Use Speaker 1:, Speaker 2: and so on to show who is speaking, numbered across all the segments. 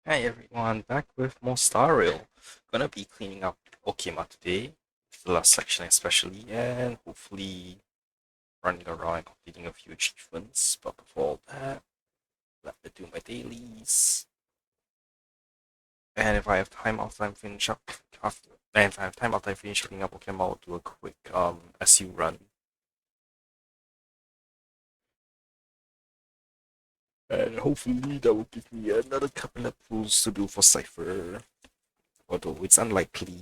Speaker 1: Hi everyone, back with more Star Rail. Gonna be cleaning up Okima today, the last section especially, and hopefully running around and completing a few achievements. But before all that, let me do my dailies. And if I have time after I'm finished up, and if I have time after I finish cleaning up Okima, I'll do a quick SU run. And hopefully that will give me another couple of pulls to do for Cypher. Although it's unlikely.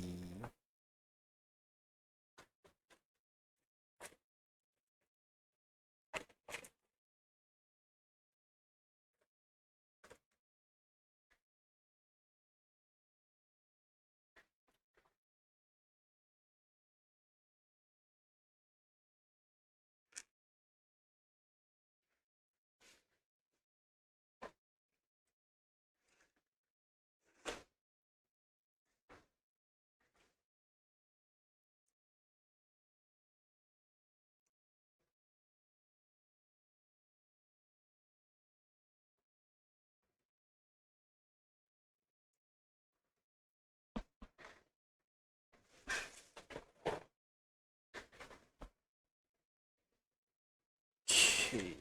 Speaker 1: Okay.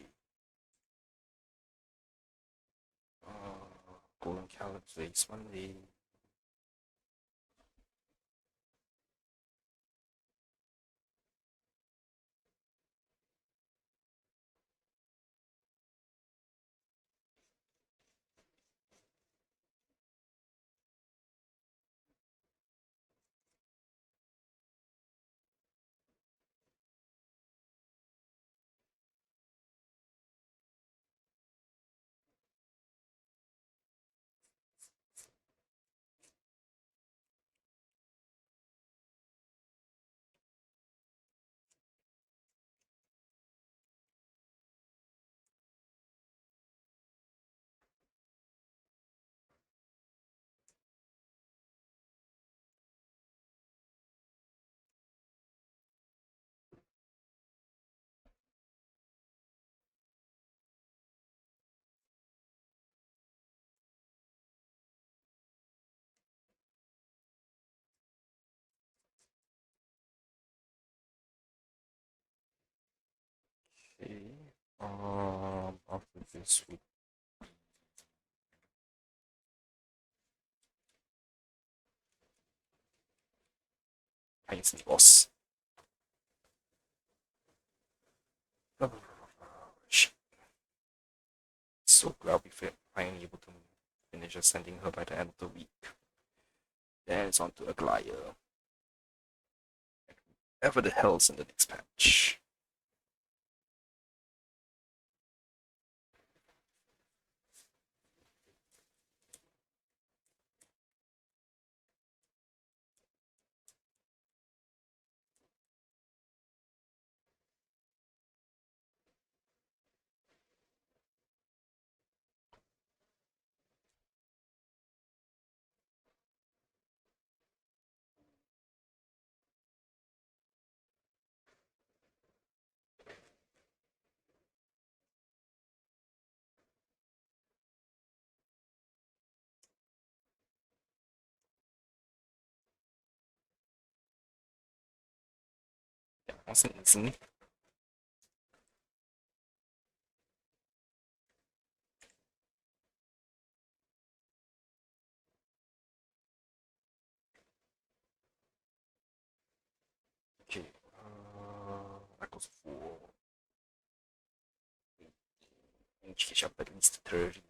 Speaker 1: Golden Caliph Monday. Okay. After this week, thanks, boss. So glad we finally able to finish ascending her by the end of the week. Then it's on to Aglaya. Whatever the hell's in the next patch. Yeah, wasn't easy. Okay, that goes for finish up at least 30.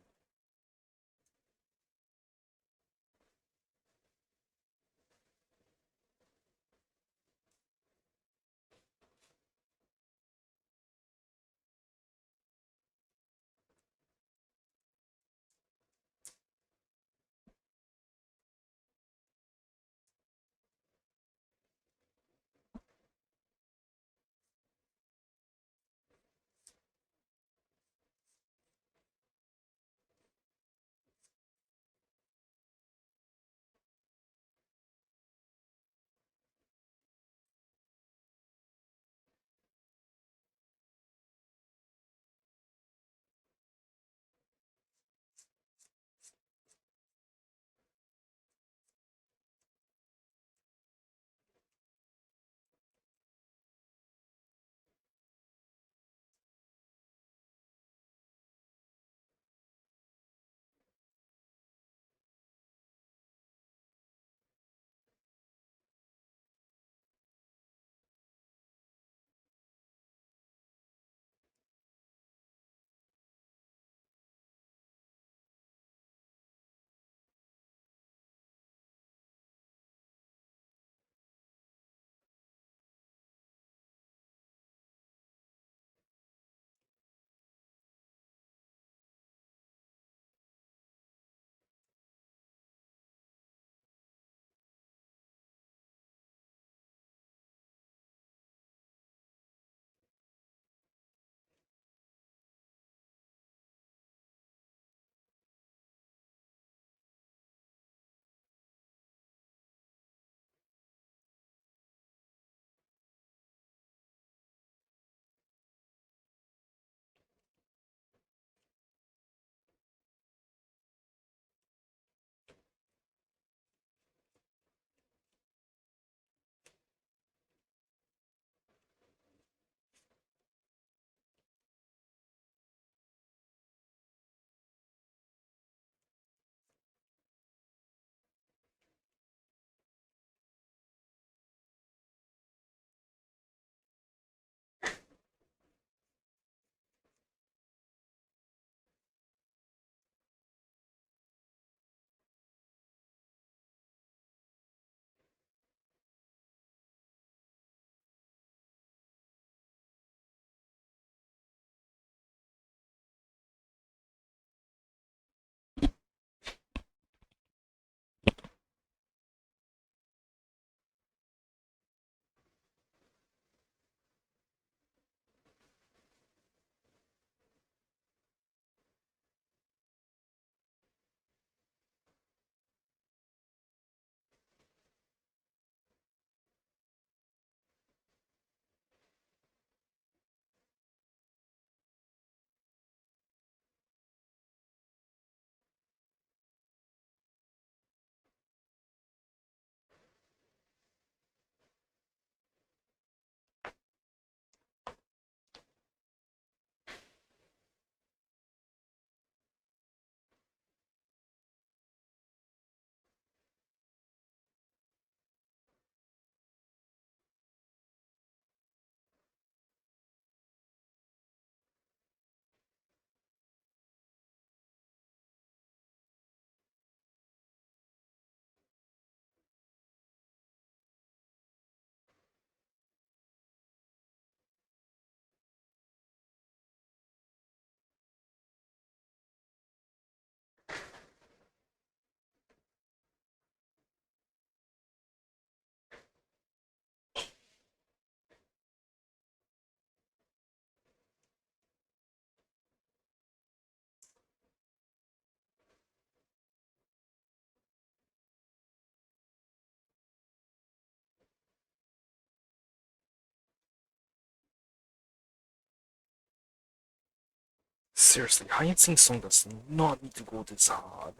Speaker 1: Seriously, Hyacinth song does not need to go this hard.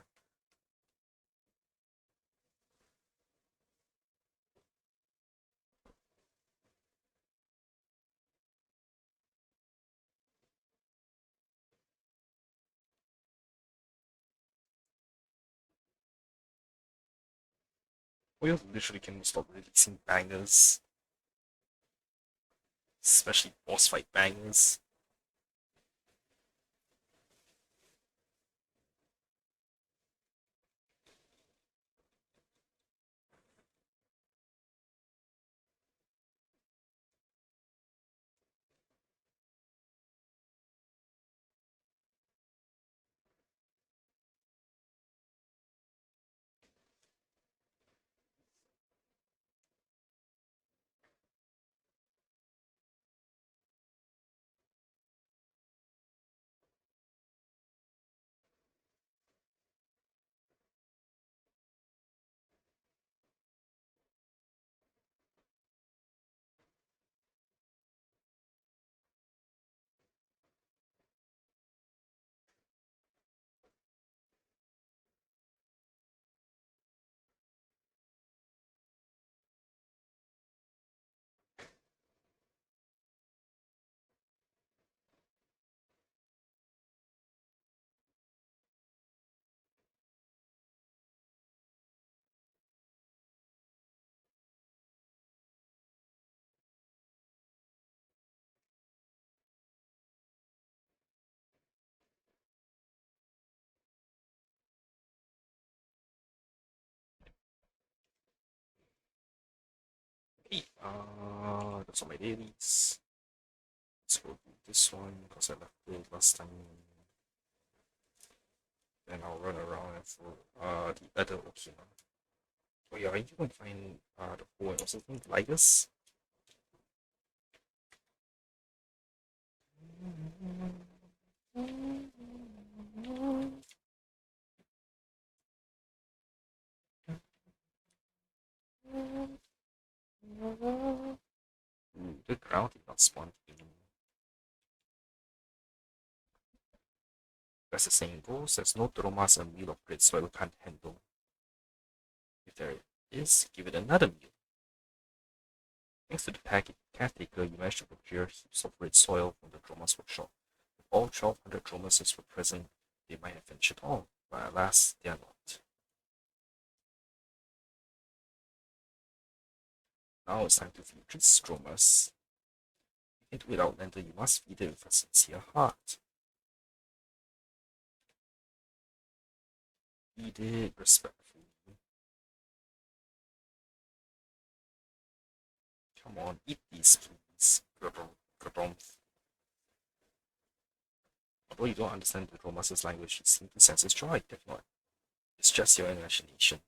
Speaker 1: We literally can stop releasing bangers, especially boss fight bangers. Okay, that's all my dailies. Let's go do this one because I left it last time. Then I'll run around for the other Okina. Oh yeah, you can find the poem or something like this. The ground did not spawn in. As the saying goes, there's no Dromas a meal of great soil can't handle. If there is, give it another meal. Thanks to the caretaker, you managed to procure heaps of red soil from the Dromas workshop. If all 1,200 Dromases were present, they might have finished it all, but alas, they are not. Now it's time to feed these Dromas. You can do it Outlander, you must feed it with a sincere heart. Feed it respectfully. Come on, eat these, please. Although you don't understand the Dromas' language, you seem to sense its joy, if not. It's just your imagination.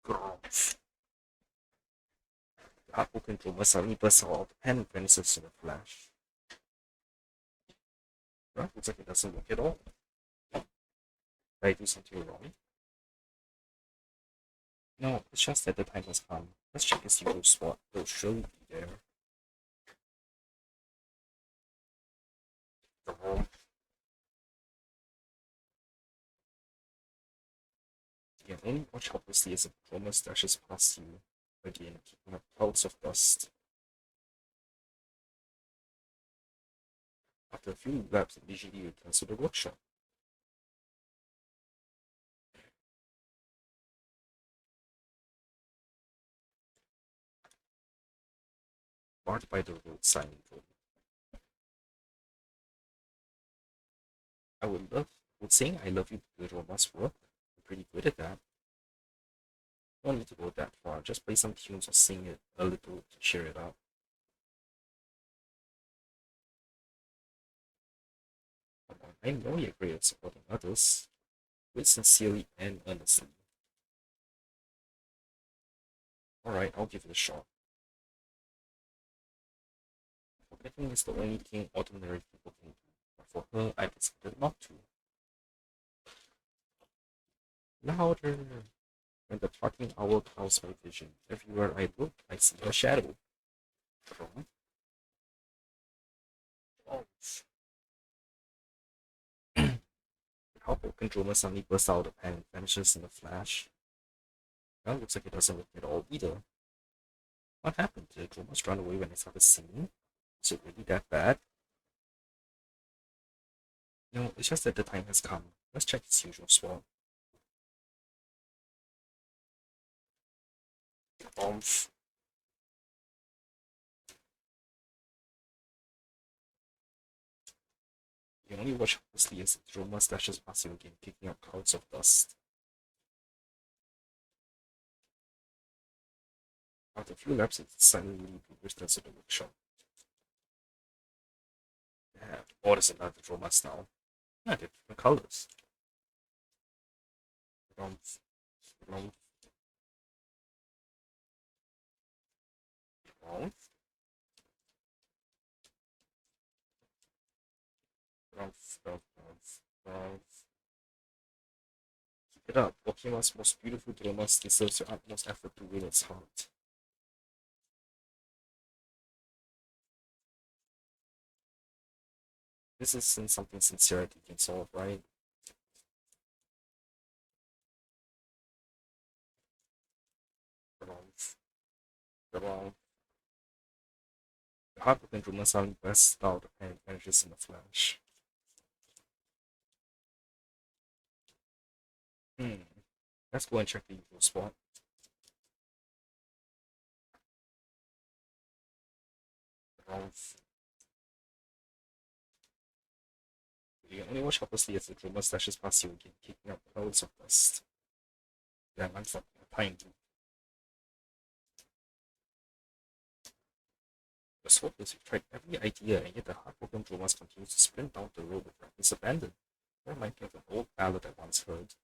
Speaker 1: Growth. The heartbroken Droma suddenly bursts out of the pen and vanishes in a flash. Well, looks like it doesn't work at all. Did I do something wrong? No, it's just that the time has come. Let's check his hero spot. They'll surely be there. The room. You can only watch helplessly as the Droma dashes past you, again, kicking up clouds of dust. After a few laps, it leisurely returns to the workshop. Marked by the road sign. I would saying I love you to the Droma's work. I'm pretty good at that. Don't need to go that far. Just play some tunes or sing it a little to cheer it up. I know you're great at supporting others. Do it sincerely and earnestly. Alright, I'll give it a shot. Forgetting is the only thing ordinary people can do. for her, I decided not to. Louder! When the talking owl clouds my vision, everywhere I look, I see her shadow. From how broken Droma suddenly bursts out of the pen and vanishes in a flash. Now it looks like it doesn't work at all either. What happened? Did Dromas run away when I started singing? Is it really that bad? No, it's just that the time has come. Let's check its usual spot. Bombs. You can only watch helplessly as Droma dashes past you again, kicking up clouds of dust. After a few laps, it suddenly returns to the workshop. Yeah, orders another Dromas now. Yeah, they're different colors. Bombs. Bombs. Bombs. Bombs. Bombs. Bombs. Keep it up. Okima's most beautiful Dromas deserves your utmost effort to win its heart. This isn't something sincerity can solve, right? Bombs. Bombs. The heartbroken Droma suddenly bursts out and vanishes in a flash. Let's go and check the usual spot. Bombs. You can only watch helplessly as the Droma slashes past you again, kicking up clouds of dust. Damn, I'm fucking tiny. The hopeless. We've tried every idea, and yet the heartbroken Dromas continues to sprint down the road with reckless abandon. That reminds me of an old ballad I once heard.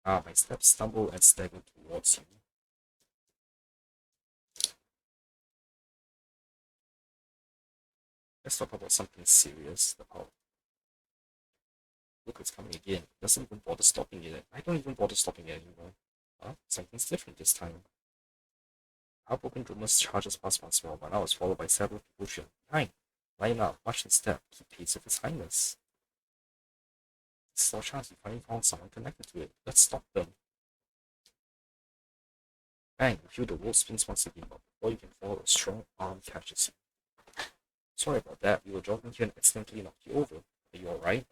Speaker 1: Ah, my steps stumble and stagger towards you. Let's talk about something serious. The power. Look, it's coming again. It doesn't even bother stopping it. I don't even bother stopping it anymore. Huh? Something's different this time. Heartbroken Dromas charges past once more, but now it's followed by several people trailing behind. Line up, march in step, keep pace with His Highness. It's our chance we finally found someone connected to it. Let's stop them. Bang! You feel the world spins once again, but before you can fall, a strong arm catches you. Sorry about that. We were jogging here and accidentally knocked you over. Are you alright?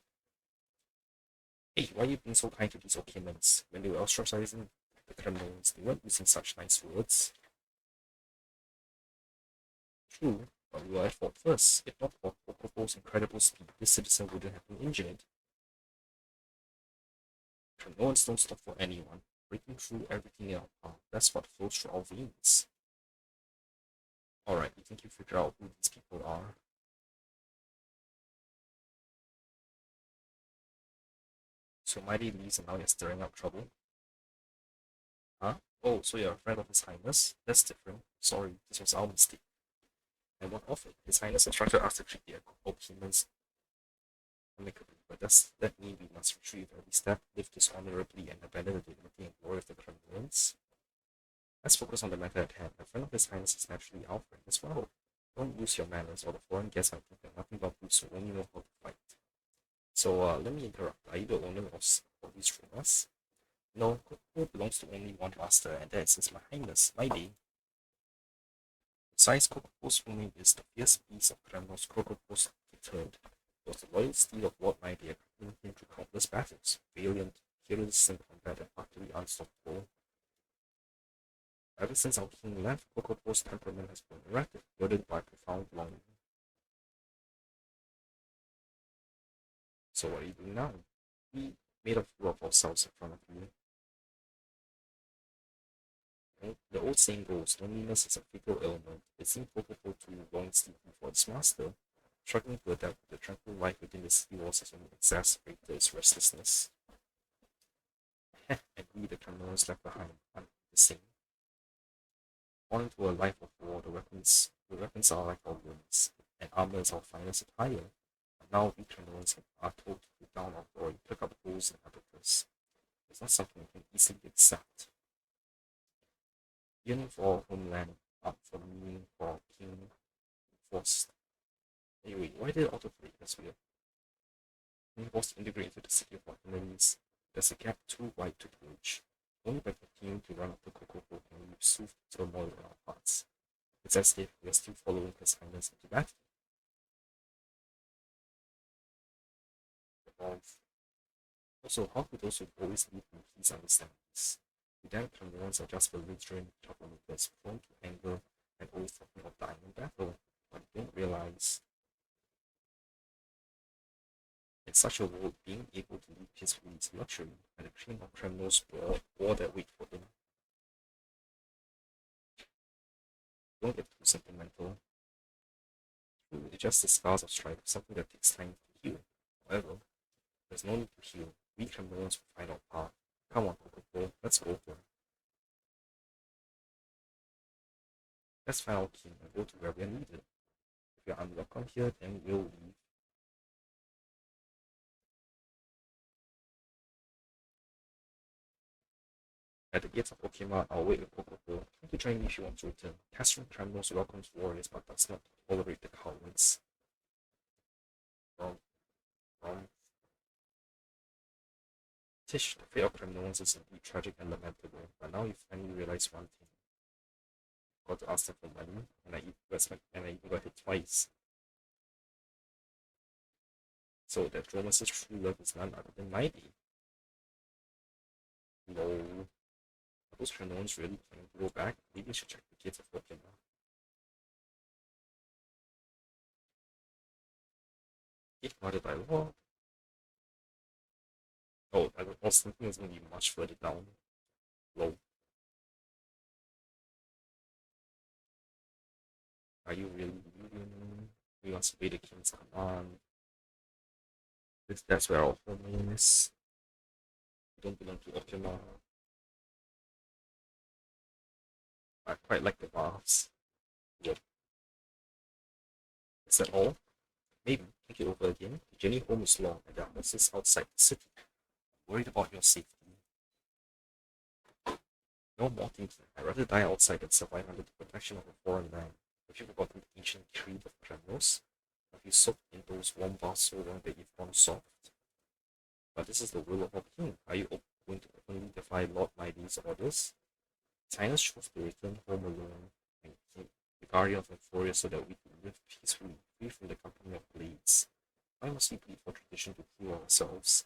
Speaker 1: Hey, why are you being so kind to these Okimans? When they were ostracizing the criminals, they weren't using such nice words. True, but we were at fault first. If not for Kokopo's incredible speed, this citizen wouldn't have been injured. Criminals don't stop for anyone. Breaking through everything in our path, that's what flows through our veins. Alright, you think you figure out who these people are? So Mighty leaves and now you're stirring up trouble? Huh? Oh, so you're a friend of His Highness? That's different. Sorry, this was our mistake. And what of it? His Highness instructed us to treat the humans amicably, but does that mean we must retrieve every step, live dishonorably, and abandon the dignity and glory of the criminals? Let's focus on the matter at hand. A friend of His Highness is naturally our friend as well. Don't lose your manners, or the foreign guests might think that nothing but boots who only know how to fight. So, let me interrupt. Are you the owner of these rumors? No, Koko belongs to only one master, and that is His Highness, my day. Besides, Kokopo's full name is the fierce beast of criminals Kokopos III. It was the loyal steel of Lord Mighty accompanying him through countless battles, valiant, fearless in combat, and utterly unstoppable. Ever since our king left, Kokopo's temperament has been erratic, burdened by profound longing. So what are you doing now? We made a fool of ourselves in front of you. The old saying goes, loneliness is a fatal ailment. It seemed Kokopo to long sleeping for its master. Struggling to adapt to the tranquil life within the city walls has only exacerbated its restlessness. And we, the criminals left behind, are the same. Born into a life of war, the weapons are like our wings, and armor is our finest attire. Now we criminals are told to put down our glory, pick up rules and habits. It's not something we can easily accept. Yearning for homeland, up for meaning, for king, forced. Anyway, why did it autoplay? That's weird. Being forced to integrate into the city of our enemies, there's a gap too wide to bridge. Only by continuing to run after Coco can we soothe the turmoil in our hearts. It's as if we are still following his highness into battle. Also, how could those who always lead in peace understand this? The damn Cameroons are just belligerent troublemakers prone to anger and always talking of dying in battle, but they don't realize in such a world, being able to lead peacefully is luxury, and the cream of criminals bore their weight for them. Don't get too sentimental. It's just the scars of strife, something that takes time to heal. However, there's no need to heal. We criminals will find our path. Come on, Coco, let's go for it. Let's find our king and go to where we are needed. If we are unwelcome here, then we'll leave. At the gates of Okima, I'll wait with Coco. Come to join me if you want to return. Castron criminals welcomes warriors, but does not tolerate the cowards. Tish, the fate of criminals is indeed tragic and lamentable, but now you finally realize one thing. Got to ask them for money, and I even got hit twice. So that Dromas' true love is none other than Mighty. Lol. Are those criminals really planning to go back? Maybe I should check the gates of Okima. If murdered by law. Oh, I was thinking it was going to be much further down. Low. Are you really leaving? We must obey the king's command. That's where our home is. We don't belong to Okima. I quite like the baths. Yep. Is that all? Maybe. Think it over again. The journey home is long, and there are horses outside the city. I'm worried about your safety. No more thinking. I'd rather die outside than survive under the protection of a foreign land. Have you forgotten the ancient creed of criminals? Have you soaked in those warm baths so long that you've gone soft? But this is the will of our king. Are you going to openly defy Lord Mighty's orders? His chose to return home alone and the guardian of Euphoria so that we can live peacefully, free from the company of blades. Why must we plead for tradition to prove ourselves?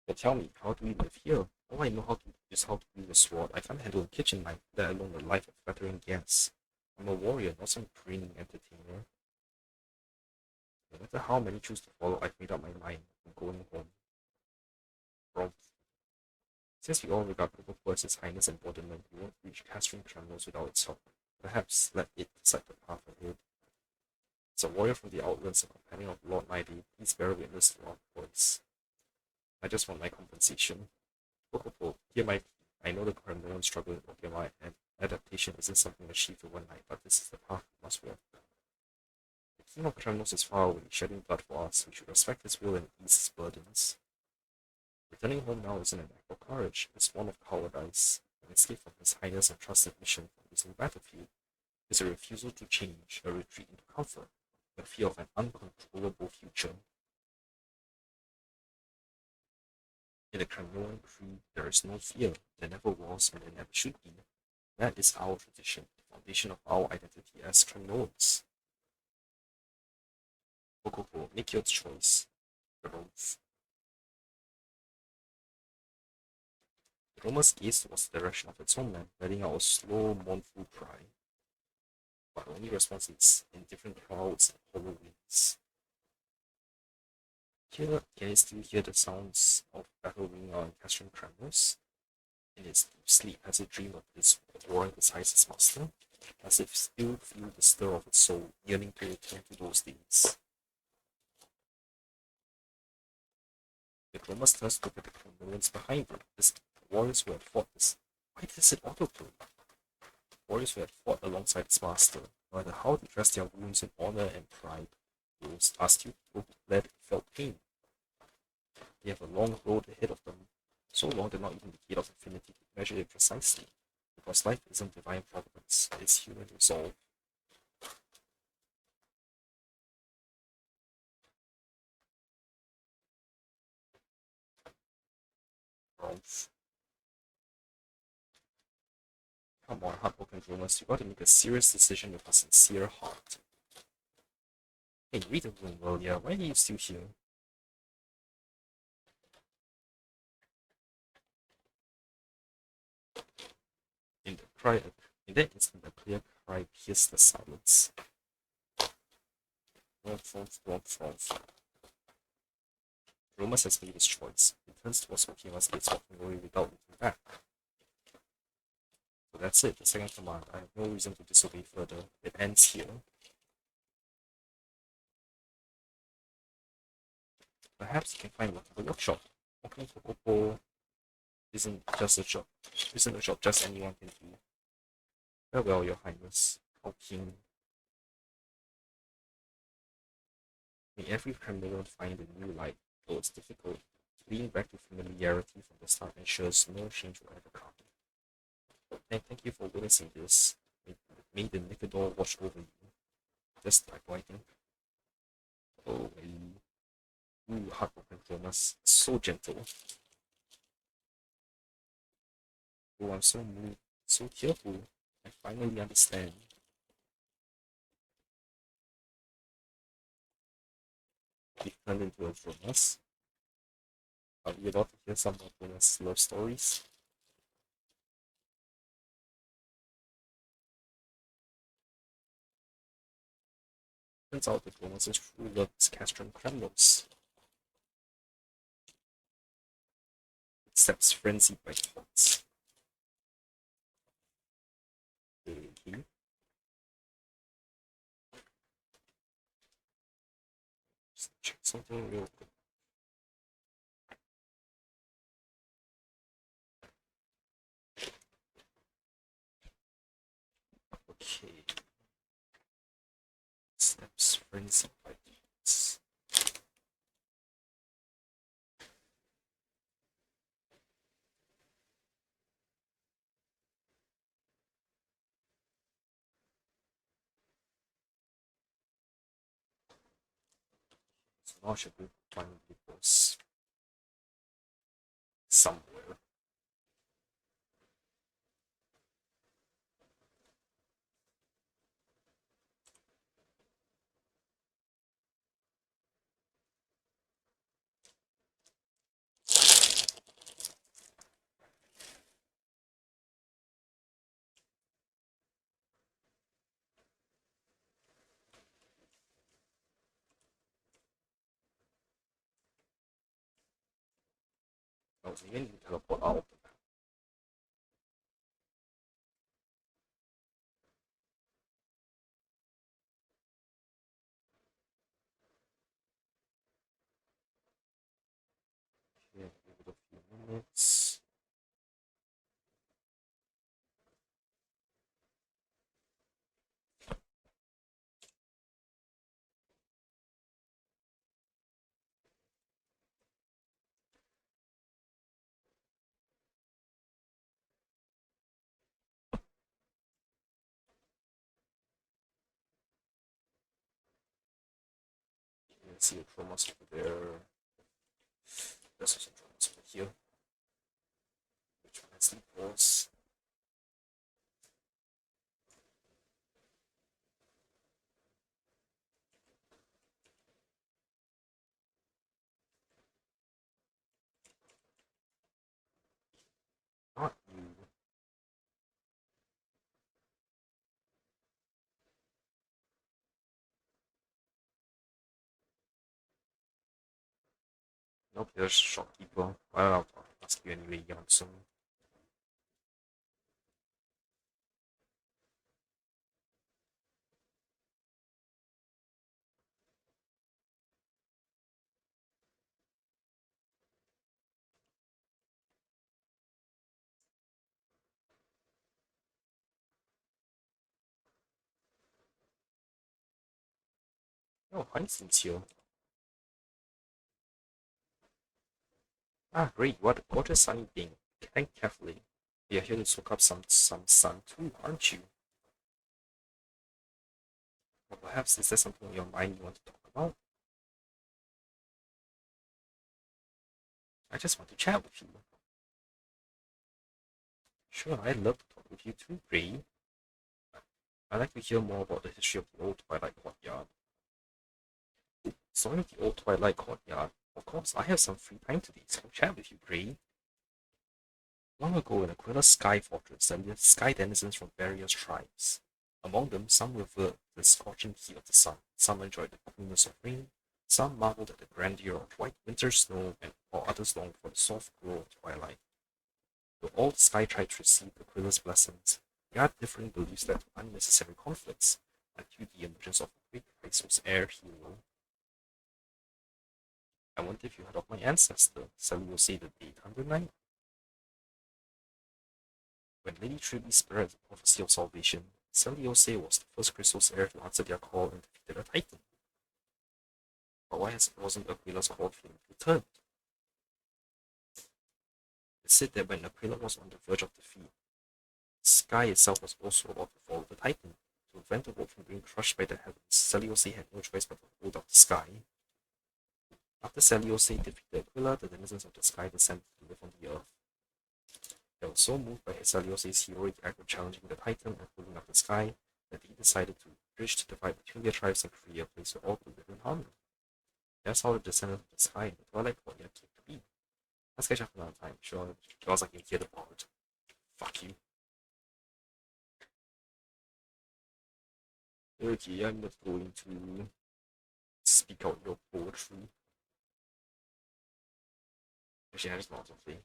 Speaker 1: But tell me, how do we live here? All I know how to do is how to wield a sword. I can't handle a kitchen knife, let alone a life of flattering gas. I'm a warrior, not some grinning entertainer. No matter how many choose to follow, I've made up my mind. I'm going home. From Since we all regard Coco as His Highness embodiment, we won't reach Castron criminals without its help. Perhaps let it decide the path ahead. As a warrior from the Outlands, a companion of Lord Mighty, please bear witness to our voice. I just want my compensation. Coco, hear my plea. I know the criminals struggle with Okima, and adaptation isn't something achieved overnight, but this is the path we must walk. The king of criminals is far away, shedding blood for us. We should respect his will and ease his burdens. Returning home now isn't an act of courage, it's one of cowardice. An escape from His Highness' entrusted mission from this new battlefield is a refusal to change, a retreat into comfort, a fear of an uncontrollable future. In the Kremlin creed, there is no fear, there never was, and there never should be. That is our tradition, the foundation of our identity as Kremlins. Coco, make your choice. Growth. Roma's gaze towards the direction of its homeland, letting out a slow, mournful cry. But only response is in different clouds and hollow winds. Can you still hear the sounds of battle ringing out in Castron tremors? In its deep sleep, has it dreamed of this warring beside its master? As if still feel the stir of its soul, yearning to return to those days. The Romas turns to look at the Cromwellians behind them. This warriors who had fought this. Why does it autoplay? Warriors who had fought alongside its master. No matter how they dress their wounds in honor and pride, those are still people who bled and felt pain. They have a long road ahead of them, so long that not even the gate of infinity could measure it precisely, because life isn't divine providence, it's human resolve. Rolf. Come on, heartbroken dreamers, you gotta make a serious decision with a sincere heart. Hey, read the room earlier, why are you still here? In the cry, in that instant, a clear cry pierced the silence. Rolf. Romas has made his choice. He turns towards Okima's gates, walking away without looking back. So that's it, the second command. I have no reason to disobey further. It ends here. Perhaps you can find work at the workshop. Working for Oppo isn't just a job. Isn't a job just anyone can do. Farewell, Your Highness. How keen. May every criminal find a new light, though it's difficult. Leading back to familiarity from the start ensures no change will ever come. And thank you for witnessing this. May the Nikador watch over you. Just like writing. Oh, ooh, heartbroken Jonas. So gentle. Oh, I'm so moved. So tearful. I finally understand. We've turned into a Jonas. Are we about to hear some of Jonas' love stories? Turns out that Jonas' true love is Castron Kremlos. Steps frenzied by thoughts. Okay. Just check something real quick. Okay. Steps frenzied by thoughts. So now I should be finding people's somewhere. I was even to teleport out. Okay, give it a few minutes. You can see a Chromas over there. There's also Chromas over here. Which one has equals? Not you. Nope, there's shopkeeper. I don't know. I'll ask you anyway, Janssen. Oh, Heinstein's here. Ah, great. What a gorgeous sunny thing. Think carefully. You're here to soak up some sun too, aren't you? Or perhaps is there something in your mind you want to talk about? I just want to chat with you. Sure, I'd love to talk with you too, Gray. I'd like to hear more about the history of the old Twilight courtyard. Story of the old Twilight courtyard. Of course, I have some free time today, so I'll chat with you, Gray. Long ago in Aquila's sky fortress, there lived sky denizens from various tribes. Among them, some revered the scorching heat of the sun, some enjoyed the coolness of rain, some marveled at the grandeur of white winter snow, and while others longed for the soft glow of twilight. Though all the sky tribes received Aquila's blessings, there are differing beliefs led to unnecessary conflicts, until the emergence of a great Isos air hero. I wonder if you heard of my ancestor, Celiose the Day Thunder Knight? When Lady Tribby spread the prophecy of salvation, Celiose was the first Crystal's heir to answer their call and defeated a Titan. But why wasn't Aquila's call to him returned? It said that when Aquila was on the verge of defeat, the sky itself was also about to fall with the Titan. To prevent the world from being crushed by the heavens, Celiose had no choice but to hold up the sky. After Celiose defeated Aquila, the denizens of the sky descended to live on the earth. They were so moved by Celiose's heroic act of challenging the Titan and holding up the sky that they decided to bridge the divide between their tribes and create a place where all could live in harmony. That's how the descendants of the sky and the Twilight courtyard came to be. Let's catch up another time. Sure, because I can hear the part. Fuck you. Okay, I'm not going to speak out your poetry. Actually, I just not something.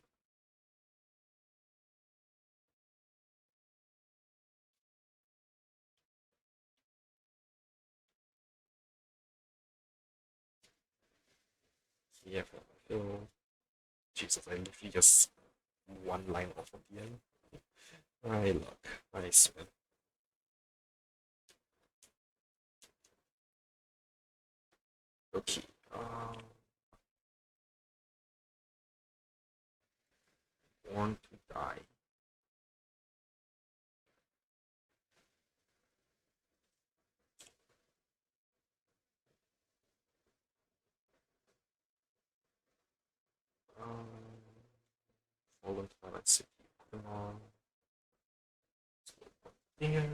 Speaker 1: Yeah, oh, Jesus, I literally just one line off of the end. I look, I swear. Okay, born to die. Fallen Twilight City. Come on. There.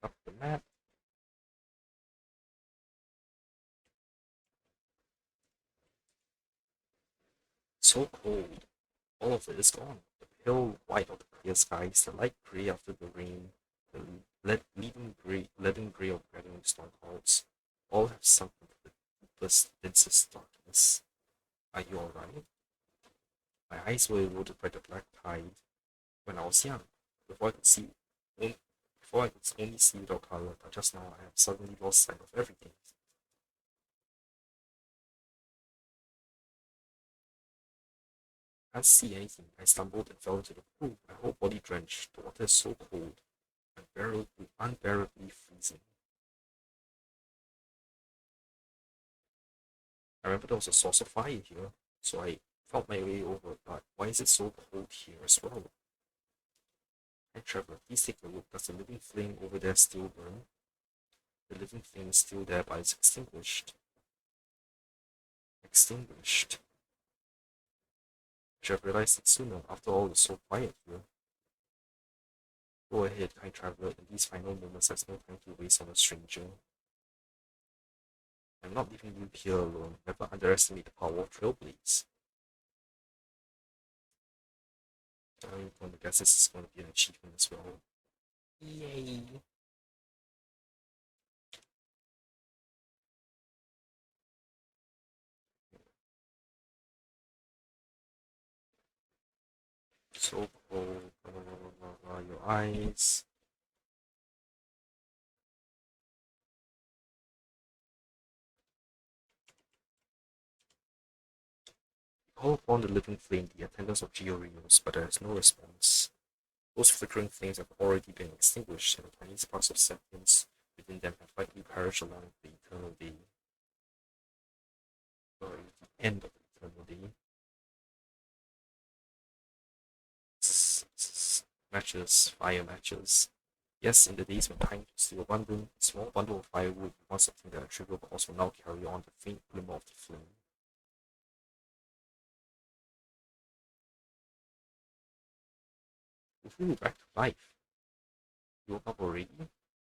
Speaker 1: Up the map. So cold. All of it is gone. The pale white of the clear skies, the light grey after the rain, the leaden grey of gathering storm clouds, all have sunk into the deepest, densest darkness. Are you alright? My eyes were eroded by the black tide when I was young, before I could see, before I could only see without color, but just now I have suddenly lost sight of everything. I can't see anything. I stumbled and fell into the pool, my whole body drenched. The water is so cold, unbearably freezing. I remember there was a source of fire here, so I felt my way over, but why is it so cold here as well? Hey Trevor, please take a look. Does the living flame over there still burn? The living flame is still there, but it's extinguished. Extinguished. Should have realized it sooner. After all, it's so quiet here. Go ahead, kind traveler. In these final moments, there's no time to waste on a stranger. I'm not leaving you here alone. Never underestimate the power of trailblades. I'm going to guess this is going to be an achievement as well. Yay! So cold. Your eyes. Call upon the living flame, the attendants of Georios, but there is no response. Those flickering flames have already been extinguished, and the tiny sparks of sentience within them have likely perished along the eternal day, or the end of the eternal day. Matches, fire matches. Yes, in the days when time was still abundant, a small bundle of firewood was once something that a trivial but also now carry on the faint glimmer of the flame. We flew back to life. You woke up already?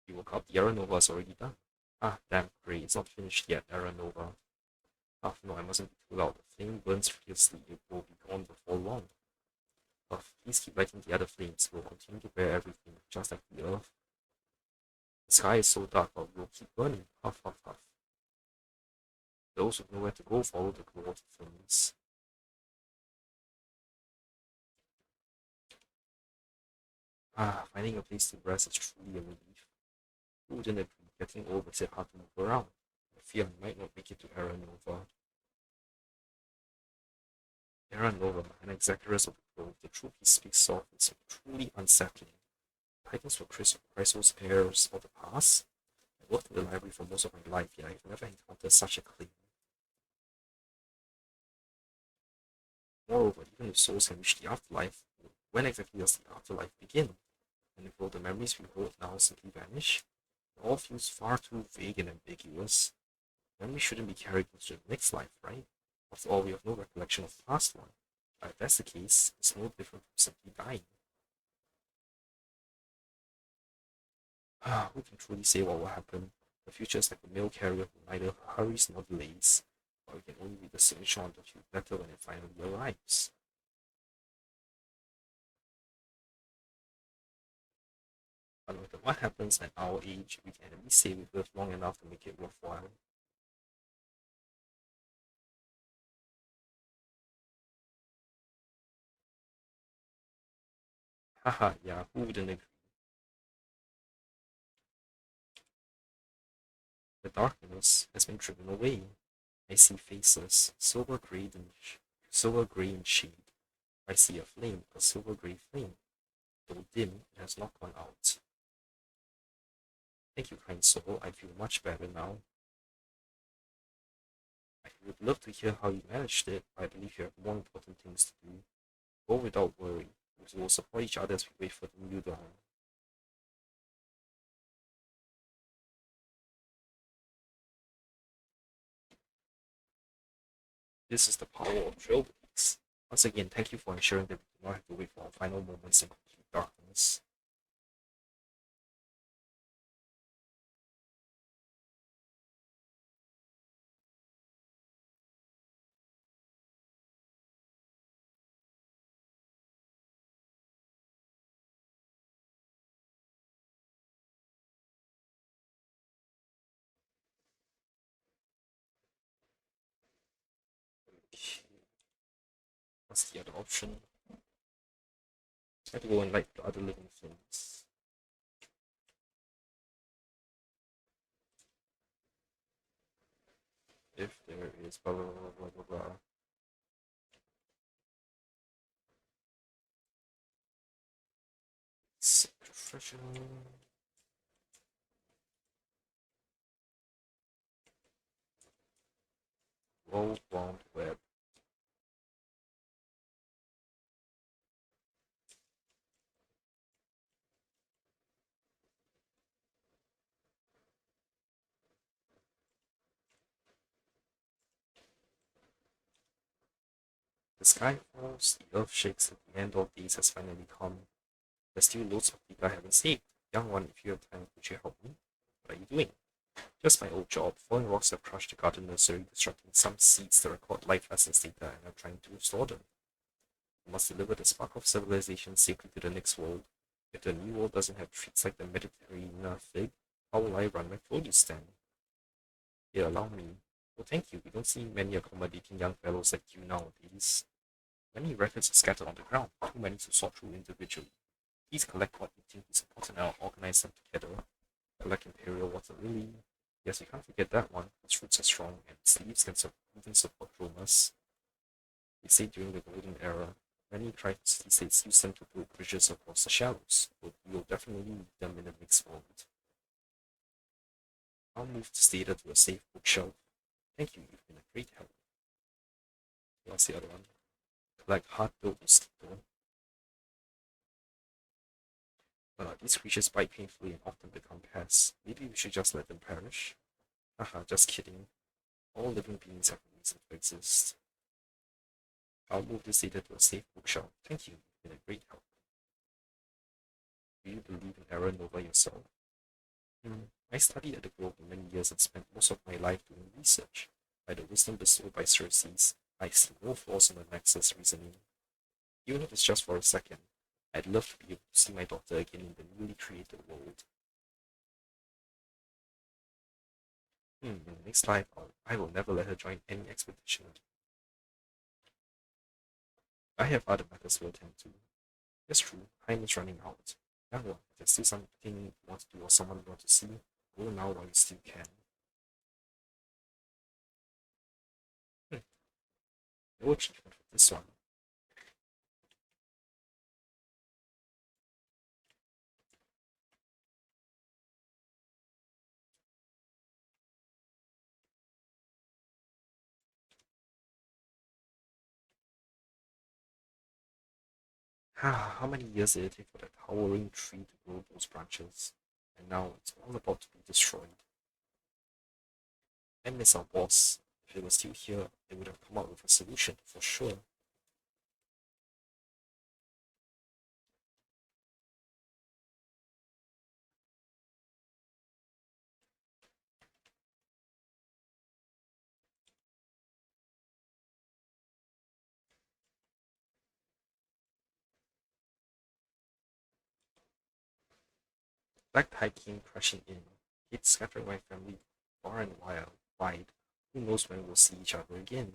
Speaker 1: You woke up, the Era Nova is already done. Ah, damn, Gray, it's not finished yet, Era Nova. Ah, no, I mustn't be too loud. The flame burns fiercely, it will be gone before long. Please keep lighting the other flames, we'll continue to bear everything, just like the earth. The sky is so dark, but we'll keep burning. Huff, huff, huff. Those with nowhere to go follow the glow of the flames. Ah, finding a place to rest is truly a relief. Who wouldn't agree? Getting old makes it hard to move around. I fear I might not make it to Era Nova. Era Nova, an executress of the grove, the truth he speaks soft is truly unsettling. Titans were Chrysos heirs of the past. I worked in the library for most of my life, yet I've never encountered such a claim. Moreover, even if souls can reach the afterlife, when exactly does the afterlife begin? And will the memories we hold now simply vanish? It all feels far too vague and ambiguous. Memories shouldn't be carried into the next life, right? After all, we have no recollection of the past one. If that's the case, it's no different from simply dying. Who can truly say what will happen? The future is like a mail carrier who neither hurries nor delays, but we can only read the signature on the letter when it finally arrives. But no matter what happens at our age, we can at least say we've lived long enough to make it worthwhile. Haha, yeah, who wouldn't agree? The darkness has been driven away. I see faces, silver gray in shade. I see a flame, a silver gray flame. Though dim, it has not gone out. Thank you, kind soul. I feel much better now. I would love to hear how you managed it. I believe you have more important things to do. Go without worry. We will support each other as we wait for the new dawn. This is the power of trailblades. Once again, thank you for ensuring that we do not have to wait for our final moments in complete darkness. Okay, what's the other option? I have to go and light the other living things. If there is blah blah blah blah blah blah. Sacrificial. Roll wound web. The sky falls, the earth shakes, and the end of days has finally come. There's still loads of people I haven't saved. Young one, if you have time, could you help me? What are you doing? Just my old job. Falling rocks have crushed the garden nursery, disrupting some seeds that record life lessons data, and I'm trying to restore them. We must deliver the spark of civilization safely to the next world. If the new world doesn't have treats like the Mediterranean fig, how will I run my produce stand? Here, allow me. Oh, thank you. We don't see many accommodating young fellows like you nowadays. Many records are scattered on the ground, too many to sort through individually. Please collect what you think is important and I'll organize them together. Collect Imperial Water Lily. Yes, you can't forget that one. Its roots are strong and its leaves can even support chromas. They say during the Golden Era, many tribal city-states used them to build bridges across the shallows, but we'll definitely need them in the mixed world. I'll move this data to a safe bookshelf. Thank you, you've been a great help. What's the other one? Collect hard-built mosquito. These creatures bite painfully and often become pests. Maybe we should just let them perish? Haha, just kidding. All living beings have a reason to exist. I'll move this data to a safe bookshelf. Thank you, you've been a great help. Do you believe in error Nova yourself? I studied at the Globe for many years and spent most of my life doing research. By the wisdom bestowed by Circes, I see no flaws in the Nexus reasoning. Even if it's just for a second, I'd love to be able to see my daughter again in the newly created world. In the next life, I will never let her join any expedition. I have other matters to attend to. It's true, time is running out. Now, if there's still something you want to do or someone you want to see, go now while you still can. No achievement for this one. How many years did it take for that towering tree to grow those branches? And now it's all about to be destroyed. I miss our boss. If he was still here, they would have come up with a solution for sure. Black tide came crashing in. It scattered my family far and wide. Who knows when we'll see each other again?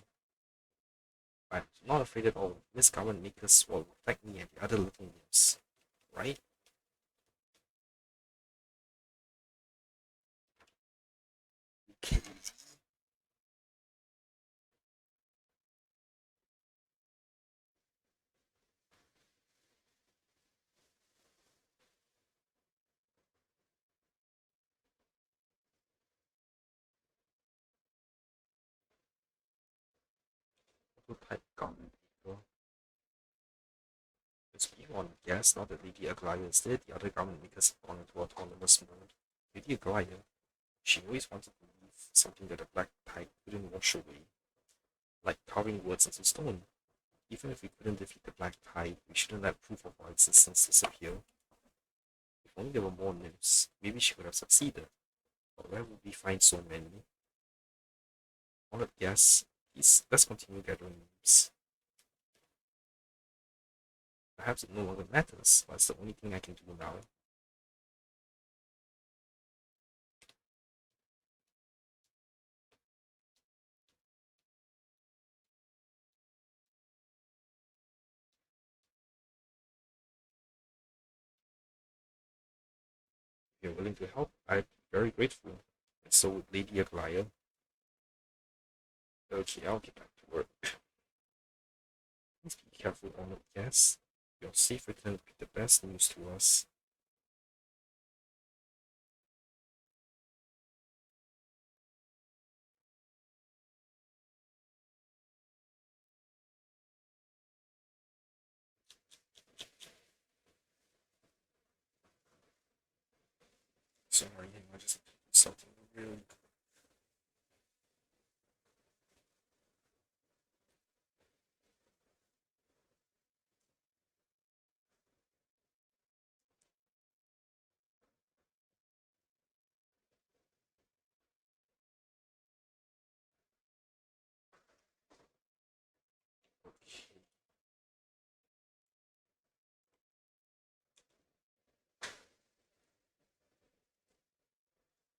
Speaker 1: I'm not afraid at all. This government makers will protect me and the other little nymphs. Right? Okay. Prototype government maker. Let's be on guess now that Lady Aglaya is dead, the other government makers have gone into autonomous mode. Lady Aglaya, she always wanted to leave something that the black tide couldn't wash away, like carving words into stone. Even if we couldn't defeat the black tide, we shouldn't let proof of our existence disappear. If only there were more nymphs, maybe she could have succeeded. But where would we find so many? I want to guess. Let's continue gathering nymphs. Perhaps it no longer matters, but it's the only thing I can do now. If you're willing to help, I'd be very grateful. And so would Lady Aglaya. Okay, I'll get back to work. Please be careful, honored guests. Your safe return would be the best news to us. Sorry, I just have to do something really. Okay.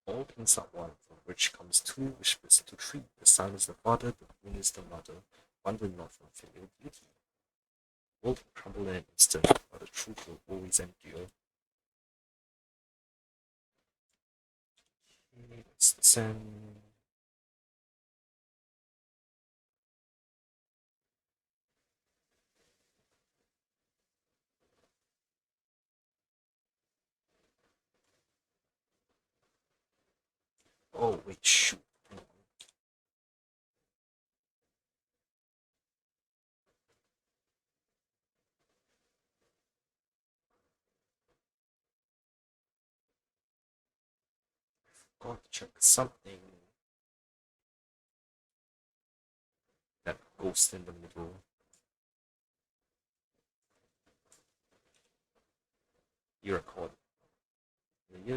Speaker 1: All things are one, from which comes two, which splits into three. The sun is the father, the moon is the mother. One will not from filial beauty. The world will crumble in an instant, but the truth will always endure. Okay, let's descend. Oh, wait, shoot. Hang on. Got to check something. That ghost in the middle. You record. Yeah.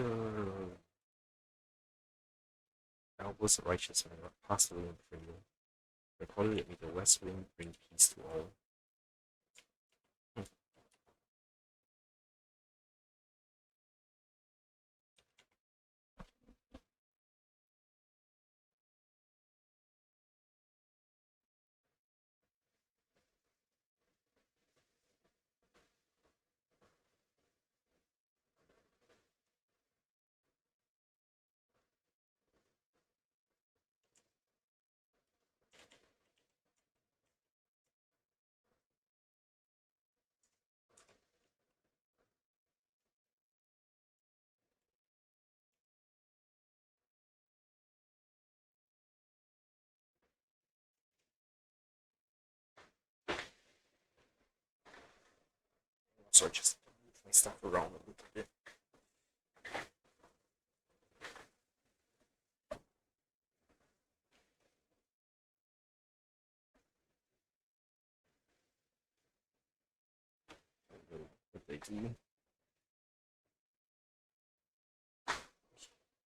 Speaker 1: Albus the righteous man, pass the wind for you. Recorded it with the west wind, bring peace to all. So I just move my stuff around a little bit. What they do.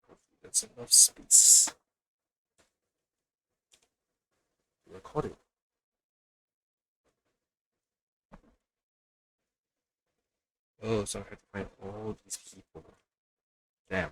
Speaker 1: Hopefully that's enough space to record it. Oh, so I have to find all these people. Damn.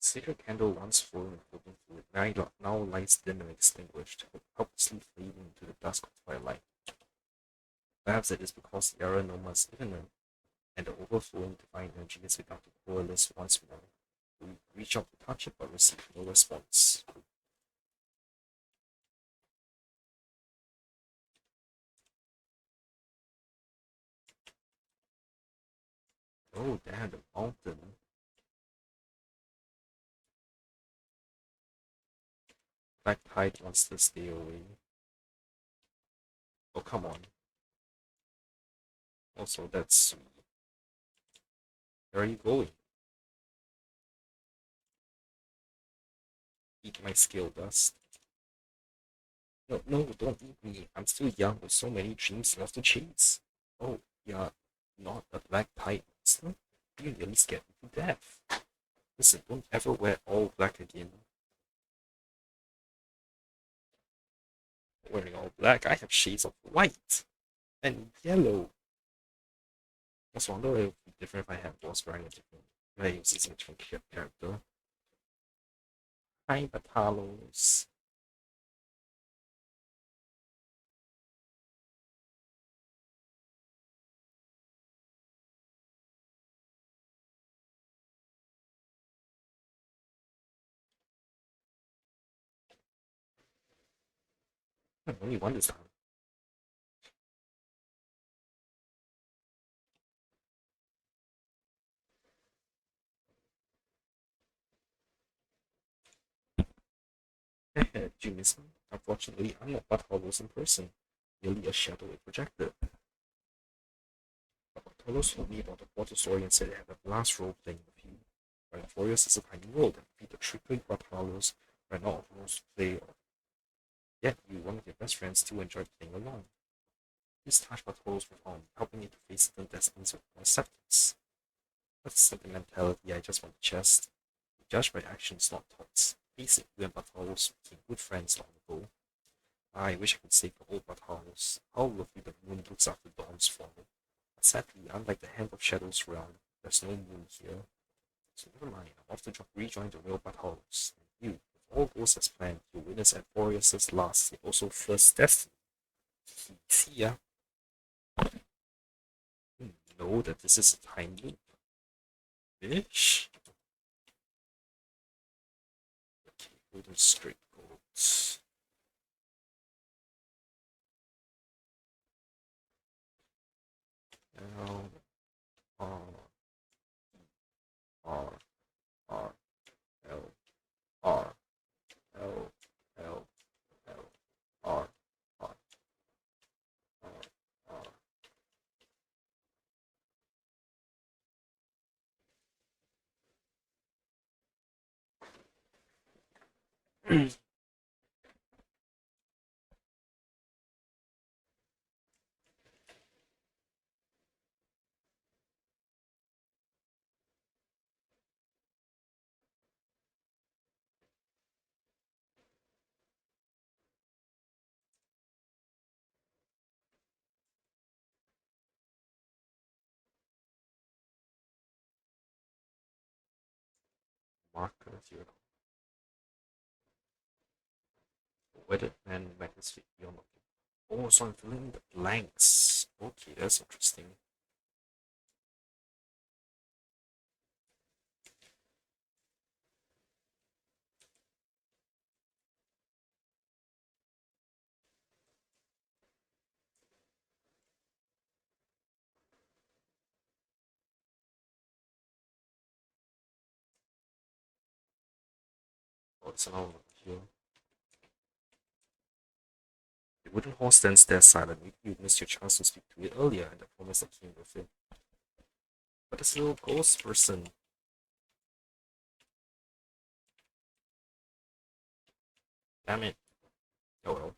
Speaker 1: Sacred candle once full and floating fluid, now lies dim and extinguished, helplessly fading into the dusk of twilight. Perhaps it is because the aroma is imminent, and the overflowing divine energy has begun to coalesce once more. We reach out to touch it but receive no response. Oh, damn, the mountain. Black Tide wants to stay away. Oh, come on. Also, that's sweet. Where are you going? Eat my skill dust. No, no, don't eat me. I'm still young with so many dreams left to chase. Oh, yeah, not a black tide monster? You nearly scared me to death. Listen, don't ever wear all black again. Wearing all black, I have shades of white and yellow. I was wondering if it would be different if was wearing a different, if I was using a different character. Hi, Batalos. Only one this time. Do you miss me? Unfortunately, I'm not Batalos in person, merely a shadow it projected. But Batalos told me about the water story and said they had a blast role playing with you. When Forest is a tiny world and feed the trickling Batalos are not rules to play, yet you, one of your best friends, still enjoyed playing along. Please touch Batalos with on, helping me to face certain destinies with more acceptance. That's sentimentality I just want to chest. You judge by actions, not thoughts. Face it, you and Batalos became good friends long ago. I wish I could save the old Batalos. How lovely the moon looks after dawn's fall. But sadly, unlike the Hand of Shadows realm, there's no moon here. So never mind, I'm off to rejoin the real Batalos. And you, if all goes as planned, you'll witness Artorias' last and also first destiny. See ya. Know that this is a time loop. Fish? Okay, golden straight goal. L R R R L R L L L R R R R. Marker zero. Weathered man magnetic beyond. Oh, so I'm filling in the blanks. Okay, that's interesting. Oh, it's another one here. The wooden horse stands there silent. Maybe you missed your chance to speak to it earlier and the promise that came with it. But this little ghost person. Damn it. Oh well.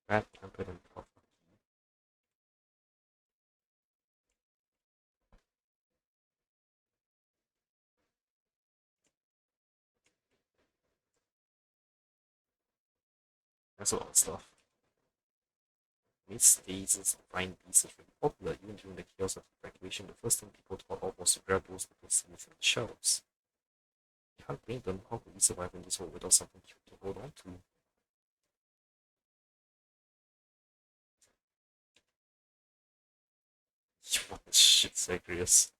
Speaker 1: Bad tempered and puffy. That's a lot of stuff. Miss Daisy's fine beasts is really popular even during the chaos of evacuation. The first thing people thought of was to grab those little seeds from the shelves. You can't blame them. How could we survive in this world without something cute to hold on to? What the shit, Zagreus?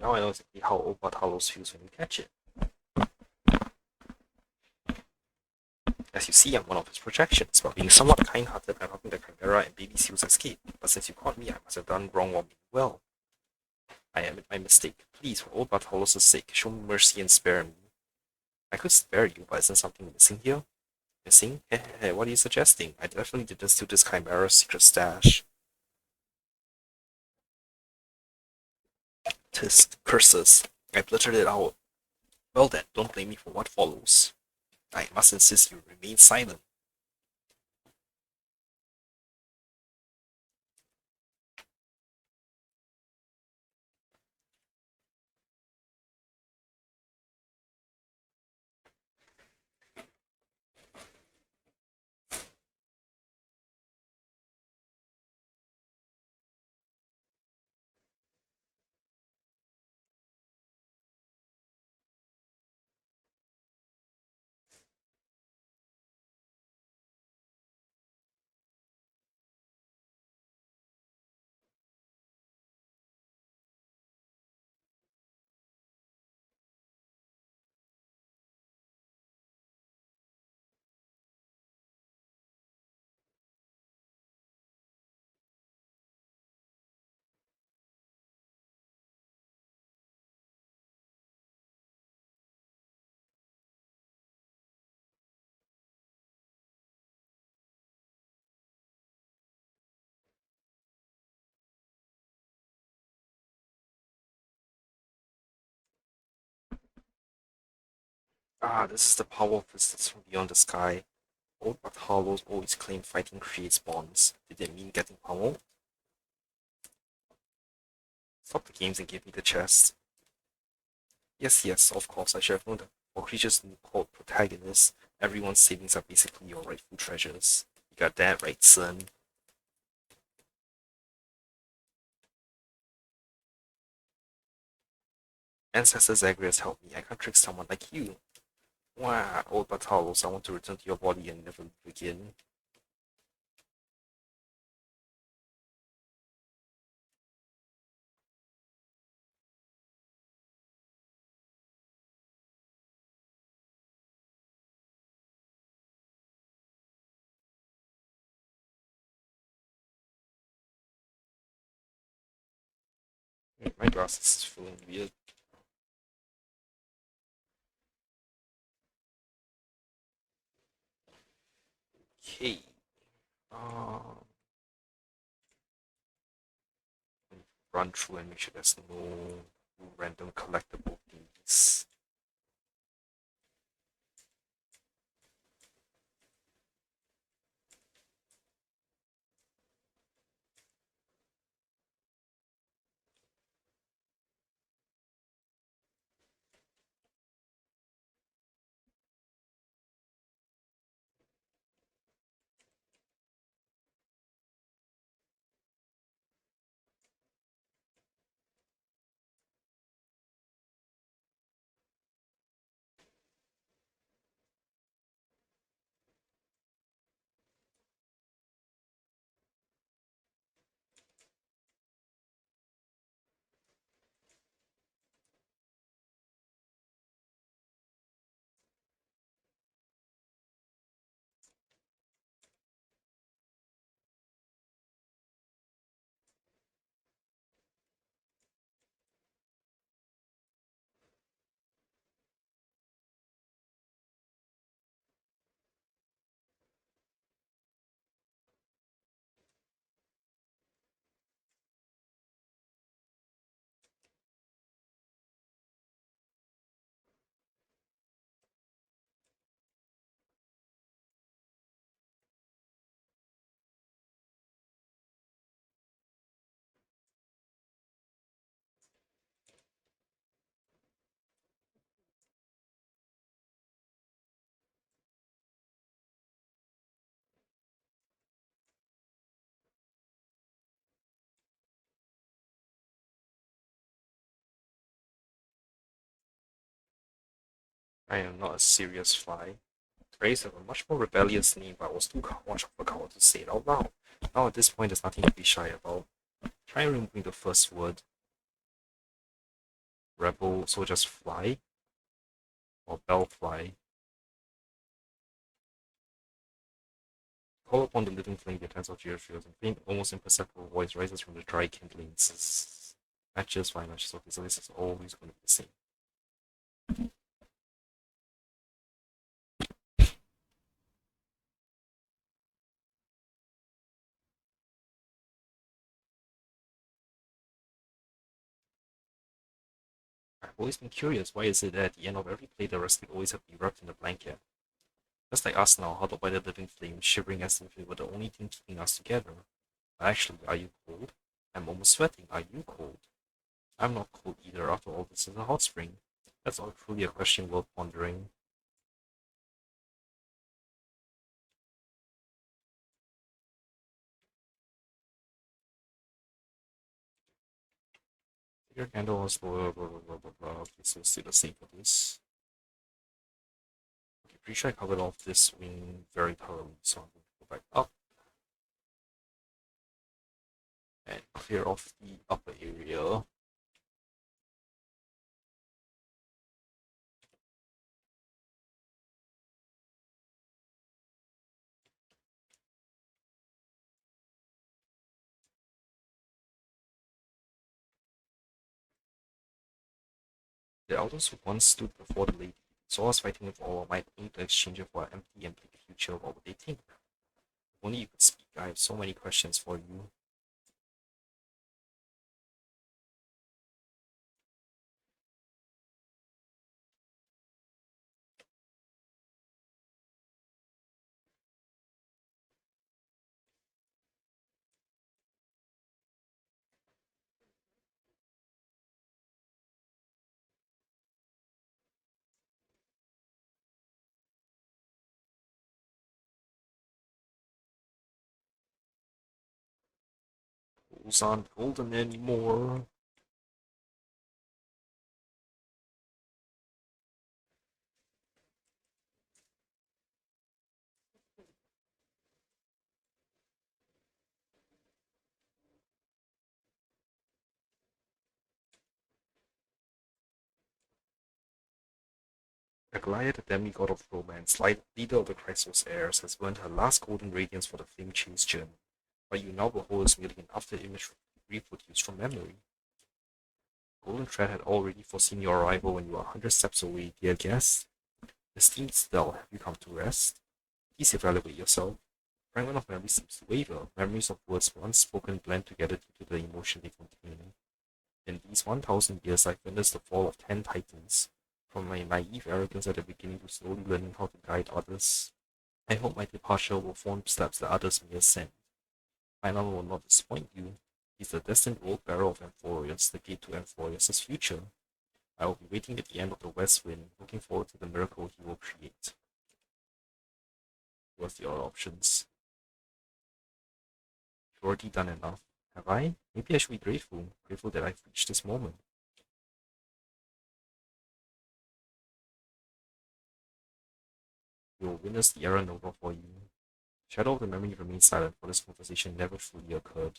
Speaker 1: Now I know exactly how Opa Talos feels when you catch it. As you see, I'm one of his projections, but being somewhat kind-hearted, I'm helping the Chimera and baby seals escape. But since you caught me, I must have done wrong or mean well. I admit my mistake. Please, for old Bartolos' sake, show me mercy and spare me. I could spare you, but isn't something missing here? Missing? What are you suggesting? I definitely didn't steal this Chimera's secret stash. Tisk, curses. I blurted it out. Well then, don't blame me for what follows. I must insist you remain silent. Ah, this is the power of visitors from beyond the sky. Old Bartolos always claimed fighting creates bonds. Did they mean getting pummeled? Stop the games and give me the chest. Yes, yes, of course, I should have known that. For creatures called protagonists, everyone's savings are basically your rightful treasures. You got that right, son. Ancestor Zagreus help me. I can't trick someone like you. Wow, old Batalos, I want to return to your body and never leave again. My glasses is feeling weird. Okay. Um, run through and make sure there's no random collectible things. I am not a serious fly. Rays have a much more rebellious name, but I was too much of a coward to say it out loud. Now at this point, there's nothing to be shy about. Try removing the first word. Rebel, so just fly, or bellfly. Call upon the living flame, the tens of geospheres, and faint, almost imperceptible voice rises from the dry kindlings. Matches, fine matches, okay, so this is always going to be the same. I've always been curious, why is it that at the end of every play the rustic always have to be wrapped in a blanket? Just like us now, huddled by the living flame, shivering as if it were the only thing keeping us together. Actually, are you cold? I'm almost sweating. Are you cold? I'm not cold either. After all, this is a hot spring. That's all truly a question worth pondering. Your candle was blah blah blah blah blah blah. Okay, so it's still the same for this. Okay, pretty sure I covered off this wing very thoroughly, so I'm going to go back up and clear off the upper area. The elders who once stood before the lady saw us fighting with all our might, only to exchange it for an empty and bleak future. What would they think? If only you could speak. I have so many questions for you. Those aren't golden anymore. Aglaia, the demigod of romance, leader of the Chrysos heirs, has burned her last golden radiance for the flame chase journey, but you now behold a merely an after-image reproduced from memory. Golden Thread had already foreseen your arrival when you were 100 steps away, dear guest. Esteemed Stell, have you come to rest? Please evaluate yourself. Fragment of memory seems to waver. Memories of words once spoken blend together due to the emotion they contain. In these 1,000 years, I've witnessed the fall of 10 titans. From my naive arrogance at the beginning to slowly learning how to guide others. I hope my departure will form steps that others may ascend. My love will not disappoint you. He's the destined old barrel of Amphorius, the gate to Amphorius' future. I will be waiting at the end of the west wind, looking forward to the miracle he will create. What's the other options? I've already done enough. Have I? Maybe I should be grateful. Grateful that I've reached this moment. You will witness the era nova for you. Shadow of the memory remains silent, for this conversation never fully occurred.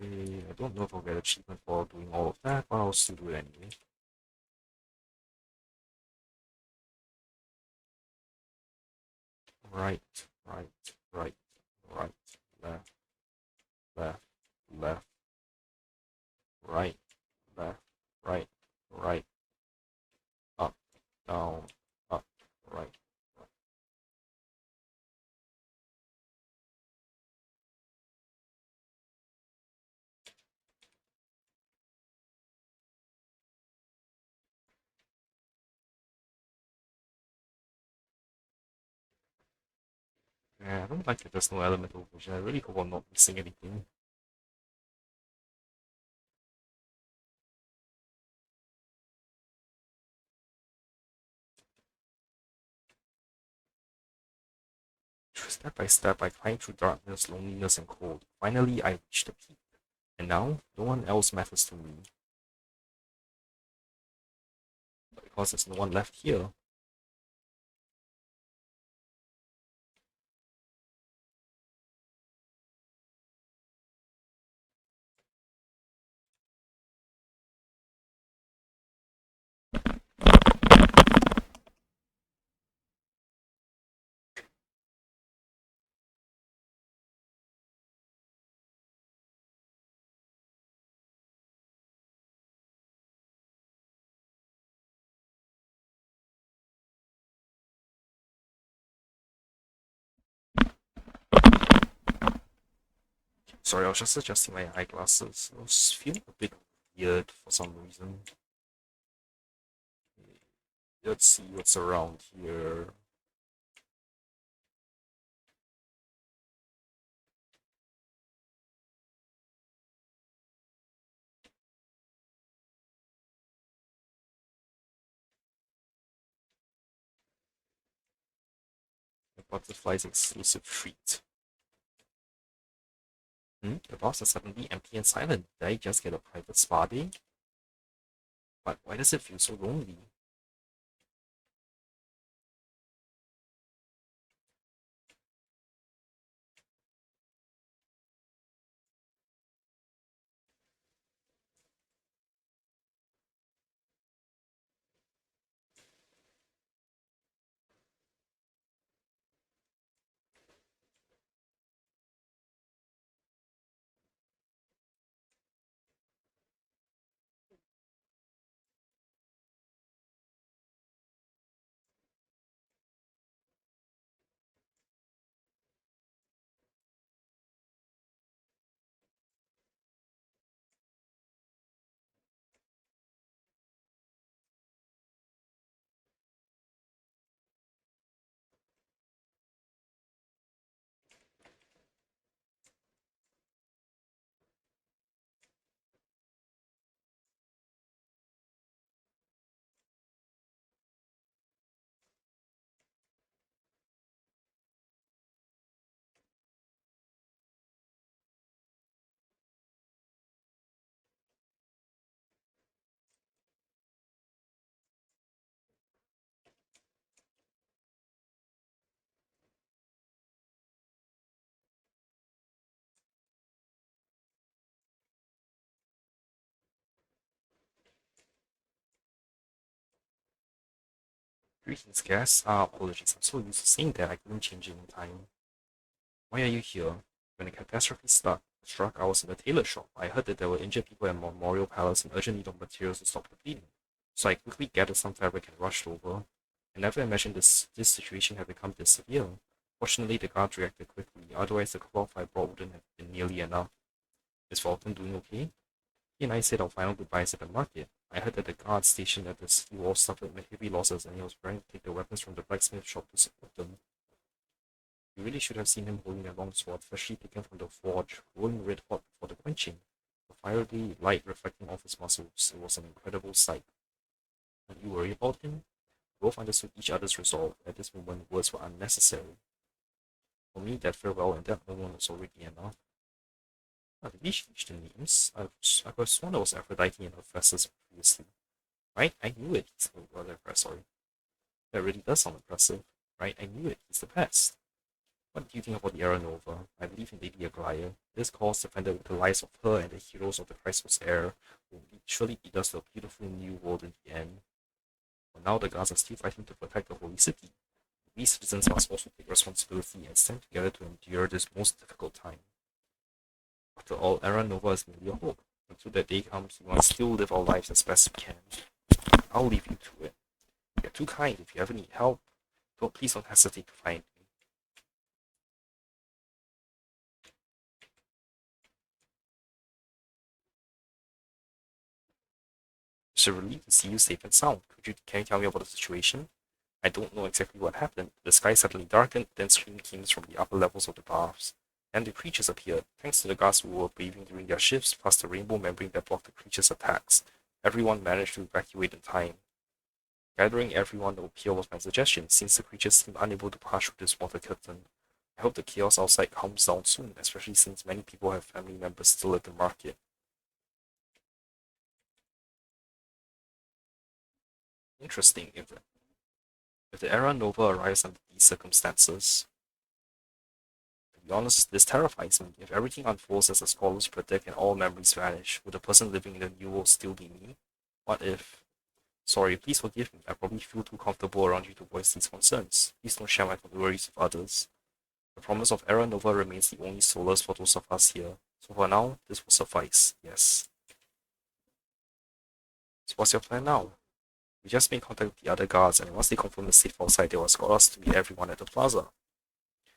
Speaker 1: Okay, I don't know if I'll get achievement for doing all of that, but I'll still do it anyway. Right, right, right, right, left, left, left, right, left, right, right, up, down, up, right. Yeah, I don't like that there's no elemental vision. I really hope I'm not missing anything. Step by step, I climb through darkness, loneliness, and cold. Finally, I reach the peak. And now, no one else matters to me. Because there's no one left here. Sorry, I was just adjusting my eyeglasses. I was feeling a bit weird for some reason. Let's see what's around here. The butterfly's exclusive treat. The bars are suddenly empty and silent. Did I just get a private spa day? But why does it feel so lonely? Greetings, guests. Apologies. I'm so used to seeing that I couldn't change it in time. Why are you here? When the catastrophe struck, I was in the tailor shop. I heard that there were injured people at Memorial Palace and urgent need of materials to stop the bleeding. So I quickly gathered some fabric and rushed over. I never imagined this situation had become this severe. Fortunately, the guards reacted quickly, otherwise the cloth I brought wouldn't have been nearly enough. Is Fulton doing okay? He and I said our final goodbyes at the market. I heard that the guards stationed at the city wall suffered heavy losses and he was preparing to take the weapons from the blacksmith shop to support them. You really should have seen him holding a long sword, freshly taken from the forge, glowing red hot before the quenching. The fiery light reflecting off his muscles. It was an incredible sight. Are you worried about him? Both understood each other's resolve. At this moment, words were unnecessary. For me, that farewell and that moment was already enough. Did we change the names? I could have sworn it was Aphrodite and Hephaestus previously. Right? I knew it. Oh, rather, sorry. That really does sound impressive. Right? I knew it. He's the best. What do you think about the Era Nova? I believe in Lady Aglaya. This cause defended with the lives of her and the heroes of the Christos Heir will surely lead us to a beautiful new world in the end. But now the gods are still fighting to protect the holy city. We citizens must also take responsibility and stand together to endure this most difficult time. After all, Era Nova is merely a hope. Until that day comes, we must still live our lives as best we can. I'll leave you to it. You're too kind. If you ever need help, please don't hesitate to find me. It's a relief to see you safe and sound. Can you tell me about the situation? I don't know exactly what happened. The sky suddenly darkened, then scream came from the upper levels of the baths. And the creatures appeared, thanks to the guards who were bathing during their shifts, plus the rainbow membrane that blocked the creatures' attacks. Everyone managed to evacuate in time. Gathering everyone up here was my suggestion, since the creatures seemed unable to pass through this water curtain. I hope the chaos outside calms down soon, especially since many people have family members still at the market. Interesting. If the Era Nova arrives under these circumstances, to be honest, this terrifies me. If everything unfolds as the scholars predict and all memories vanish, would the person living in the new world still be me? What if? Sorry, please forgive me. I probably feel too comfortable around you to voice these concerns. Please don't share my worries with others. The promise of Era Nova remains the only solace for those of us here. So for now, this will suffice. Yes. So what's your plan now? We just made contact with the other guards, and once they confirm the safe outside, they will escort us to meet everyone at the plaza.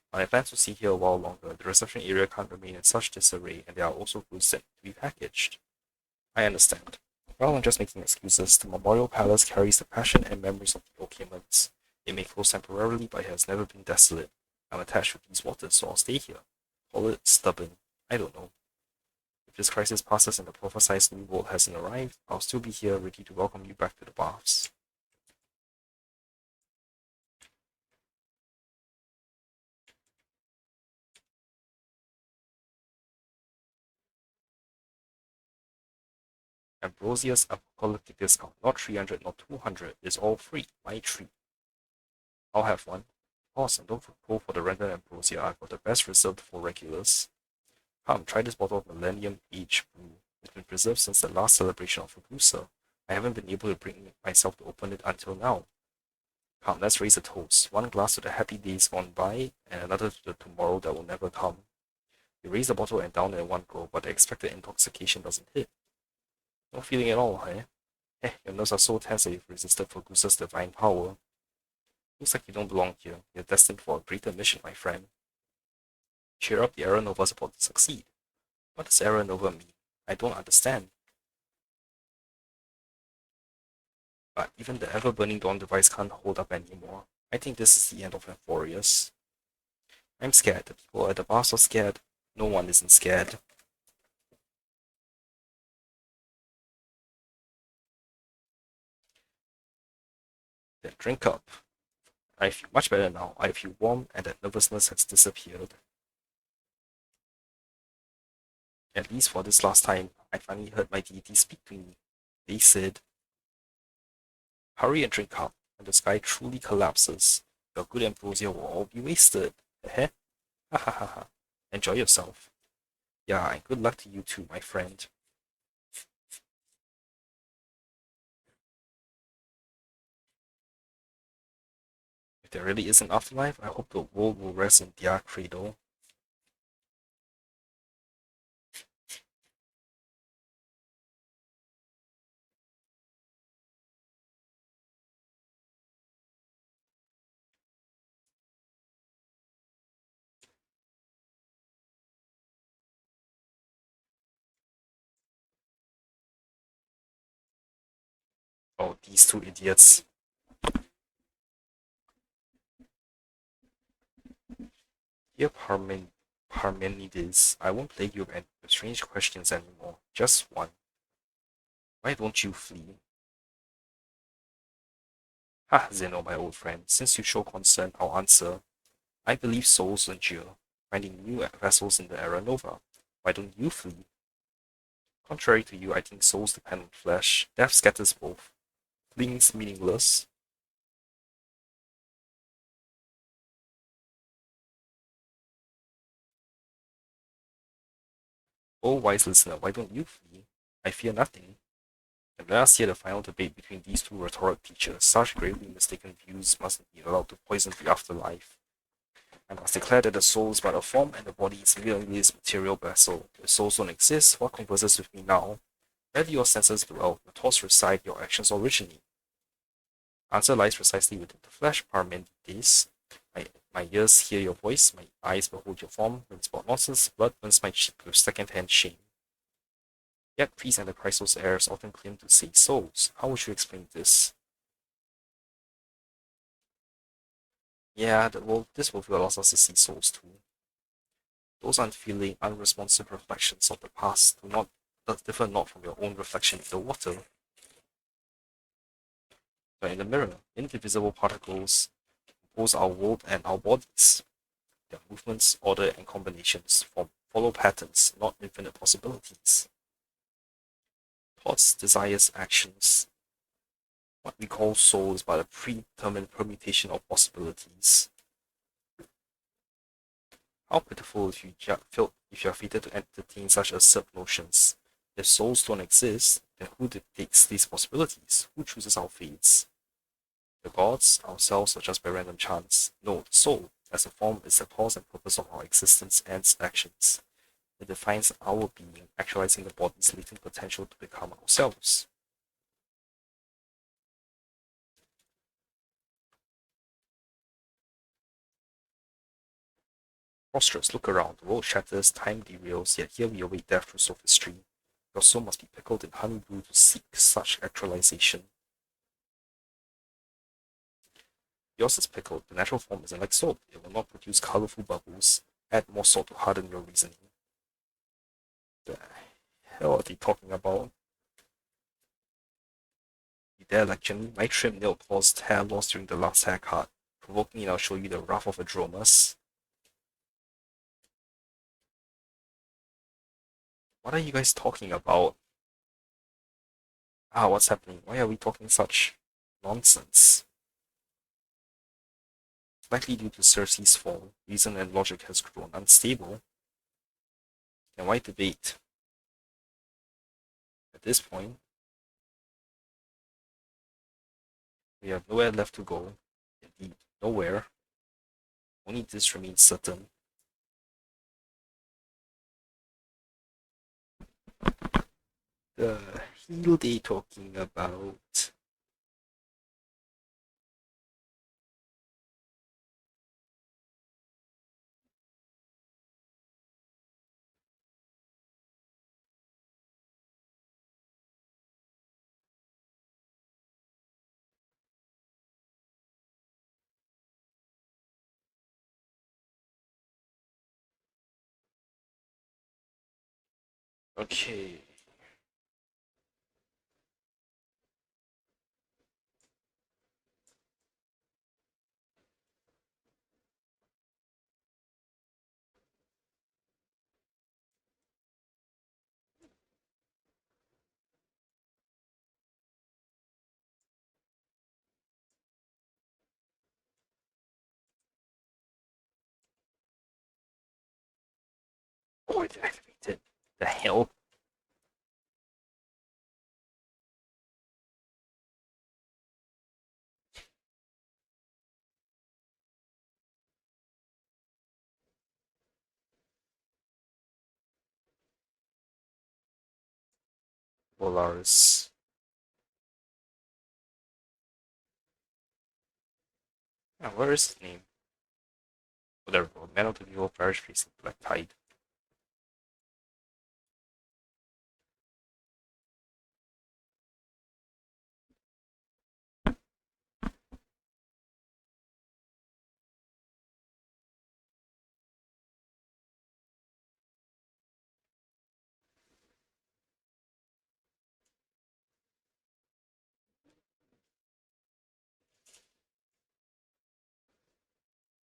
Speaker 1: But I plan to stay here a while longer. The reception area can't remain in such disarray, and there are also goods that need to be packaged. I understand. Well, I'm just making excuses. The Memorial Palace carries the passion and memories of the Okiemans. It may close temporarily, but it has never been desolate. I'm attached to these waters, so I'll stay here. Call it stubborn. I don't know. If this crisis passes and the prophesied new world hasn't arrived, I'll still be here ready to welcome you back to the baths. Ambrosia's apocalyptic discount, not 300, not 200, is all free. My treat. I'll have one. Awesome, don't pull for the random ambrosia. I've got the best reserved for regulars. Come, try this bottle of Millennium Age Brew. It's been preserved since the last celebration of Ragusa. I haven't been able to bring myself to open it until now. Come, let's raise a toast. One glass to the happy days gone by, and another to the tomorrow that will never come. You raise the bottle and down it in one go, but the expected intoxication doesn't hit. No feeling at all, eh? Your nerves are so tense that you've resisted Ragusa's divine power. Looks like you don't belong here. You're destined for a greater mission, my friend. Cheer up, the Era Nova's about to succeed. What does Era Nova mean? I don't understand. But even the ever-burning Dawn device can't hold up anymore. I think this is the end of Euphorius. I'm scared. The people at the bars are scared. No one isn't scared. Then drink up. I feel much better now. I feel warm and that nervousness has disappeared. At least for this last time, I finally heard my deity speak to me. They said, hurry and drink up. When the sky truly collapses, your good ambrosia will all be wasted. Heh? Ha ha ha ha. Enjoy yourself. Yeah, and good luck to you too, my friend. there really is an afterlife, I hope the world will rest in their cradle. Oh, these two idiots. Dear Parmenides, I won't plague you with strange questions anymore. Just one. Why don't you flee? Ha, Zeno, my old friend, since you show concern, I'll answer. I believe souls endure, finding new vessels in the era nova. Why don't you flee? Contrary to you, I think souls depend on flesh. Death scatters both. Fleeing's meaningless. Oh, wise listener, why don't you flee? I fear nothing. And let us hear the final debate between these two rhetoric teachers. Such gravely mistaken views mustn't be allowed to poison the afterlife. I must declare that the soul is but a form and the body is merely its material vessel. If souls don't exist, what converses with me now? Where do your senses dwell? Your thoughts reside, your actions originate. Answer lies precisely within the flesh, Parmenides. My ears hear your voice, my eyes behold your form, when spot nonsense, blood burns my cheek with second-hand shame. Yet priests and the Christos heirs often claim to see souls. How would you explain this? Yeah, this worldview allows us to see souls too. Those unfeeling, unresponsive reflections of the past do not that differ not from your own reflection in the water, but in the mirror. Indivisible particles compose our world and our bodies. Their movements, order, and combinations follow patterns, not infinite possibilities. Thoughts, desires, actions. What we call soul is but a predetermined permutation of possibilities. How pitiful if if you are fated to entertain such absurd notions. If souls don't exist, then who dictates these possibilities? Who chooses our fates? The gods, ourselves, or just by random chance? No, the soul, as a form, is the cause and purpose of our existence and actions. It defines our being, actualizing the body's latent potential to become ourselves. Prostrate, look around. The world shatters, time derails, yet here we await death through sophistry. Your soul must be pickled in honey brew to seek such actualization. Yours is pickled. The natural form isn't like soap. It will not produce colorful bubbles. Add more salt to harden your reasoning. The hell are they talking about? You dare lecture me? My trim nail caused hair loss during the last haircut. Provoke me and I'll show you the wrath of a dromus. What are you guys talking about? Ah, what's happening? Why are we talking such nonsense? Likely due to Cersei's fall, reason and logic has grown unstable. Then why debate? At this point, we have nowhere left to go. Indeed, nowhere. Only this remains certain. The hell they talking about? Okay. Oh, it activated. The hell? Polaris. Yeah, where is his name? Oh, there we go. Man of the Evil Parish facing Black Tide.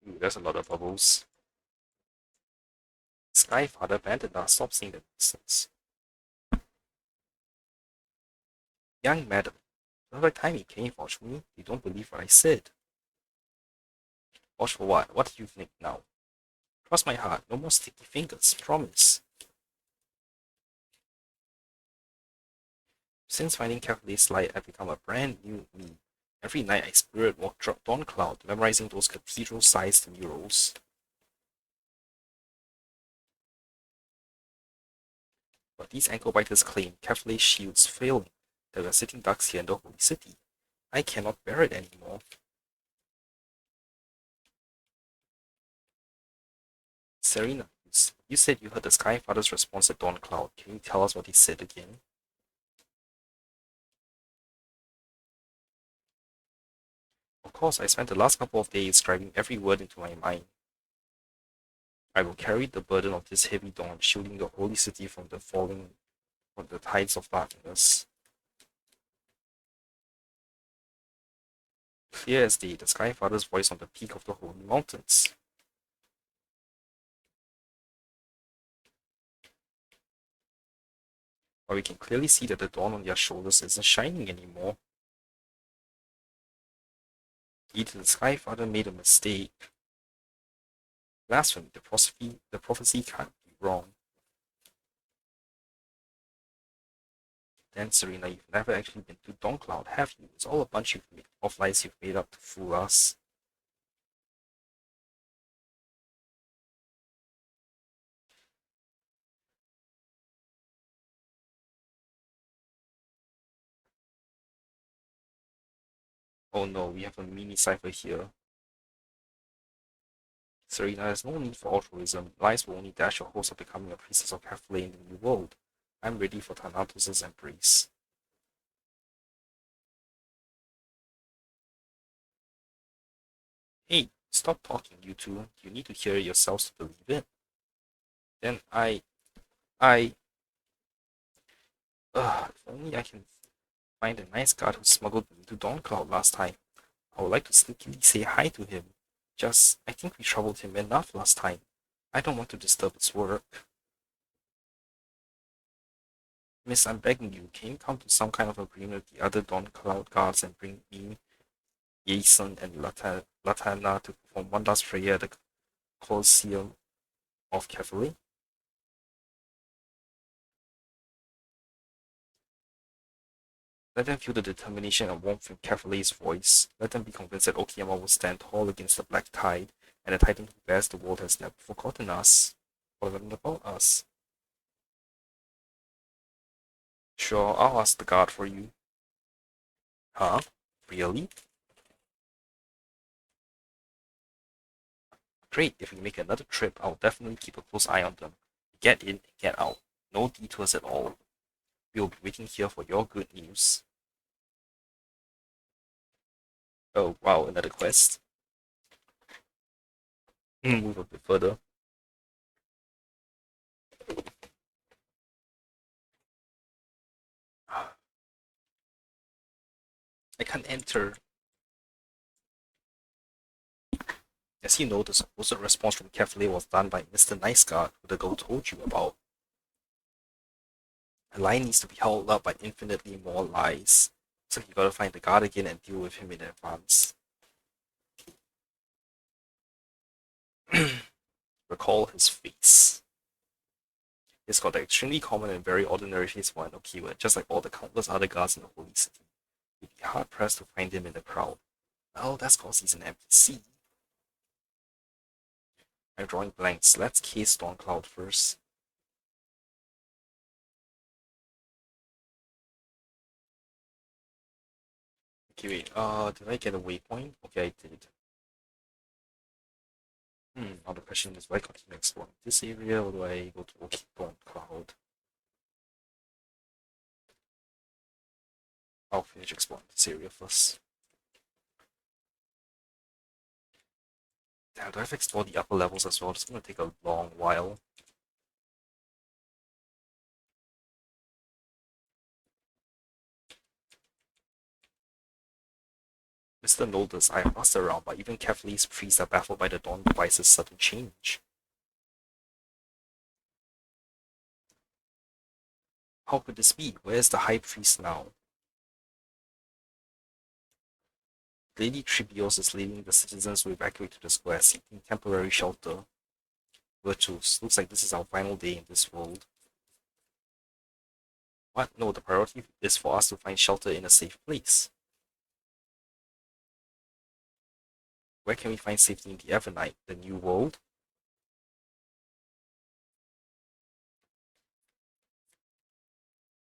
Speaker 1: Ooh, there's a lot of bubbles. Skyfather abandoned us. Stop seeing the distance. Young madam, every time you came for me, you don't believe what I said. Watch for what? What do you think now? Cross my heart, no more sticky fingers, promise. Since finding Catholic Light, I've become a brand new me. Every night I spirit walk Dawn Cloud, memorizing those cathedral-sized murals. But these ankle biters claim Catholic shields failing. There are sitting ducks here in the holy city. I cannot bear it anymore. Serena, you said you heard the Skyfather's response at Dawn Cloud. Can you tell us what he said again? Of course, I spent the last couple of days driving every word into my mind. I will carry the burden of this heavy dawn, shielding the holy city from the falling from the tides of darkness. Clear as day, the Skyfather's voice on the peak of the holy mountains. But we can clearly see that the dawn on their shoulders isn't shining anymore. Either the Skyfather made a mistake. Blasphemy, the prophecy can't be wrong. Then, Serena, you've never actually been to Dawncloud, have you? It's all a bunch of lies you've made up to fool us. Oh no, we have a mini cipher here. Serena, there's no need for altruism. Lies will only dash your hopes of becoming a princess of Catholic in the new world. I'm ready for Thanatos' embrace. Hey, stop talking, you two. You need to hear it yourselves to believe it. Then I, if only I can find a nice guard who smuggled me to Dawncloud last time. I would like to sneakily say hi to him. I think we troubled him enough last time. I don't want to disturb his work. Miss, I'm begging you, can you come to some kind of agreement with the other Dawncloud guards and bring me, Jason, and Latana to perform one last prayer at the Colosseum of Cavalry? Let them feel the determination and warmth in Cavalry's voice. Let them be convinced that Okiyama will stand tall against the black tide, and the titan who bears the world has never forgotten about us. Sure, I'll ask the guard for you. Huh? Really? Great, if we make another trip, I'll definitely keep a close eye on them. Get in and get out. No detours at all. We'll be waiting here for your good news. Oh, wow, another quest. Move a bit further. I can't enter. As you know, the supposed response from Cafe was done by Mr. Nice Guard, who the girl told you about. A lie needs to be held up by infinitely more lies. So you gotta find the guard again and deal with him in advance. Recall his face. He's got an extremely common and very ordinary face for an Okiwa, just like all the countless other guards in the holy city. You'd be hard pressed to find him in the crowd. Well, that's cause he's an NPC. I'm drawing blanks. Let's case Stormcloud first. Okay, wait. Did I get a waypoint? Okay, I did. Now the question is, do I continue exploring this area or do I go to Okiton Cloud? I'll finish exploring this area first. Damn, do I have to explore the upper levels as well? It's gonna take a long while. Mr. Noldus, I have asked around, but even Kefli's priests are baffled by the Dawn Device's sudden change. How could this be? Where is the High Priest now? Lady Tribios is leading the citizens to evacuate to the square, seeking temporary shelter. Virtues, looks like this is our final day in this world. What? No, the priority is for us to find shelter in a safe place. Where can we find safety in the Evernight, the new world?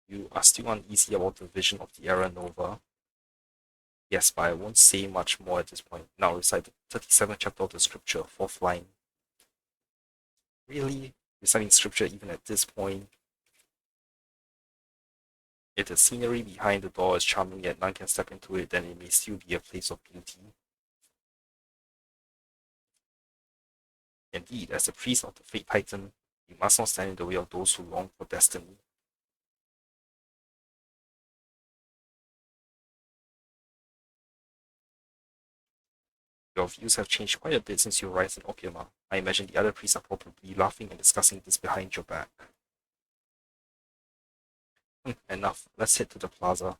Speaker 1: You are still uneasy about the vision of the Era Nova. Yes, but I won't say much more at this point. Now recite the 37th chapter of the scripture, 4th line. Really? Reciting scripture even at this point? If the scenery behind the door is charming yet none can step into it, then it may still be a place of beauty. Indeed, as the priest of the Fate Titan, you must not stand in the way of those who long for destiny. Your views have changed quite a bit since you arrived in Okayama. I imagine the other priests are probably laughing and discussing this behind your back. Enough, let's head to the plaza.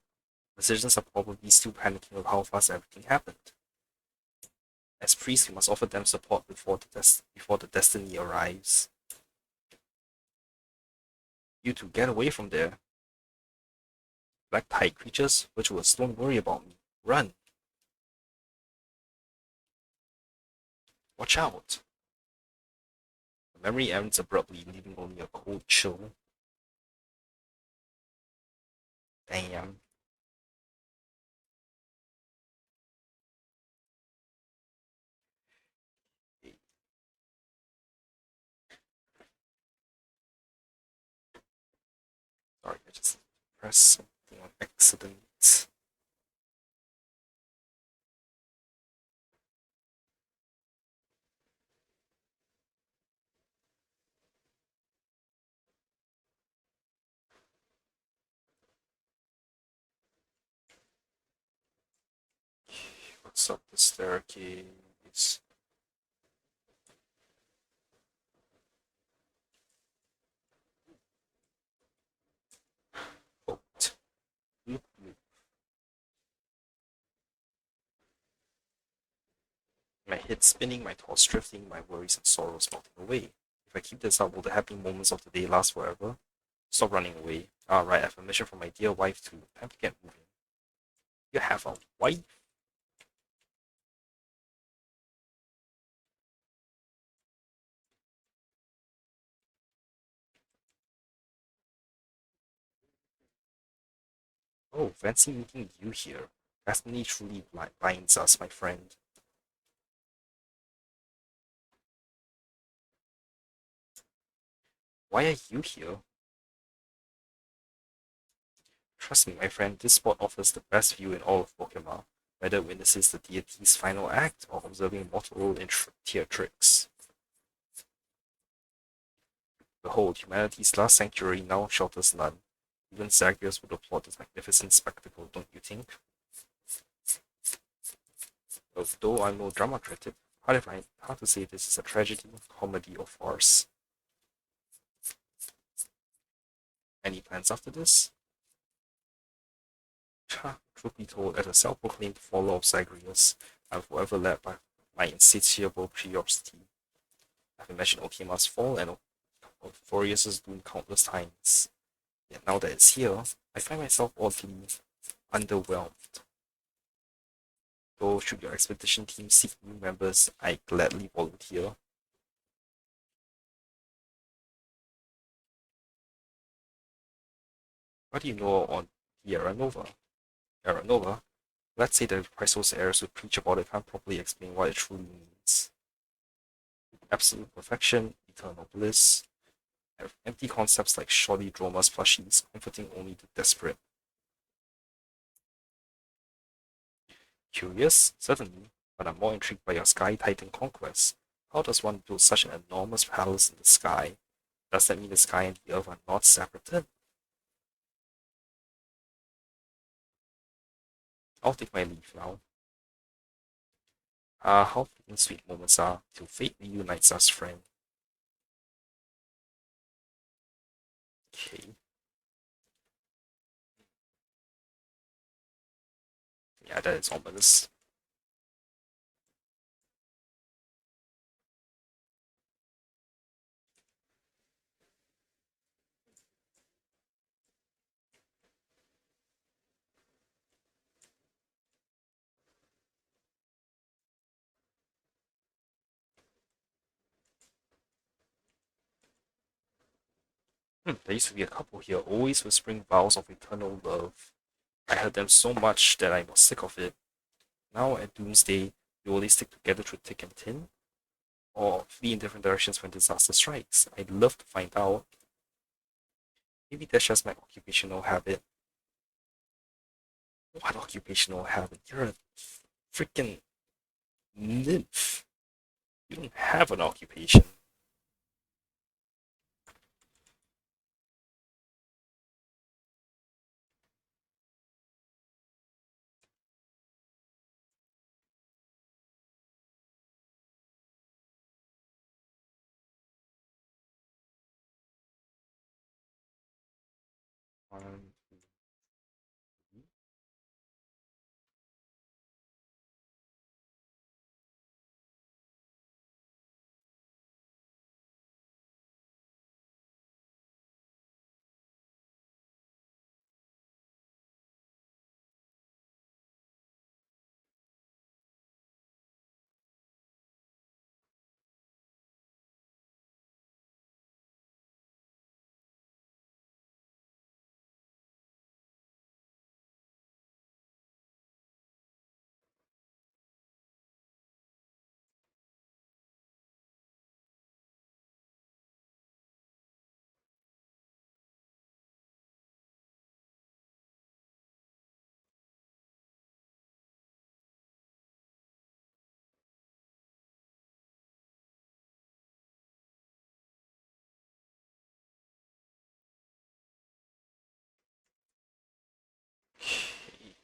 Speaker 1: The citizens are probably still panicking with how fast everything happened. As priests, we must offer them support before the destiny arrives. You two, get away from there. Black tide creatures, Virtuous, don't worry about me. Run! Watch out! The memory ends abruptly, leaving only a cold chill. Damn. Sorry, I just pressed something on accident. What's up the staircase? Boat. Loop, loop. My head spinning, my thoughts drifting, my worries and sorrows melting away. If I keep this up, will the happy moments of the day last forever? Stop running away. Alright, I have a mission from my dear wife too. Time to get moving. You have a wife? Oh, fancy meeting you here. Destiny truly binds us, my friend. Why are you here? Trust me, my friend, this spot offers the best view in all of Pokemon, whether it witnesses the deity's final act or observing mortal role in tier tricks. Behold, humanity's last sanctuary now shelters none. Even Zagreus would applaud this magnificent spectacle, don't you think? Though I'm no drama critic, hard to say if this is a tragedy, comedy, or farce. Any plans after this? Truth be told, as a self-proclaimed follower of Zagreus, I'm forever led by my insatiable curiosity. I've imagined Okema's fall and Euphorius's doom countless times. Yet now that it's here, I find myself oddly underwhelmed. Though should your expedition team seek new members, I gladly volunteer. What do you know on the Era Nova? Era Nova? Let's say that Christos heirs who preach about it can't properly explain what it truly means. Absolute perfection, eternal bliss, empty concepts like shoddy dramas plushies, comforting only the desperate. Curious? Certainly, but I'm more intrigued by your Sky Titan conquest. How does one build such an enormous palace in the sky? Does that mean the sky and the earth are not separated? I'll take my leave now. Ah, how fleeting sweet moments are, till fate reunites us, friend. Okay. Yeah, that is ominous. There used to be a couple here, always whispering vows of eternal love. I heard them so much that I was sick of it. Now at Doomsday, they only stick together through thick and thin, or flee in different directions when disaster strikes. I'd love to find out. Maybe that's just my occupational habit. What occupational habit? You're a freaking nymph. You don't have an occupation. Um, okay.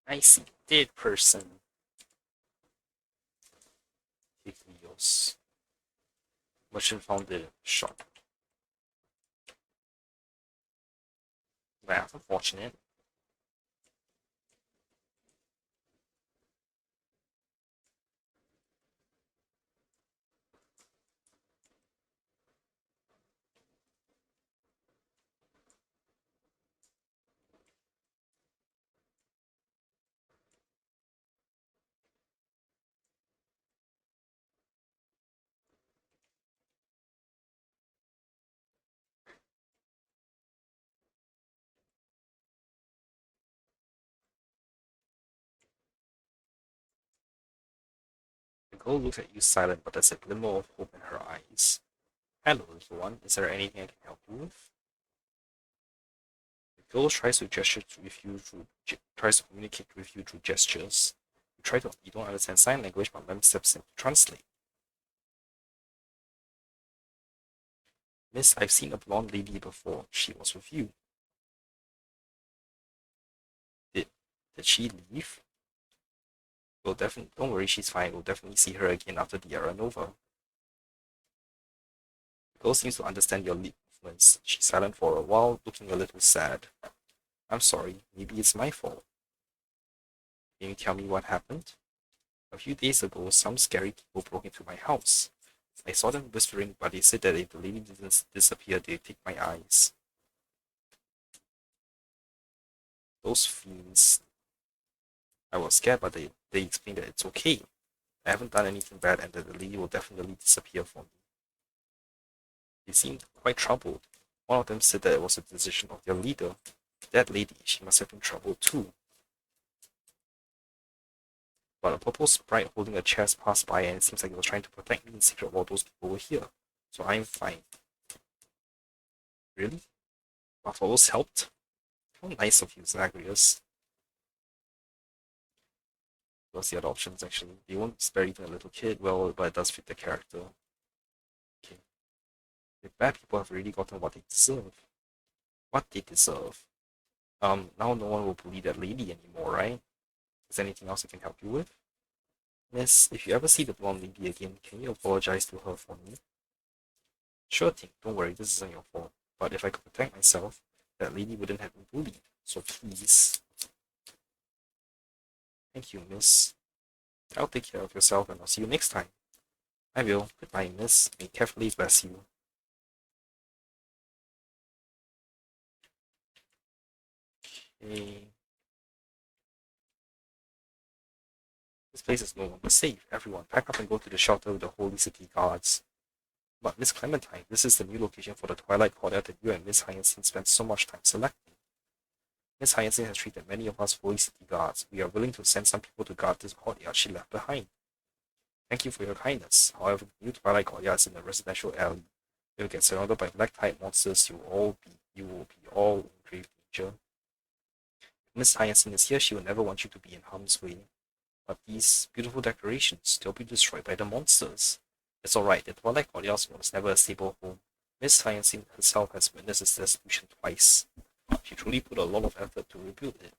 Speaker 1: I see. Dead person. Helios. Merchant found the shot. That's unfortunate. The girl looks at you silent, but there's a glimmer of hope in her eyes. Hello, little one. Is there anything I can help you with? The girl tries to gesture with you through tries to communicate with you through gestures. You don't understand sign language, but Mem steps in to translate. Miss, I've seen a blonde lady before. She was with you. Did did she leave? We'll definitely don't worry, she's fine. We'll definitely see her again after the era Nova. The girl seems to understand your lip movements. She's silent for a while, looking a little sad. I'm sorry, maybe it's my fault. Can you tell me what happened? A few days ago, some scary people broke into my house. I saw them whispering, but they said that if the lady didn't disappear, they'd take my eyes. Those fiends, I was scared, but they explained that it's okay. I haven't done anything bad and that the lady will definitely disappear for me. They seemed quite troubled. One of them said that it was a decision of their leader. That lady, she must have been troubled too. But a purple sprite holding a chest passed by and it seems like it was trying to protect me in secret while those people were here. So I'm fine. Really? Bartolos helped? How nice of you, Zagreus. What's the other options actually? They won't spare even a little kid, well, but it does fit the character. Okay. The bad people have really gotten what they deserve. What they deserve. Now no one will bully that lady anymore, right? Is there anything else I can help you with? Miss, if you ever see the blonde lady again, can you apologize to her for me? Sure thing, don't worry, this isn't your fault. But if I could protect myself, that lady wouldn't have been bullied. So please. Thank you, miss. I'll take care of yourself and I'll see you next time. I will. Goodbye, miss. May carefully bless you. Okay. This place is no longer safe. Everyone, pack up and go to the shelter with the Holy City Guards. But Miss Clementine, this is the new location for the Twilight Courtyard that you and Miss Hyacinth spent so much time selecting. Miss Hyacinth has treated many of us Holy City Guards. We are willing to send some people to guard this courtyard she left behind. Thank you for your kindness. However, the new Twilight Courtyard is in a residential alley. If you get surrounded by black-type monsters, you will be all in grave danger. If Miss Hyacinth is here, she will never want you to be in harm's way. But these beautiful decorations, they'll be destroyed by the monsters. It's alright, the Twilight Courtyard was never a stable home. Miss Hyacinth herself has witnessed its destruction twice. She truly put a lot of effort to rebuild it.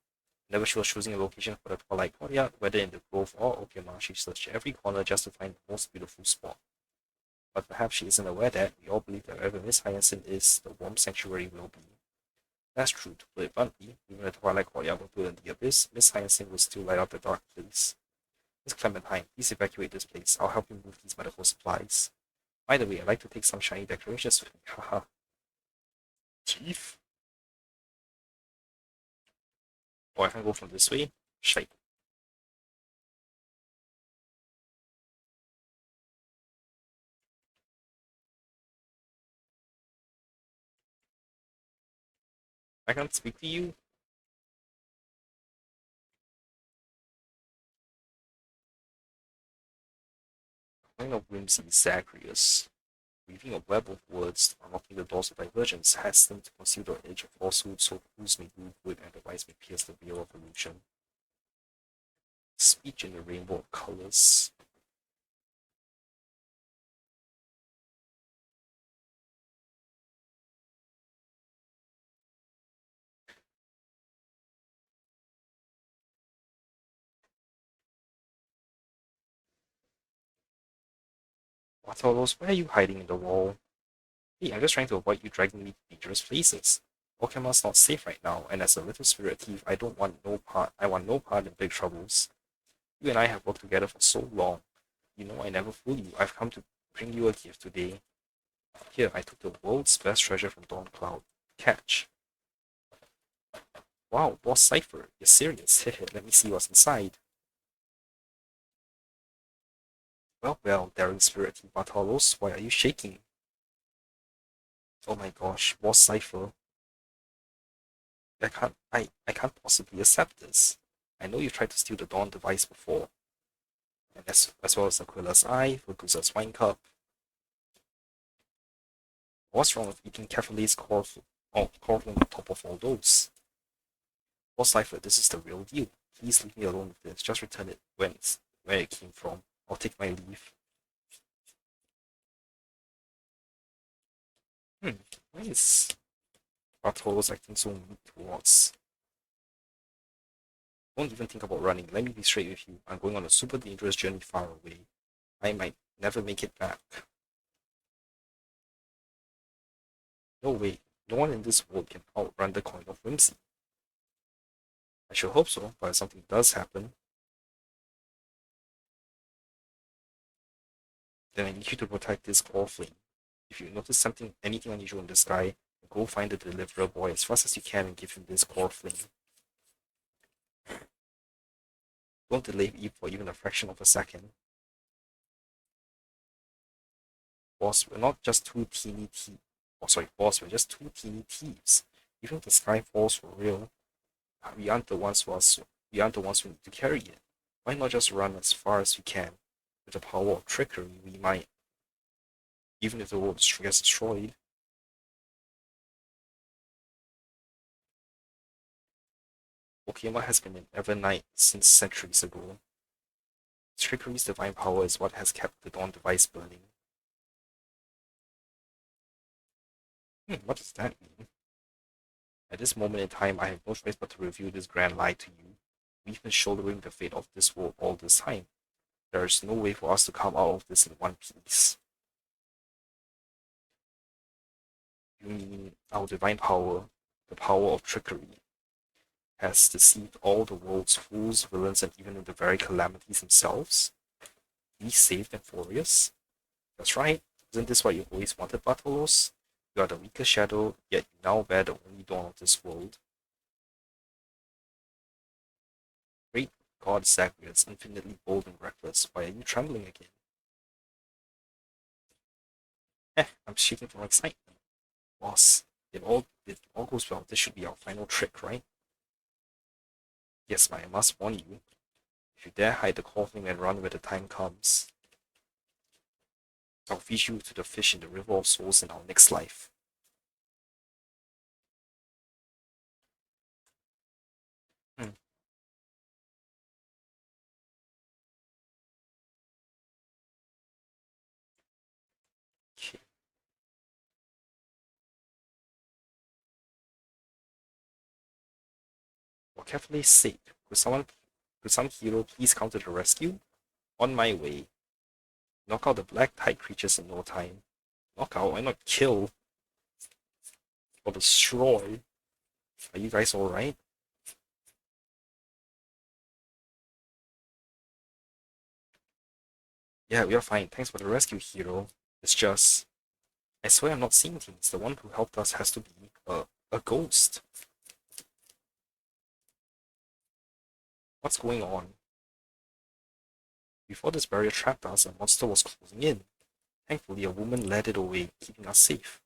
Speaker 1: Whenever she was choosing a location for the Twilight Courtyard, whether in the Grove or Okema, she searched every corner just to find the most beautiful spot. But perhaps she isn't aware that we all believe that wherever Miss Hyacinth is, the warm sanctuary will be. That's true, to put it bluntly. Even if the Twilight Courtyard were built in the abyss, Miss Hyacinth will still light up the dark place. Miss Clementine, please evacuate this place. I'll help you move these medical supplies. By the way, I'd like to take some shiny decorations with me. Haha. Chief? Oh, I can go from this way? Shite. I can't speak to you? Coin of Whimsy, Zagreus. Weaving a web of words, unlocking the doors of divergence, has them to conceal the edge of falsehood, so fools may do good and the wise may pierce the veil of illusion. Speech in the rainbow of colors. Bartolos, why are you hiding in the wall? Hey, I'm just trying to avoid you dragging me to dangerous places. Okema's not safe right now, and as a little spirit thief, I want no part in big troubles. You and I have worked together for so long. You know I never fool you. I've come to bring you a gift today. Here, I took the world's best treasure from Dawn Cloud. Catch. Wow, Boss Cipher. You're serious. Let me see what's inside. Well, daring spirit thief Bartolos, why are you shaking? Oh my gosh, Boss Cipher. I can't possibly accept this. I know you tried to steal the Dawn device before. And as well as Aquila's Eye, Ragusa's Wine Cup. What's wrong with eating Catholi's cornflake on top of all those? Boss Cipher, this is the real deal. Please leave me alone with this. Just return it where it came from. I'll take my leave. Why is Bartolo's acting so mean towards? Don't even think about running. Let me be straight with you. I'm going on a super dangerous journey far away. I might never make it back. No way. No one in this world can outrun the coin of whimsy. I should hope so, but if something does happen, then I need you to protect this core flame. If you notice anything unusual in the sky, go find the deliverer boy as fast as you can and give him this core flame. Don't delay for even a fraction of a second. Boss, we're not just two teeny thieves. Oh, sorry, boss, we're just two teeny thieves. Even if the sky falls for real, we aren't the ones who are we aren't the ones who need to carry it. Why not just run as far as we can? With the power of trickery, we might, even if the world gets destroyed. Pokemon has been an Evernight since centuries ago. Trickery's divine power is what has kept the Dawn device burning. What does that mean? At this moment in time, I have no choice but to reveal this grand lie to you. We've been shouldering the fate of this world all this time. There is no way for us to come out of this in one piece. You mean our divine power, the power of trickery, has deceived all the world's fools, villains, and even the very calamities themselves? We saved Emphorius? That's right. Isn't this what you always wanted, Bartolos? You are the weaker shadow, yet you now bear the only dawn of this world. Great God, Zagreus, infinitely bold and reckless. Why are you trembling again? I'm shaking from excitement. Boss, if all goes well, this should be our final trick, right? Yes, but I must warn you. If you dare hide the coffin and run when the time comes, I'll feed you to the fish in the river of souls in our next life. Hmm. Okay. For carefully sake, could some hero please come to the rescue? On my way. Knock out the black tide creatures in no time. Knock out, why not kill or destroy? Are you guys alright? Yeah, we are fine. Thanks for the rescue, hero. It's just, I swear I'm not seeing things. The one who helped us has to be a ghost. What's going on? Before this barrier trapped us, a monster was closing in. Thankfully, a woman led it away, keeping us safe.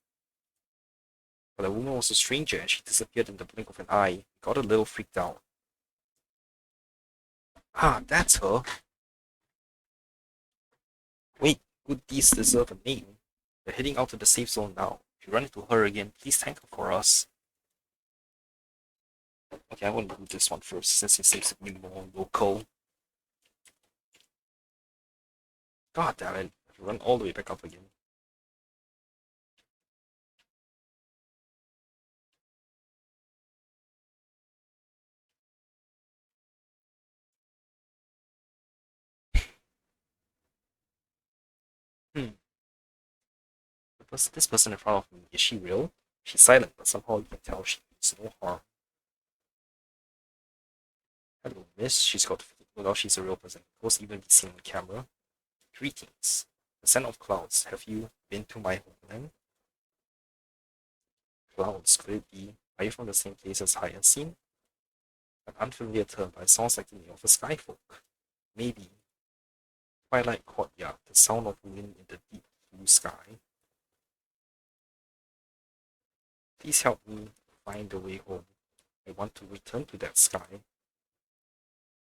Speaker 1: But the woman was a stranger and she disappeared in the blink of an eye. We got a little freaked out. Ah, that's her. Wait, good deeds deserve a name. We're heading out to the safe zone now. If you run into her again, please thank her for us. Okay, I want to do this one first since it seems to be more local. God damn it. I have to run all the way back up again. Hmm. This person in front of me, is she real? She's silent, but somehow you can tell she means no harm. Hello, miss. She's got well, she's a real person. Must even be seen on camera. Greetings. Descent of clouds. Have you been to my homeland? Clouds, could it be? Are you from the same place as Hyacinth? An unfamiliar term, but it sounds like the name of a skyfolk. Maybe. Twilight courtyard, the sound of wind in the deep blue sky. Please help me find the way home. I want to return to that sky.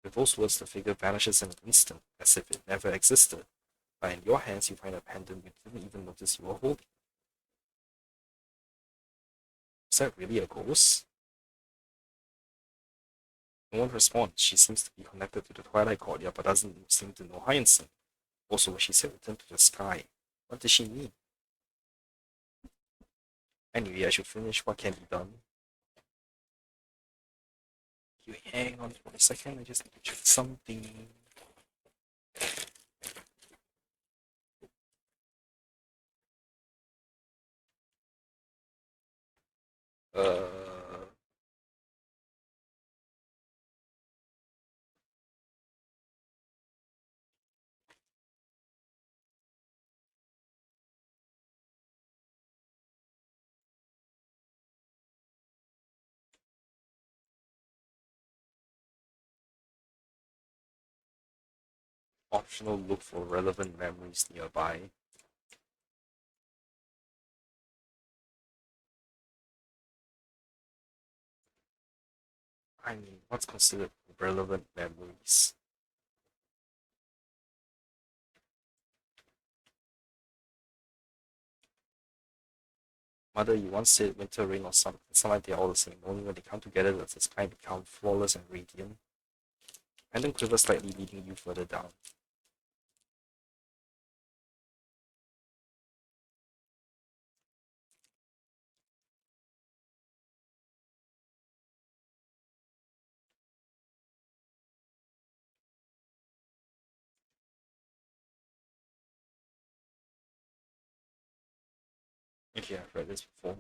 Speaker 1: With those words, the figure vanishes in an instant, as if it never existed. But in your hands, you find a pendant you didn't even notice you were holding. Is that really a ghost? No one responds. She seems to be connected to the Twilight courtyard, but doesn't seem to know Hyacinth. Also, when she said return to the sky, what does she mean? Anyway, I should finish what can be done. You hang on for a second, I just need to check something. Uh, Optional, look for relevant memories nearby. I mean, what's considered relevant memories? Mother, you once said winter rain or sunlight, they're all the same. Only when they come together does the sky become flawless and radiant. And then quiver slightly, leading you further down. Okay, I've read this before.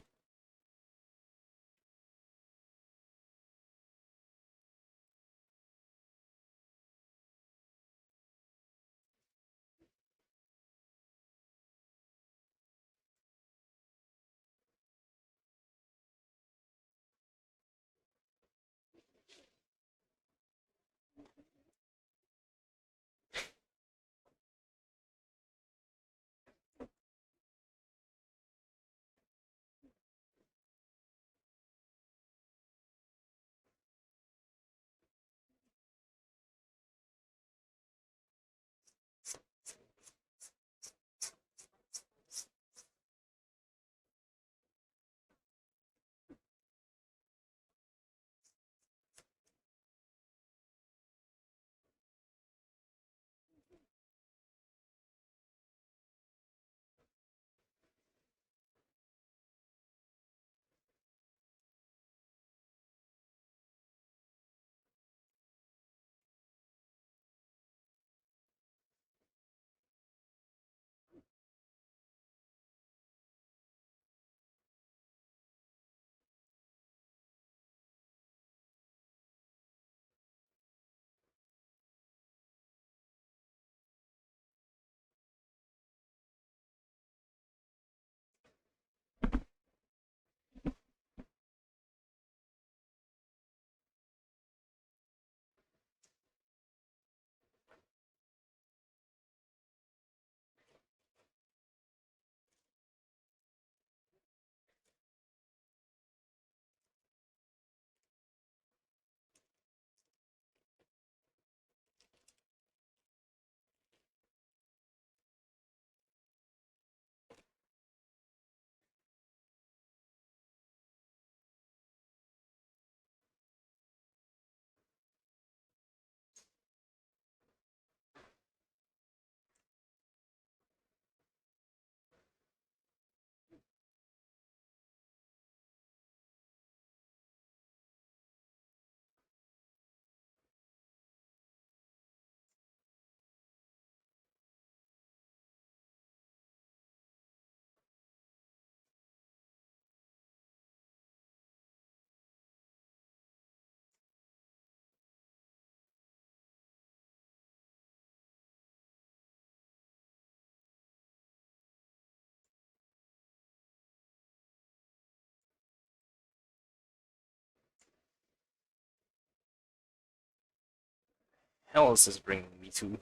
Speaker 1: Hell is this bringing me to?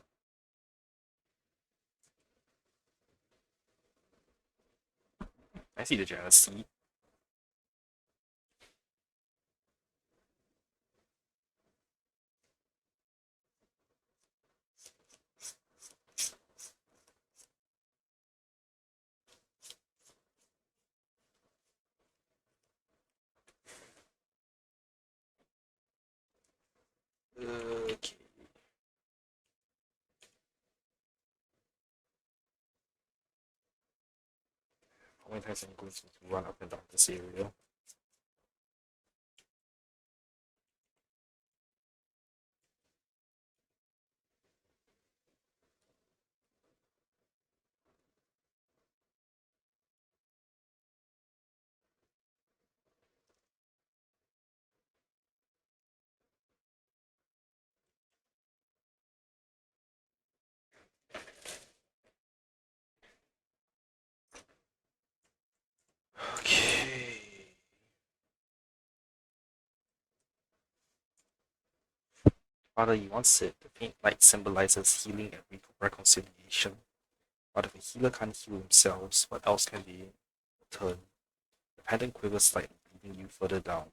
Speaker 1: I see the jealousy. Okay. How many times am I going to run up and down this area? Okay. Father, you once said the faint light symbolizes healing and reconciliation. But if a healer can't heal themselves, what else can they turn? The pendant quivers slightly, leading you further down.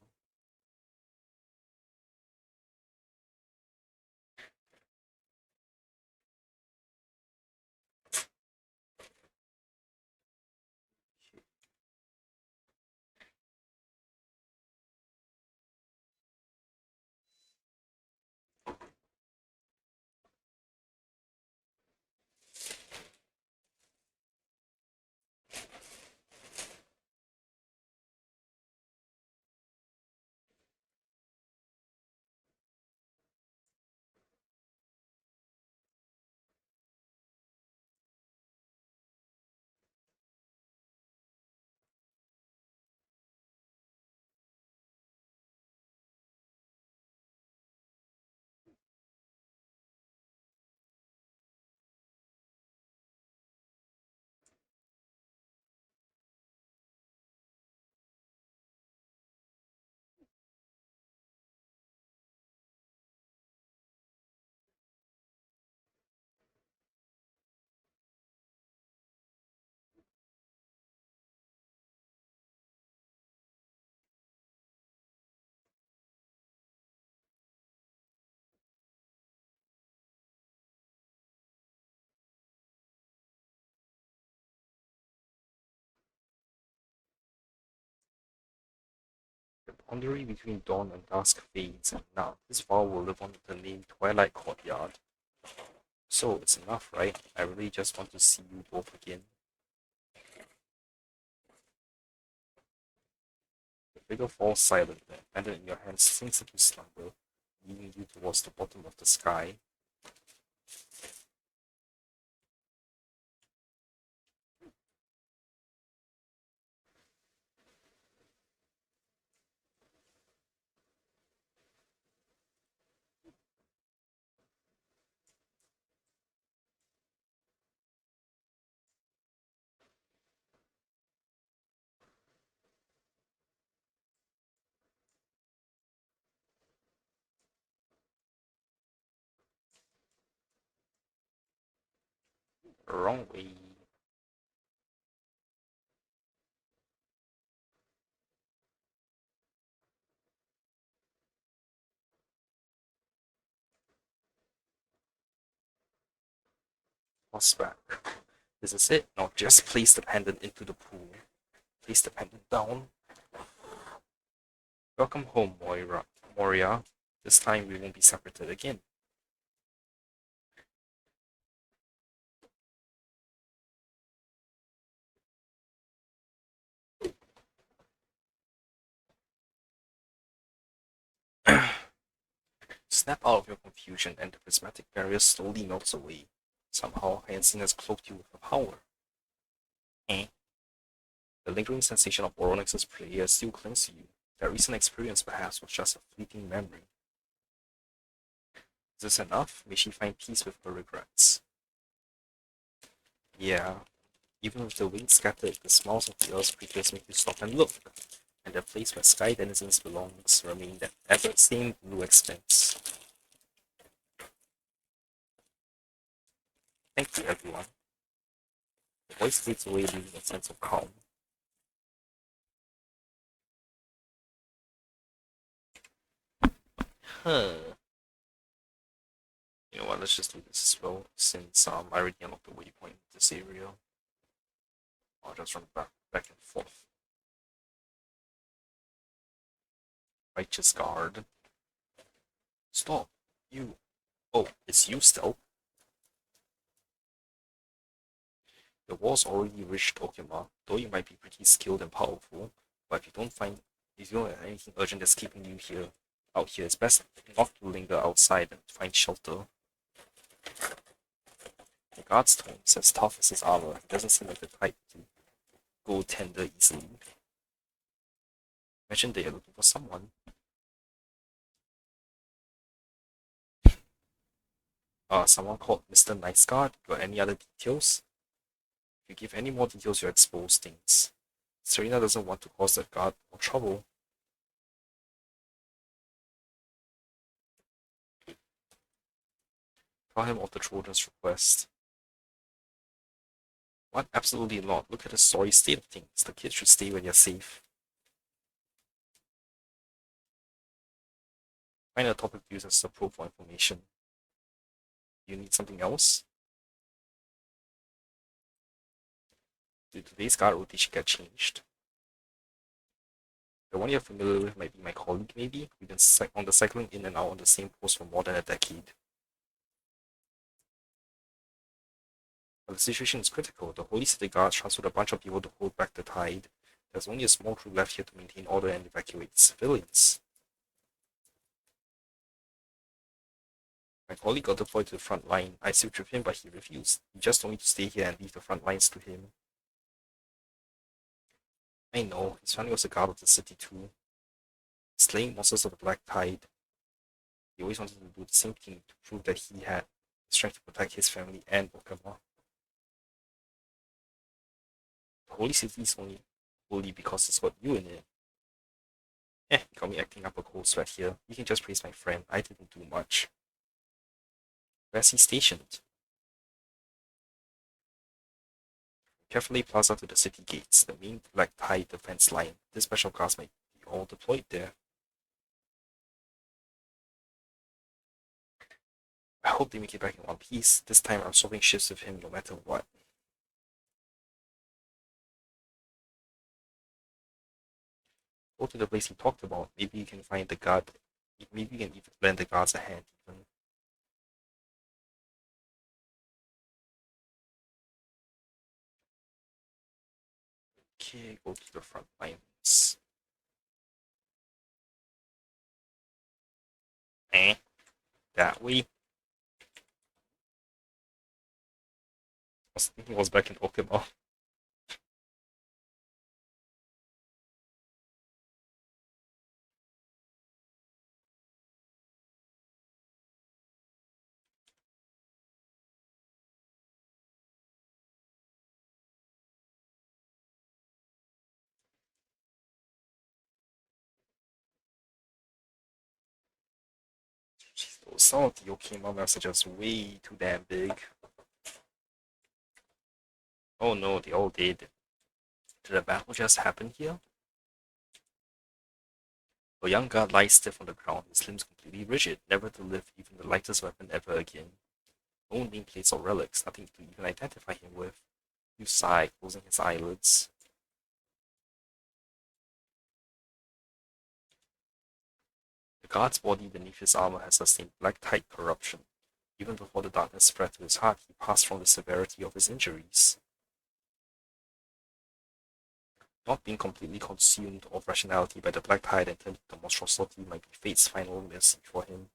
Speaker 1: The boundary between dawn and dusk fades, and now this vow will live on with the name Twilight Courtyard. So it's enough, right? I really just want to see you both again. The figure falls silent, the pendant in your hand sinks into slumber, leading you towards the bottom of the sky. Wrong way. Toss back. This is it. Now just place the pendant into the pool. Place the pendant down. Welcome home, Moria. This time we won't be separated again. Snap out of your confusion, and the prismatic barrier slowly melts away. Somehow, Hyacinth has cloaked you with her power. Eh? The lingering sensation of Oronix's prayer still clings to you. That recent experience perhaps was just a fleeting memory. Is this enough? May she find peace with her regrets. Yeah, even with the wings scattered, the smiles of the Earth's creatures make you stop and look. And the place where sky denizens belongs remain that ever-same blue expanse. Thank you, everyone. The voice fades away, leaving a sense of calm. Huh. You know what, let's just do this as well, since I already unlocked the waypoint in this area. I'll just run back and forth. Righteous Guard. Stop. You. Oh, it's you still? The war's already reached Okima, though you might be pretty skilled and powerful, but if you don't have anything urgent that's keeping you out here, it's best not to linger outside and find shelter. The guard's tone is as tough as his armor. He doesn't seem like the type to go tender easily. Imagine they are looking for someone. Someone called Mr. Nice Guard. Got any other details? If you give any more details, you expose things. Serena doesn't want to cause the guard more trouble. Tell him of the children's request. What? Absolutely not. Look at the sorry state of things. The kids should stay where they're safe. Find a topic to use as a probe for information. Do you need something else? Did today's guard rotation get changed? The one you're familiar with might be my colleague, maybe? We've been on the cycling in and out on the same post for more than a decade. But the situation is critical. The Holy City Guards transferred a bunch of people to hold back the tide. There's only a small crew left here to maintain order and evacuate civilians. My colleague got deployed to the front line. I sued with him, but he refused. He just told me to stay here and leave the front lines to him. I know, his family was a guard of the city too. Slaying monsters of the Black Tide. He always wanted to do the same thing to prove that he had the strength to protect his family and Pokemon. The Holy City is only holy because it's got you in it. You got me acting up a cold sweat here. You can just praise my friend. I didn't do much. Where's he stationed? Carefully plaza to the city gates, the main Black Tide defense line. This special guards might be all deployed there. I hope they make it back in one piece. This time I'm swapping shifts with him no matter what. Go to the place he talked about. Maybe you can find the guard. Maybe you can even lend the guards a hand even. Okay, go to the front lines. That way. I was thinking I was back in Okinawa. Some of the Okinawa maps are just way too damn big. Oh no, they all did. Did a battle just happen here? A young guard lies stiff on the ground, his limbs completely rigid, never to lift even the lightest weapon ever again. No nameplates or relics, nothing to even identify him with. You sigh, closing his eyelids. The guard's body beneath his armor has sustained black tide corruption. Even before the darkness spread to his heart, he passed from the severity of his injuries. Not being completely consumed of rationality by the black tide and turned into monstrosity might be fate's final mercy for him.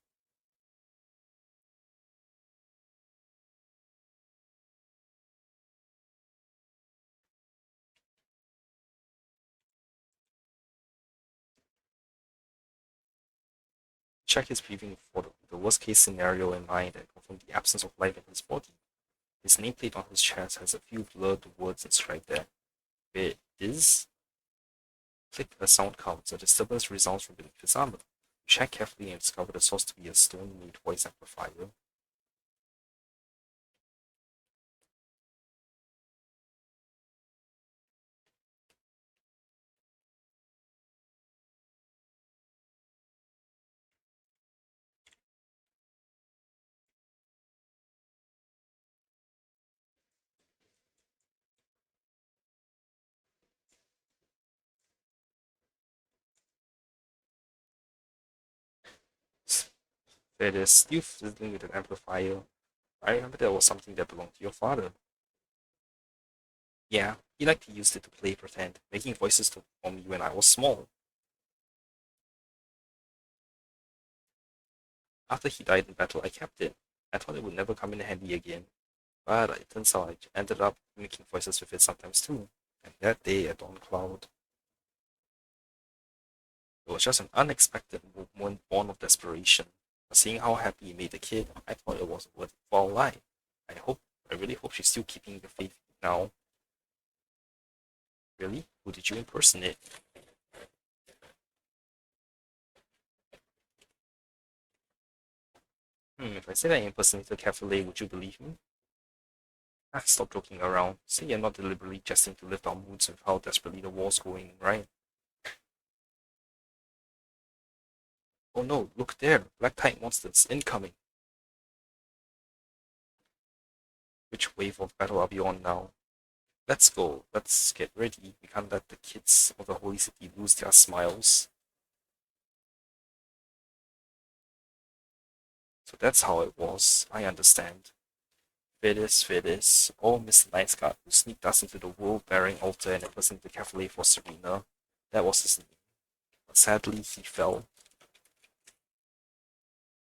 Speaker 1: Check his breathing for the worst case scenario in mind and confirm the absence of life in his body. His nameplate on his chest has a few blurred words inscribed there. Where is? Click, a sound comes. A disturbance resounds from beneath his armor. Check carefully and discover the source to be a stone-made voice amplifier. There is you fiddling with an amplifier. I remember that was something that belonged to your father. Yeah, he liked to use it to play pretend, making voices for me when I was small. After he died in battle, I kept it. I thought it would never come in handy again. But it turns out I ended up making voices with it sometimes too. And that day at Dawn Cloud, it was just an unexpected moment born of desperation. But seeing how happy he made the kid, I thought it was a worthwhile lie. I really hope she's still keeping the faith now. Really? Who did you impersonate? If I say that I impersonated Cafe, would you believe me? Ah, stop joking around. Say you're not deliberately jesting to lift our moods with how desperately the war's going, right? Oh no, look there! Black tide monsters incoming! Which wave of battle are we on now? Let's go. Let's get ready. We can't let the kids of the holy city lose their smiles. So that's how it was. I understand. Fidus. Oh, Mr. Nice Guard, who sneaked us into the world-bearing altar and impersonated the cafe for Serena. That was his name. But sadly, he fell.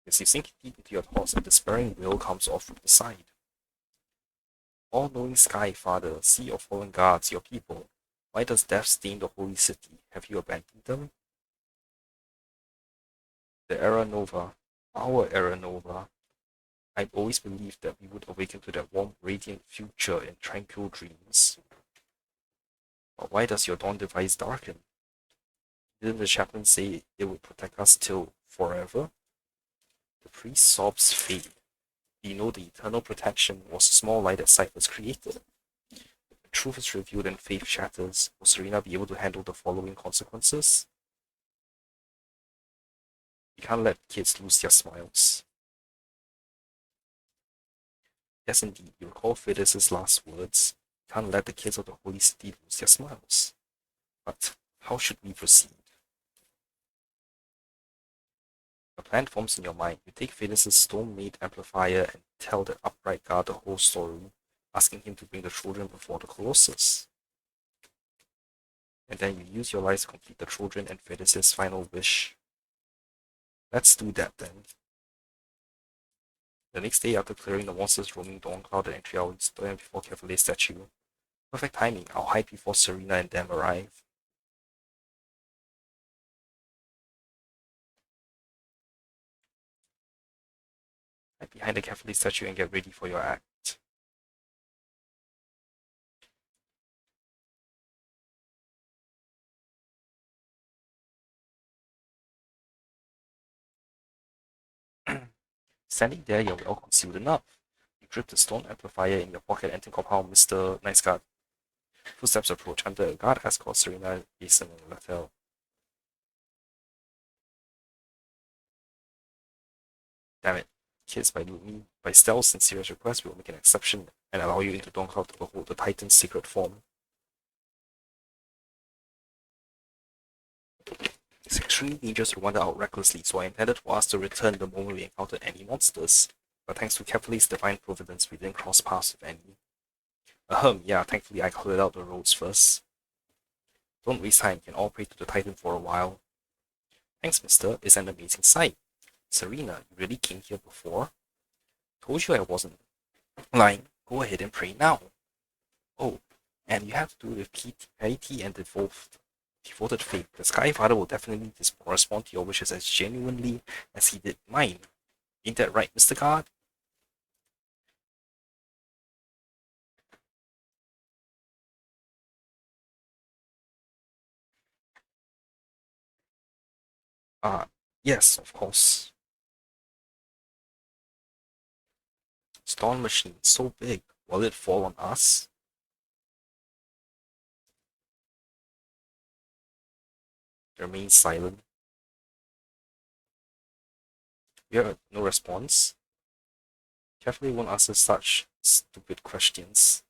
Speaker 1: As you sink deep into your thoughts, a despairing wail comes off from the side. All-knowing Sky Father, see your fallen guards, your people. Why does death stain the holy city? Have you abandoned them? The Era Nova, our Era Nova. I'd always believed that we would awaken to that warm, radiant future in tranquil dreams. But why does your dawn device darken? Didn't the chaplain say it would protect us till forever? The priest's sobs fade. We know the eternal protection was a small light that Cyphers created. If the truth is revealed and faith shatters, will Serena be able to handle the following consequences? We can't let kids lose their smiles. Yes, indeed, you recall Fidus' last words. We can't let the kids of the holy city lose their smiles. But how should we proceed? A plan forms in your mind. You take Fidus' stone-made amplifier and tell the upright guard the whole story, asking him to bring the children before the Colossus. And then you use your lives to complete the children and Fidus' final wish. Let's do that then. The next day, after clearing the monsters roaming Dawn-Cloud and entry, I'll stand before Cavalier statue. Perfect timing. I'll hide before Serena and them arrive. Hide behind the Cavalier statue and get ready for your act. Standing there, you're well concealed enough. You grip the stone amplifier in your pocket and think of how Mr. Nice Guard. Footsteps approach. Under a guard escort, Serena, Jason, and Latel. Damn it. Kids, by stealth and serious request, we will make an exception and allow you into Dawn-Cloud to behold the Titan's secret form. It's extremely dangerous to wander out recklessly, so I intended for us to return the moment we encountered any monsters. But thanks to Kepler's divine providence, we didn't cross paths with any. Yeah, thankfully I cleared out the roads first. Don't waste time, you can all pray to the Titan for a while. Thanks, mister, it's an amazing sight. Serena, you really came here before? Told you I wasn't lying. Go ahead and pray now. Oh, and you have to do it with piety and devoted faith. The Sky Father will definitely respond to your wishes as genuinely as he did mine. Ain't that right, Mr. Guard? Yes, of course. Storm machine, so big. Will it fall on us? Remain silent. We have no response. Carefully won't answer such stupid questions.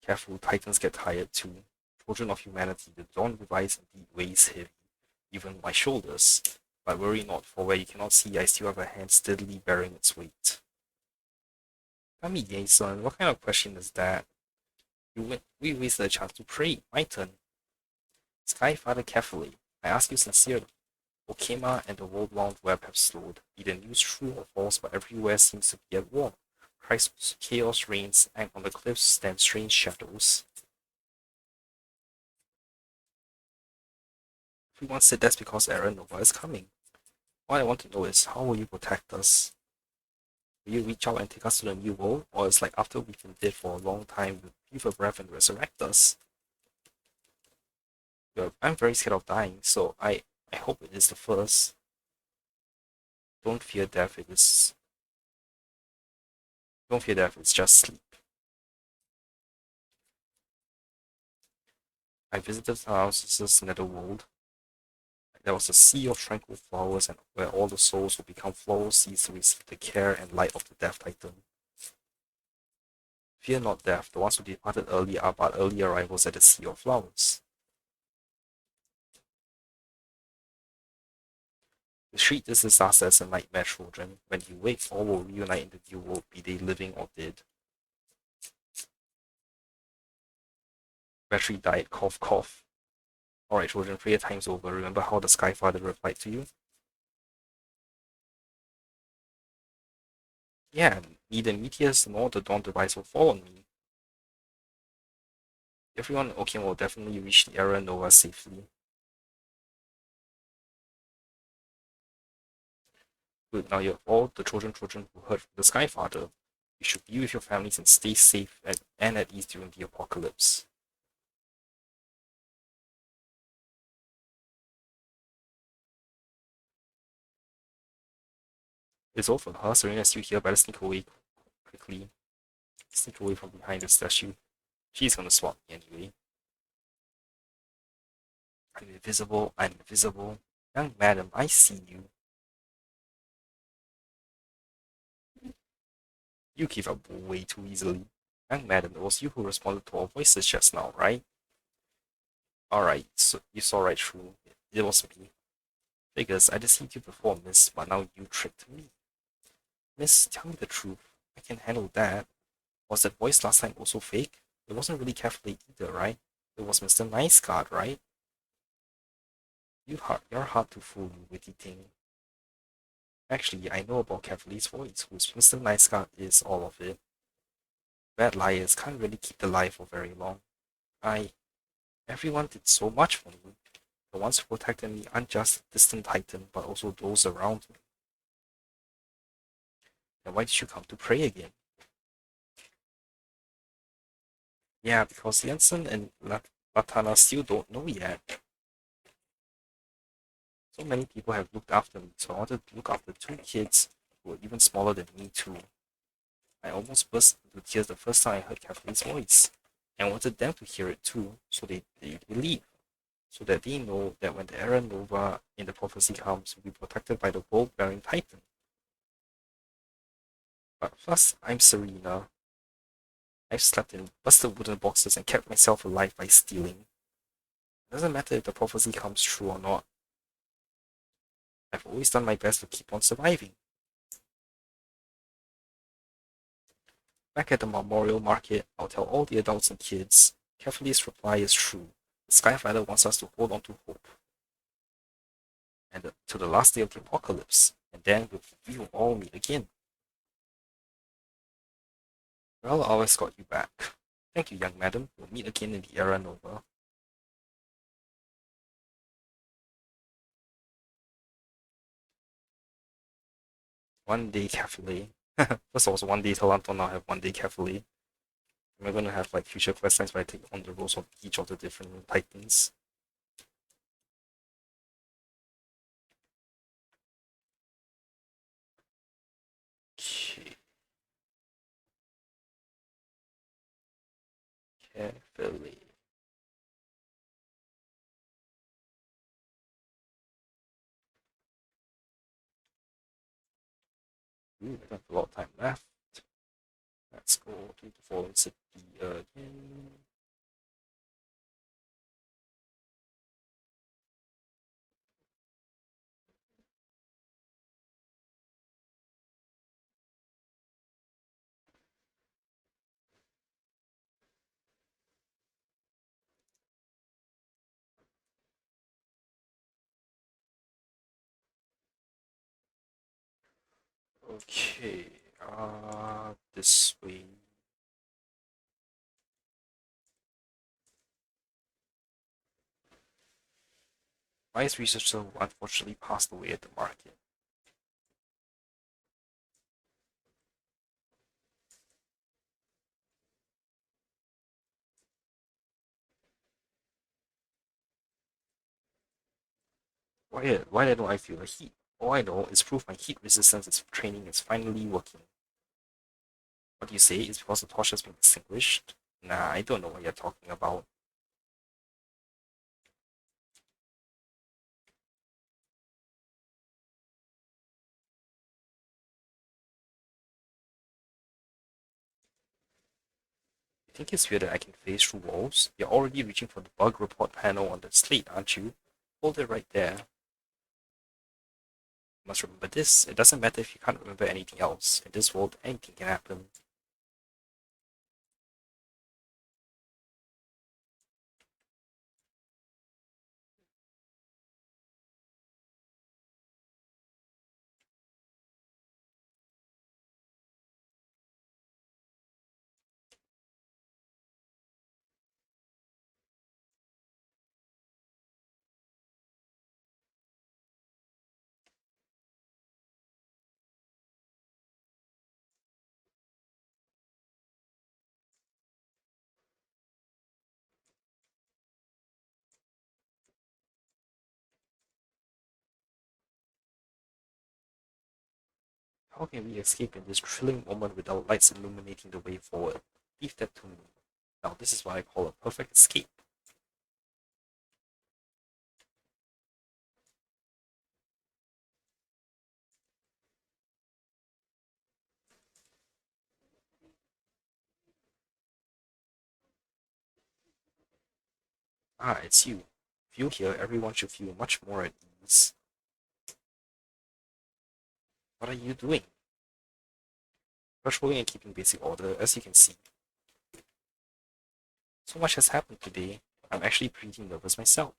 Speaker 1: Careful, Titans get tired too. Children of humanity, the dawn device indeed weighs heavy, even my shoulders. But worry not, for where you cannot see, I still have a hand steadily bearing its weight. Tell me, Jason, what kind of question is that? We wasted a chance to pray. My turn. Sky Father carefully. I ask you sincerely. Okema and the world-round web have slowed. Be the news true or false, but everywhere seems to be at war. Chaos reigns, and on the cliffs stand strange shadows. Everyone said that's because Era Nova is coming. What I want to know is, how will you protect us? Will you reach out and take us to the new world, or it's like after we've been dead for a long time, you'll breathe a breath and resurrect us? I'm very scared of dying, so I hope it is the first. Don't fear death, it is. Don't fear death, it's just sleep. I visited Thanos' netherworld. There was a sea of tranquil flowers, and where all the souls will become floral seeds to receive the care and light of the Death Titan. Fear not death, the ones who departed early are but early arrivals at the Sea of Flowers. Treat this disaster as a nightmare, children. When you wake, all will reunite in the new world, be they living or dead. Battery died, cough, cough. Alright, children, prayer time's over. Remember how the Sky Father replied to you? Yeah, neither meteors nor the dawn device will fall on me. Everyone okay will definitely reach the era Nova safely. Good, now you have all the children who heard from the Sky Father. You should be with your families and stay safe and at ease during the apocalypse. It's over, huh? Serena's still here, better sneak away quickly. Sneak away from behind the statue. She's gonna swap me anyway. I'm invisible, I'm invisible. Young madam, I see you. You give up way too easily. Young madam, it was you who responded to our voices just now, right? Alright, so you saw right through. It was me. Figures, I deceived you before, miss, but now you tricked me. Miss, tell me the truth. I can handle that. Was that voice last time also fake? It wasn't really Catholic either, right? It was Mr. Nice Guard, right? You're hard to fool, you witty thing. Actually, I know about Cavali's voice, whose Mr. Nice Guard is all of it. Bad liars can't really keep the lie for very long. I. Everyone did so much for me. The ones who protected me aren't just distant Titan, but also those around me. Then why did you come to pray again? Yeah, because Jensen and Latana still don't know yet. So many people have looked after me, so I wanted to look after two kids who were even smaller than me too. I almost burst into tears the first time I heard Kathleen's voice. I wanted them to hear it too, so they believe, so that they know that when the era Nova in the prophecy comes, we'll be protected by the world-bearing Titan. But plus, I'm Serena. I've slept in busted wooden boxes and kept myself alive by stealing. It doesn't matter if the prophecy comes true or not. I've always done my best to keep on surviving. Back at the memorial market, I'll tell all the adults and kids. Carefully's reply is true. The Skyfighter wants us to hold on to hope. And to the last day of the apocalypse. And then we will all meet again. Well, I always got you back. Thank you, young madam. We'll meet again in the era Nova. One day carefully. First of all, one day Talanto, now I have one day carefully. We're gonna have like future questlines where I take on the roles of each of the different titans. Okay. Carefully. Ooh, I have a lot of time left. Let's go to the fallen city again. Okay, this way. Vice researcher who unfortunately passed away at the market. Why don't I feel the heat? All I know is proof my heat resistance is training is finally working. What do you say? It's because the torch has been extinguished? Nah, I don't know what you're talking about. You think it's weird that I can phase through walls? You're already reaching for the bug report panel on the slate, aren't you? Hold it right there. You must remember this. It doesn't matter if you can't remember anything else. In this world, anything can happen. How can we escape in this thrilling moment without lights illuminating the way forward? Leave that to me. Now, this is what I call a perfect escape. Ah, it's you. If you're here, everyone should feel much more at ease. What are you doing? Patrolling and keeping basic order, as you can see. So much has happened today. I'm actually pretty nervous myself.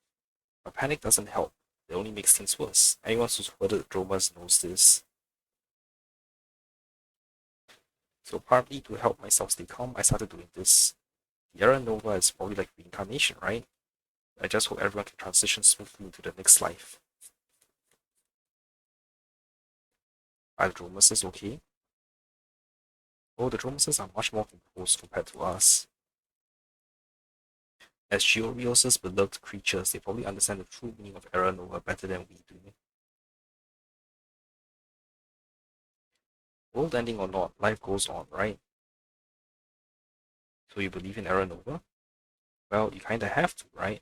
Speaker 1: My panic doesn't help. It only makes things worse. Anyone who's heard of dramas knows this. So partly to help myself stay calm, I started doing this. The Era Nova is probably like reincarnation, right? I just hope everyone can transition smoothly into the next life. Are the Dromuses okay? Oh, the Dromuses are much more composed compared to us. As Georios' beloved creatures, they probably understand the true meaning of Era Nova better than we do. World ending or not, life goes on, right? So you believe in Era Nova? Well, you kinda have to, right?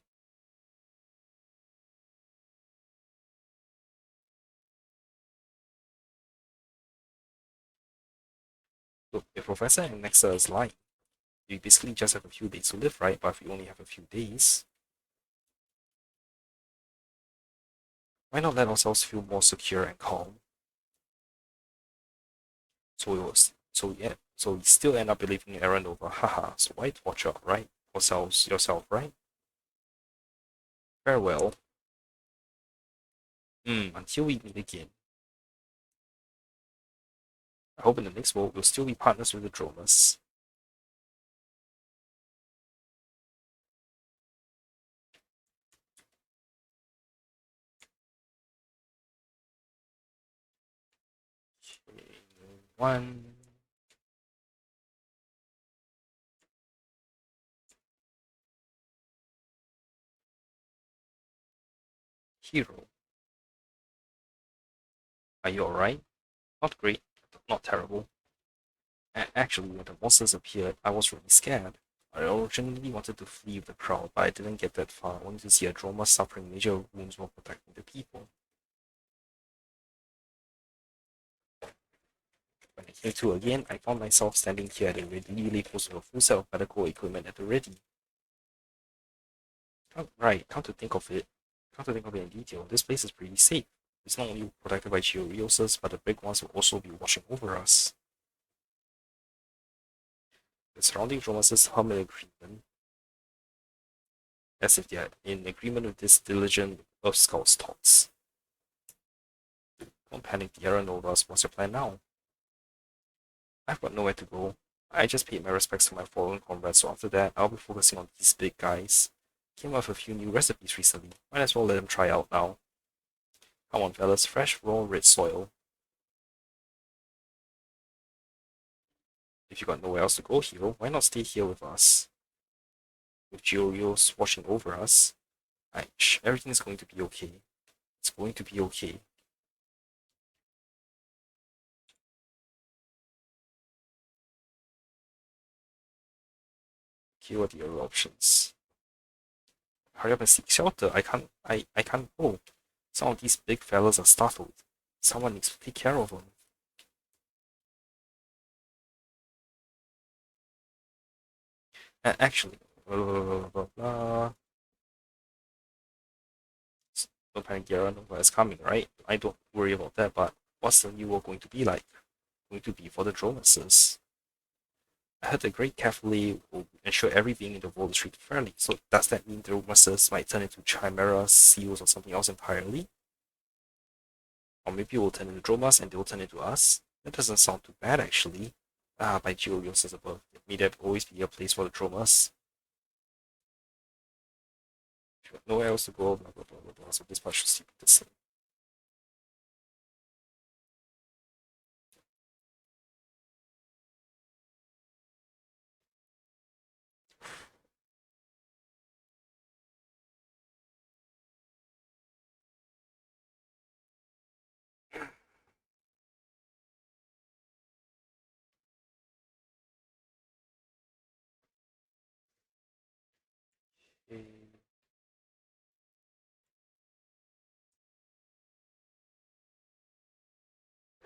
Speaker 1: Look, if Professor and Nexa is lying, you basically just have a few days to live, right? But if you only have a few days, why not let ourselves feel more secure and calm? So we still end up believing in Era Nova, haha. So why torture, right? Yourself, right? Farewell. Until we meet again. I hope in the next world we'll still be partners with the Dromas. Okay, one. Hero. Are you alright? Not great, not terrible. Actually, when the monsters appeared, I was really scared. I originally wanted to flee with the crowd, but I didn't get that far, only to see a Droma suffering major wounds while protecting the people. When I came to again, I found myself standing here at a really close to a full set of medical equipment at the ready. Oh, right, come to think of it in detail, this place is pretty safe. It's not only protected by Georioses, but the big ones will also be watching over us. The surrounding Dromas hum in agreement, as if they are in agreement with this diligent Earth Scout's thoughts. Don't panic, the Era Novas. What's your plan now? I've got nowhere to go. I just paid my respects to my fallen comrades, so after that, I'll be focusing on these big guys. Came up with a few new recipes recently. Might as well let them try out now. Come on, fellas, fresh, raw, red soil. If you got nowhere else to go, hero, why not stay here with us? With Georios watching over us, everything's going to be okay. It's going to be okay. Okay, what are the other options? Hurry up and seek shelter. I can't go. Some of these big fellas are startled. Someone needs to take care of them. And actually, blah, blah, blah, blah. No panic, Gara, Nova is coming, right? I don't worry about that, but what's the new world going to be like? Going to be for the Dromases? I heard the Great Carefully will ensure every being in the world is treated fairly. So does that mean the Dromases might turn into chimeras, seals, or something else entirely? Or maybe we'll turn into Dromas and they'll turn into us? That doesn't sound too bad, actually. Ah, by Geo, yours says above. May there always be a place for the Dromas. Nowhere else to go, blah blah blah blah blah. So this part should still be the same. Okay.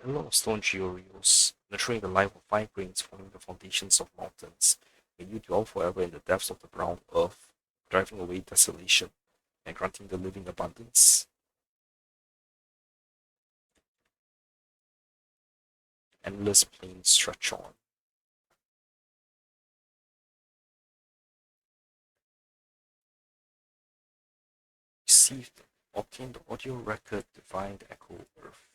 Speaker 1: A lot of stone georeals, nurturing the life of fine grains forming the foundations of mountains. May you dwell forever in the depths of the brown earth, driving away desolation and granting the living abundance. Endless plains stretch on. Received, obtained audio record, divined echo earth.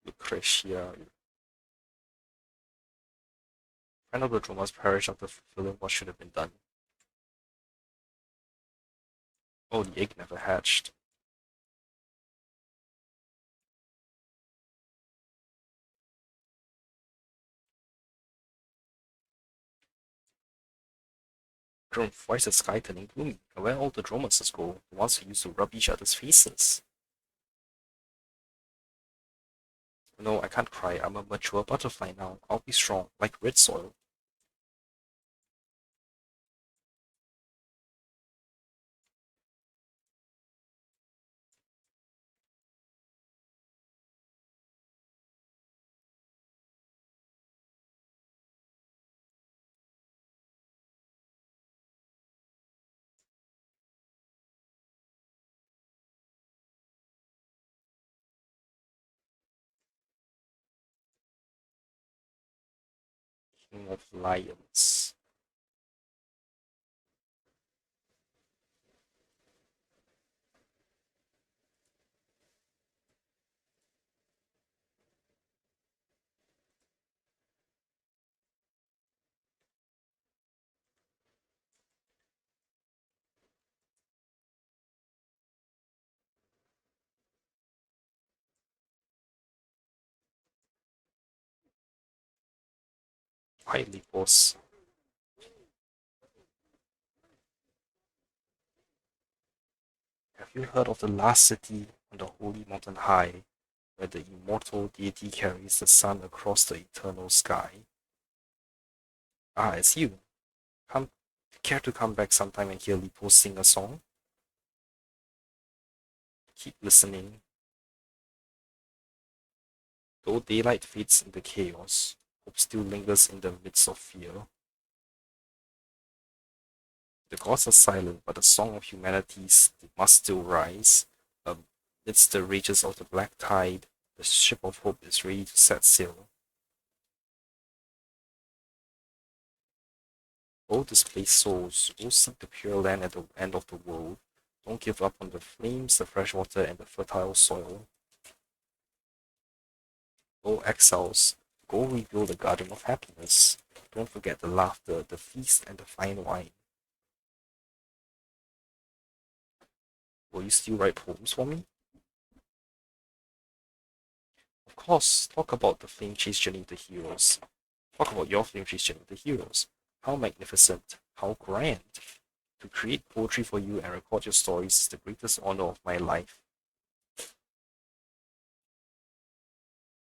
Speaker 1: Lucretia. Friend of the Dromas perished after fulfilling what should have been done. Oh, the egg never hatched. Drumph, why is the sky turning gloomy? And where all the Dromases go? The ones who used to rub each other's faces. No, I can't cry. I'm a mature butterfly now. I'll be strong, like red soil. King of lions. Quietly, boss. Have you heard of the last city on the holy mountain high, where the immortal deity carries the sun across the eternal sky? Ah, it's you. Come, care to come back sometime and hear Lipo sing a song? Keep listening. Though daylight fades into chaos, hope still lingers in the midst of fear. The gods are silent, but the song of humanity must still rise. Amidst the rages of the black tide, the ship of hope is ready to set sail. O displaced souls, O seek the pure land at the end of the world. Don't give up on the flames, the fresh water, and the fertile soil. O exiles, go rebuild the garden of happiness. Don't forget the laughter, the feast, and the fine wine. Will you still write poems for me? Of course, talk about the flame chase journey of the heroes. Talk about your flame chase journey of the heroes. How magnificent, how grand. To create poetry for you and record your stories is the greatest honor of my life.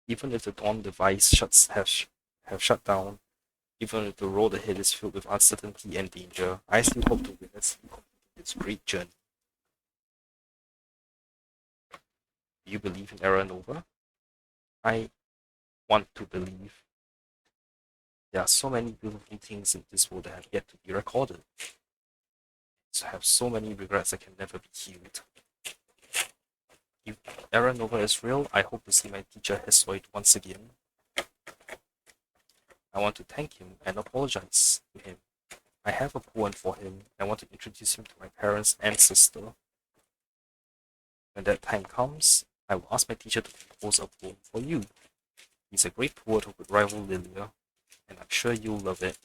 Speaker 1: Even if the dawn device have shut down, even if the road ahead is filled with uncertainty and danger, I still hope to witness you completing this great journey. Do you believe in Era Nova? I want to believe. There are so many beautiful things in this world that have yet to be recorded. So I have so many regrets that can never be healed. If Era Nova is real, I hope to see my teacher Hesiod once again. I want to thank him and apologize to him. I have a poem for him. I want to introduce him to my parents and sister. When that time comes, I will ask my teacher to compose a poem for you. He's a great poet who could rival Lilia, and I'm sure you'll love it.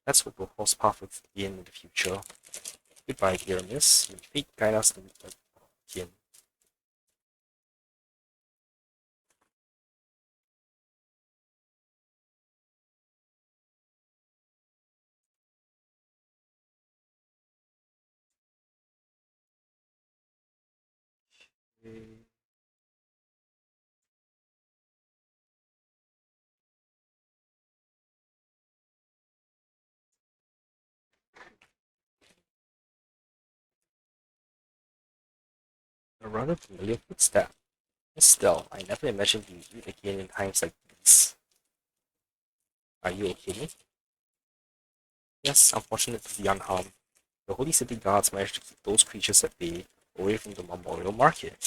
Speaker 1: Let's hope we'll cross paths again in the future. Goodbye, dear miss. May fate guide us to meet again. Okay. A rather familiar footstep. Estelle, I never imagined we'd meet again in times like these. Are you okay? Yes, unfortunately unharmed. The Holy City guards managed to keep those creatures at bay, away from the Memorial Market.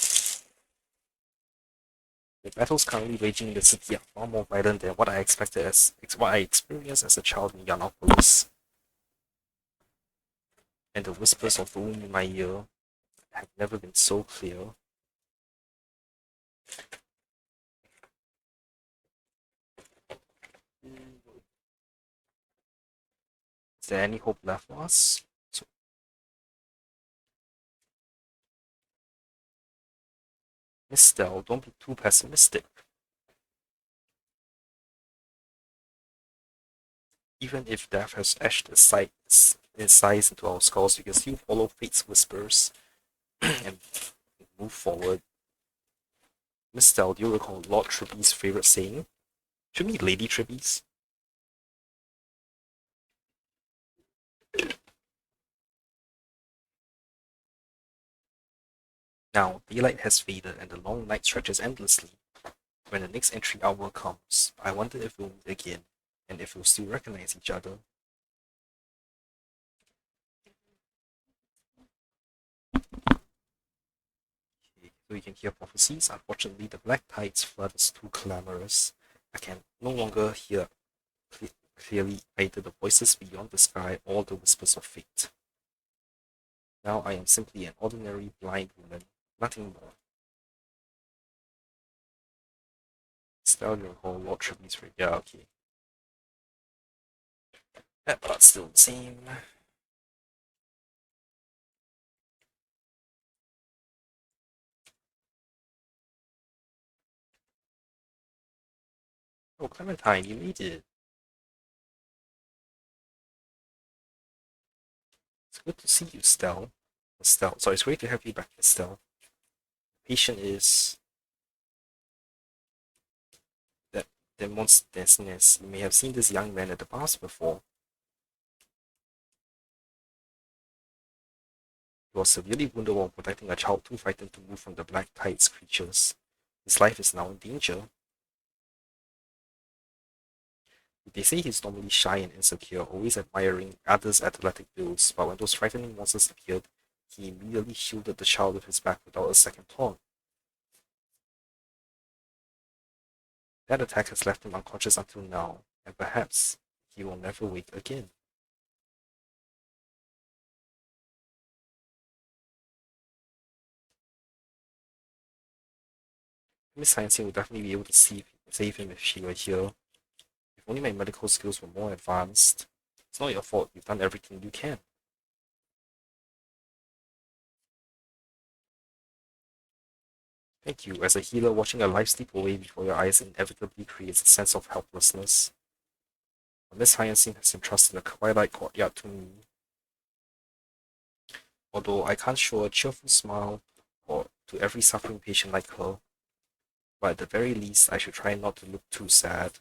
Speaker 1: The battles currently raging in the city are far more violent than what I expected as what I experienced as a child in Yanopolis. And the whispers of doom in my ear have never been so clear. Is there any hope left for us? So, Miss Stell, don't be too pessimistic. Even if death has etched its size into our skulls, we can still follow fate's whispers and move forward. Miss Stell, do you recall Lord Tribby's favorite saying? Should be Lady Tribby's. Now, daylight has faded and the long night stretches endlessly. When the next entry hour comes, I wonder if we'll meet again, and if we'll still recognize each other. Okay, so you can hear prophecies. Unfortunately, the black tide's flood is too clamorous. I can no longer hear clearly either the voices beyond the sky or the whispers of fate. Now I am simply an ordinary blind woman, nothing more. Still your whole Lord Tribby's right. Yeah, okay. That part's still the same. Oh, Clementine, you made it. It's good to see you, Stell. Stell. Sorry, it's great to have you back, Stell. Patient is that demonstrativeness. You may have seen this young man at the past before. He was severely wounded while protecting a child too frightened to move from the black tide's creatures. His life is now in danger. They say he's normally shy and insecure, always admiring others' athletic builds, but when those frightening monsters appeared, he immediately shielded the child with his back without a second thought. That attack has left him unconscious until now, and perhaps he will never wake again. Miss Science would definitely be able to save him if she were here. If only my medical skills were more advanced. It's not your fault, you've done everything you can. Thank you. As a healer, watching a life slip away before your eyes inevitably creates a sense of helplessness. Miss Hyacinth has entrusted the Twilight courtyard to me. Although I can't show a cheerful smile or to every suffering patient like her, but at the very least I should try not to look too sad.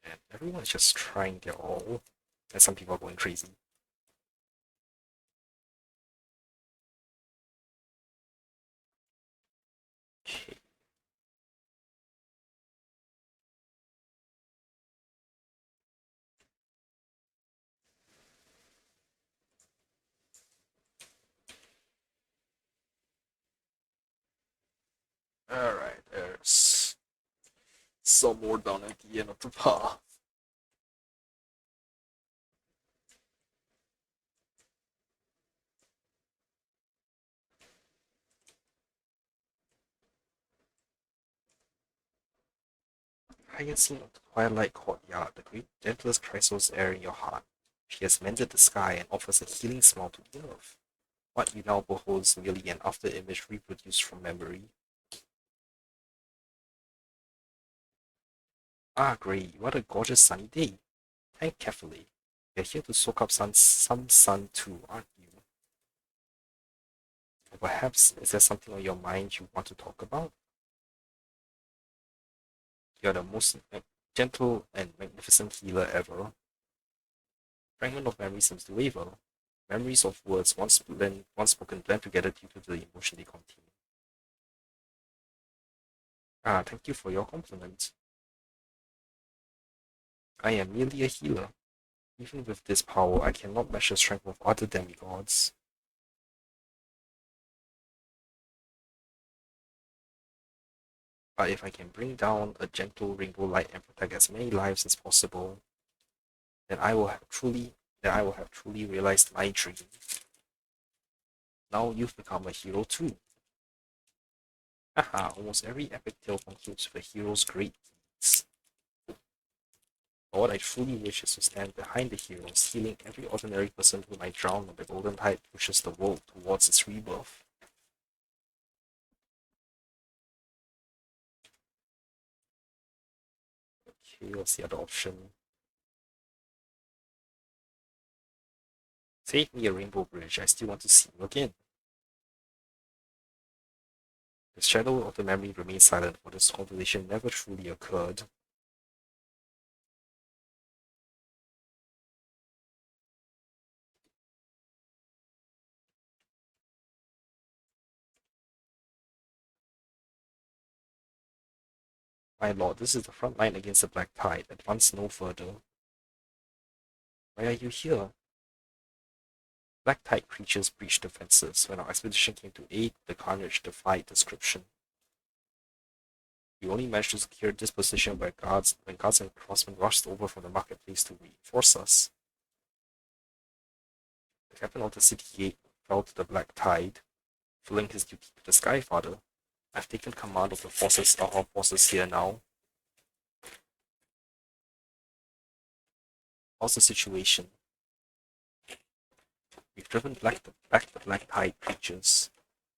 Speaker 1: And everyone's just trying their all, and some people are going crazy. Okay. Alright, there's some more down at the end of the path. Hyacinth of the Twilight courtyard, the great gentlest chrysos air in your heart. She has mended the sky and offers a healing smile to the earth. What you now behold is merely an after-image reproduced from memory. Ah, Grey, what a gorgeous sunny day. Think carefully. You're here to soak up some sun too, aren't you? Or perhaps is there something on your mind you want to talk about? You're the most gentle and magnificent healer ever. Fragment of memory seems to waver. Memories of words once spoken blend together due to the emotion they contain. Ah, thank you for your compliment. I am merely a healer. Even with this power, I cannot match the strength of other demigods. But if I can bring down a gentle rainbow light and protect as many lives as possible, then I will have truly realized my dream. Now you've become a hero too. Haha, almost every epic tale concludes with a hero's great deeds. But what I truly wish is to stand behind the heroes, healing every ordinary person who might drown when the golden tide pushes the world towards its rebirth. Okay, what's the other option? Save me a rainbow bridge, I still want to see you again. The shadow of the memory remains silent, for this conversation never truly occurred. My lord, this is the front line against the black tide. Advance no further. Why are you here? Black tide creatures breached defenses. When our expedition came to aid, the carnage defied description. We only managed to secure this position when guards and crossmen rushed over from the marketplace to reinforce us. The captain of the city gate fell to the black tide, filling his duty with the Sky Father. I've taken command of our forces here now. How's the situation? We've driven back the black tide creatures.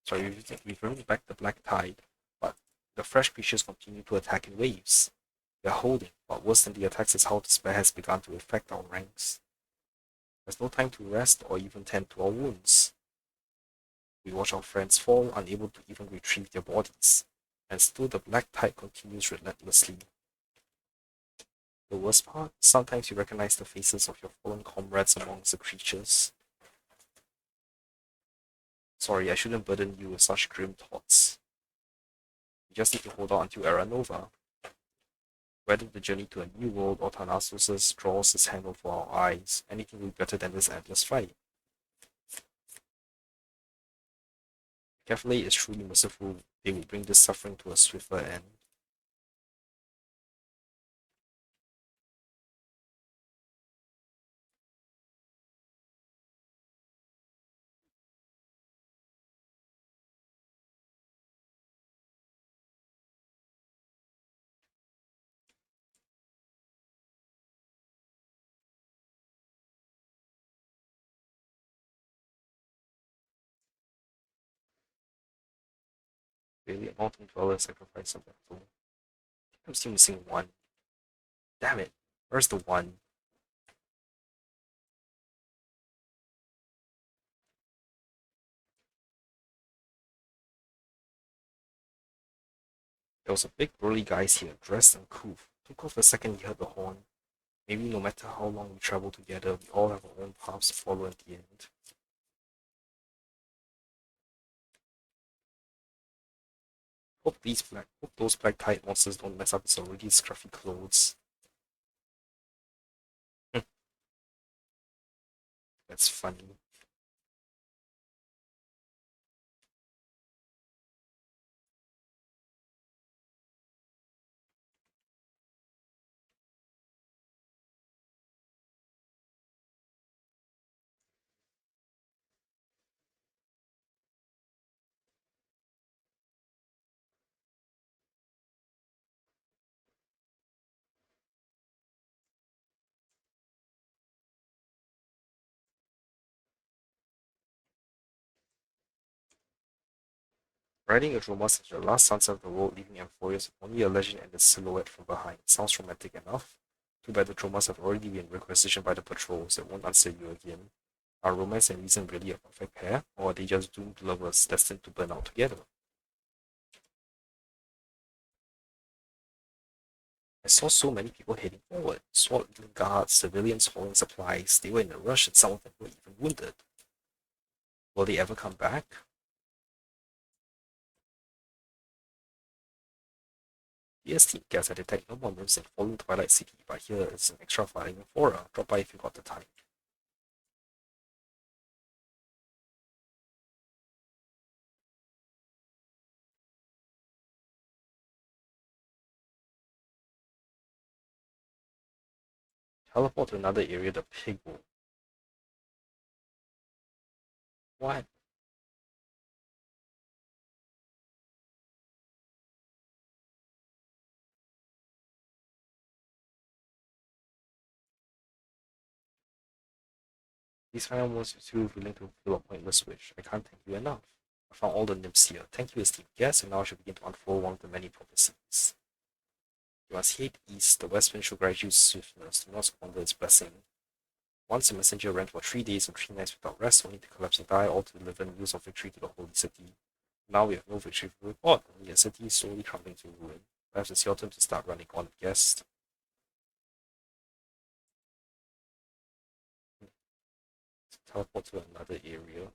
Speaker 1: Sorry, we've driven back the black tide, but the fresh creatures continue to attack in waves. We are holding, but worse than the attacks is how despair has begun to affect our ranks. There's no time to rest or even tend to our wounds. We watch our friends fall, unable to even retrieve their bodies, and still the black tide continues relentlessly. The worst part? Sometimes you recognize the faces of your fallen comrades amongst the creatures. Sorry, I shouldn't burden you with such grim thoughts. We just need to hold on until Era Nova. Whether the journey to a new world or Thanatos draws his hand over our eyes, anything will be better than this endless fight. Carefully is truly merciful, they will bring this suffering to a swifter end. Really, a mountain dweller sacrifice a battle. I'm still missing one. Damn it. Where's the one? There was a big burly guys here, dressed and cool. Took off the second he heard the horn. Maybe no matter how long we travel together, we all have our own paths to follow at the end. Hope those black tide monsters don't mess up his already scruffy clothes. That's funny. Riding a droma since the last sunset of the world, leaving Amphoreus with only a legend-ended silhouette from behind. Sounds romantic enough. Too bad the dromas have already been requisitioned by the patrols that won't answer you again. Are romance and reason really a perfect pair, or are they just doomed lovers destined to burn out together? I saw so many people heading forward. SWAT guards, civilians hauling supplies. They were in a rush and some of them were even wounded. Will they ever come back? Yes, team guess I detect no more moves in fallen Twilight City, but here is an extra fighting fora. Drop by if you got the time. Teleport to another area, the pig will. What? These final moments you're too willing to fulfill a pointless wish. I can't thank you enough. I found all the nymphs here. Thank you, esteemed guest, and now I should begin to unfold one of the many prophecies. You must head east. The west wind should grant you swiftness. Do not squander its blessing. Once the messenger ran for 3 days and 3 nights without rest, only to collapse and die, all to deliver news of victory to the holy city. Now we have no victory to report, only a city slowly crumbling to ruin. Perhaps it's your turn to start running on, guest. Teleport to another area.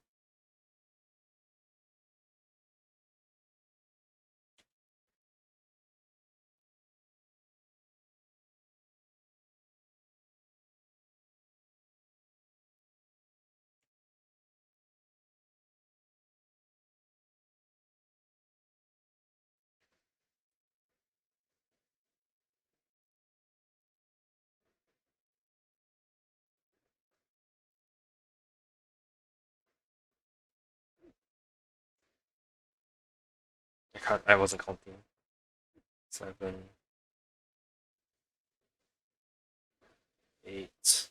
Speaker 1: I wasn't counting. 7, 8,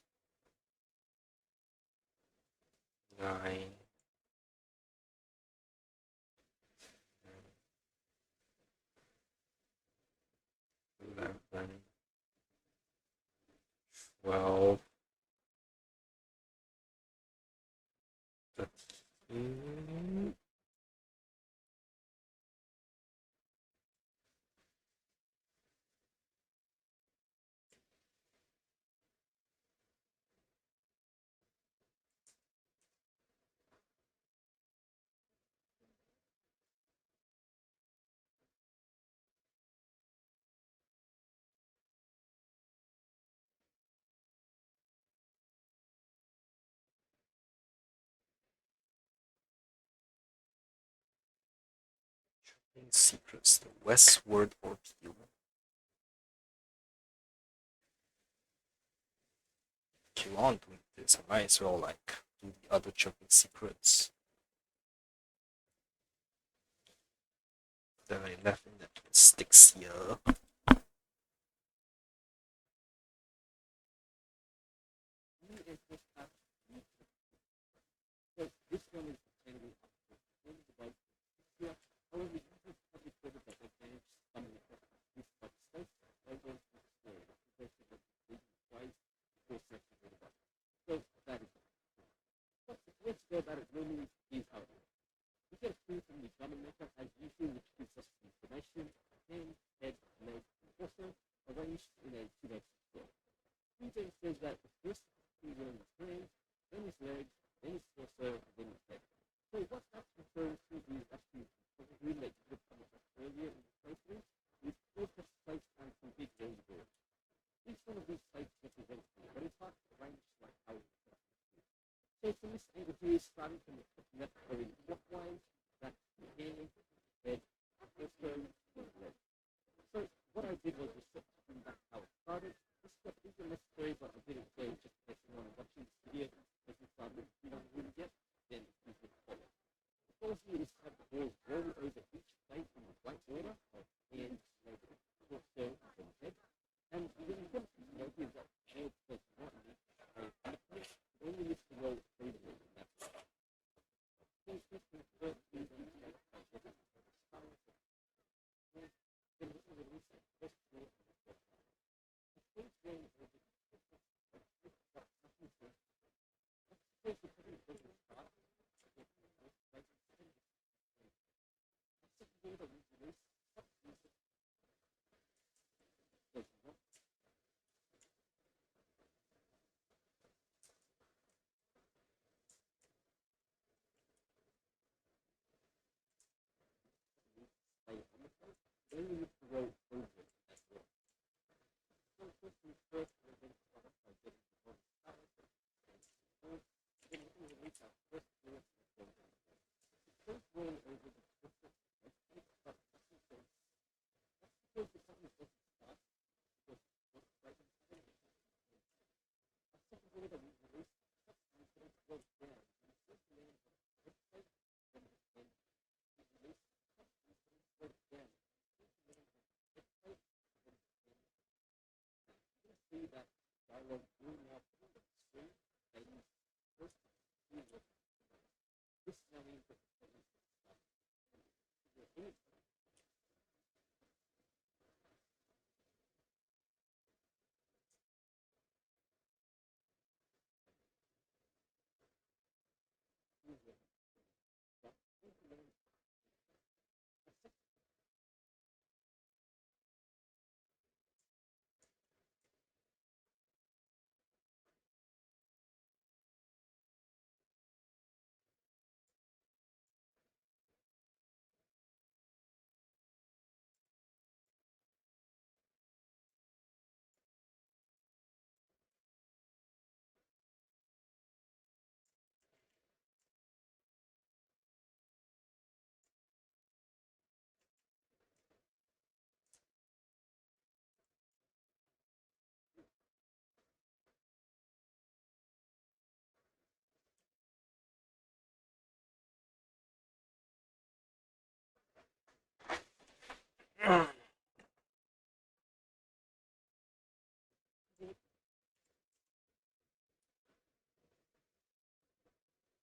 Speaker 1: 9, 11, 12, 13. Secrets, the westward ordeal. Keep on doing this. I might as well like do the other choking secrets that I left in the sticks here. This one is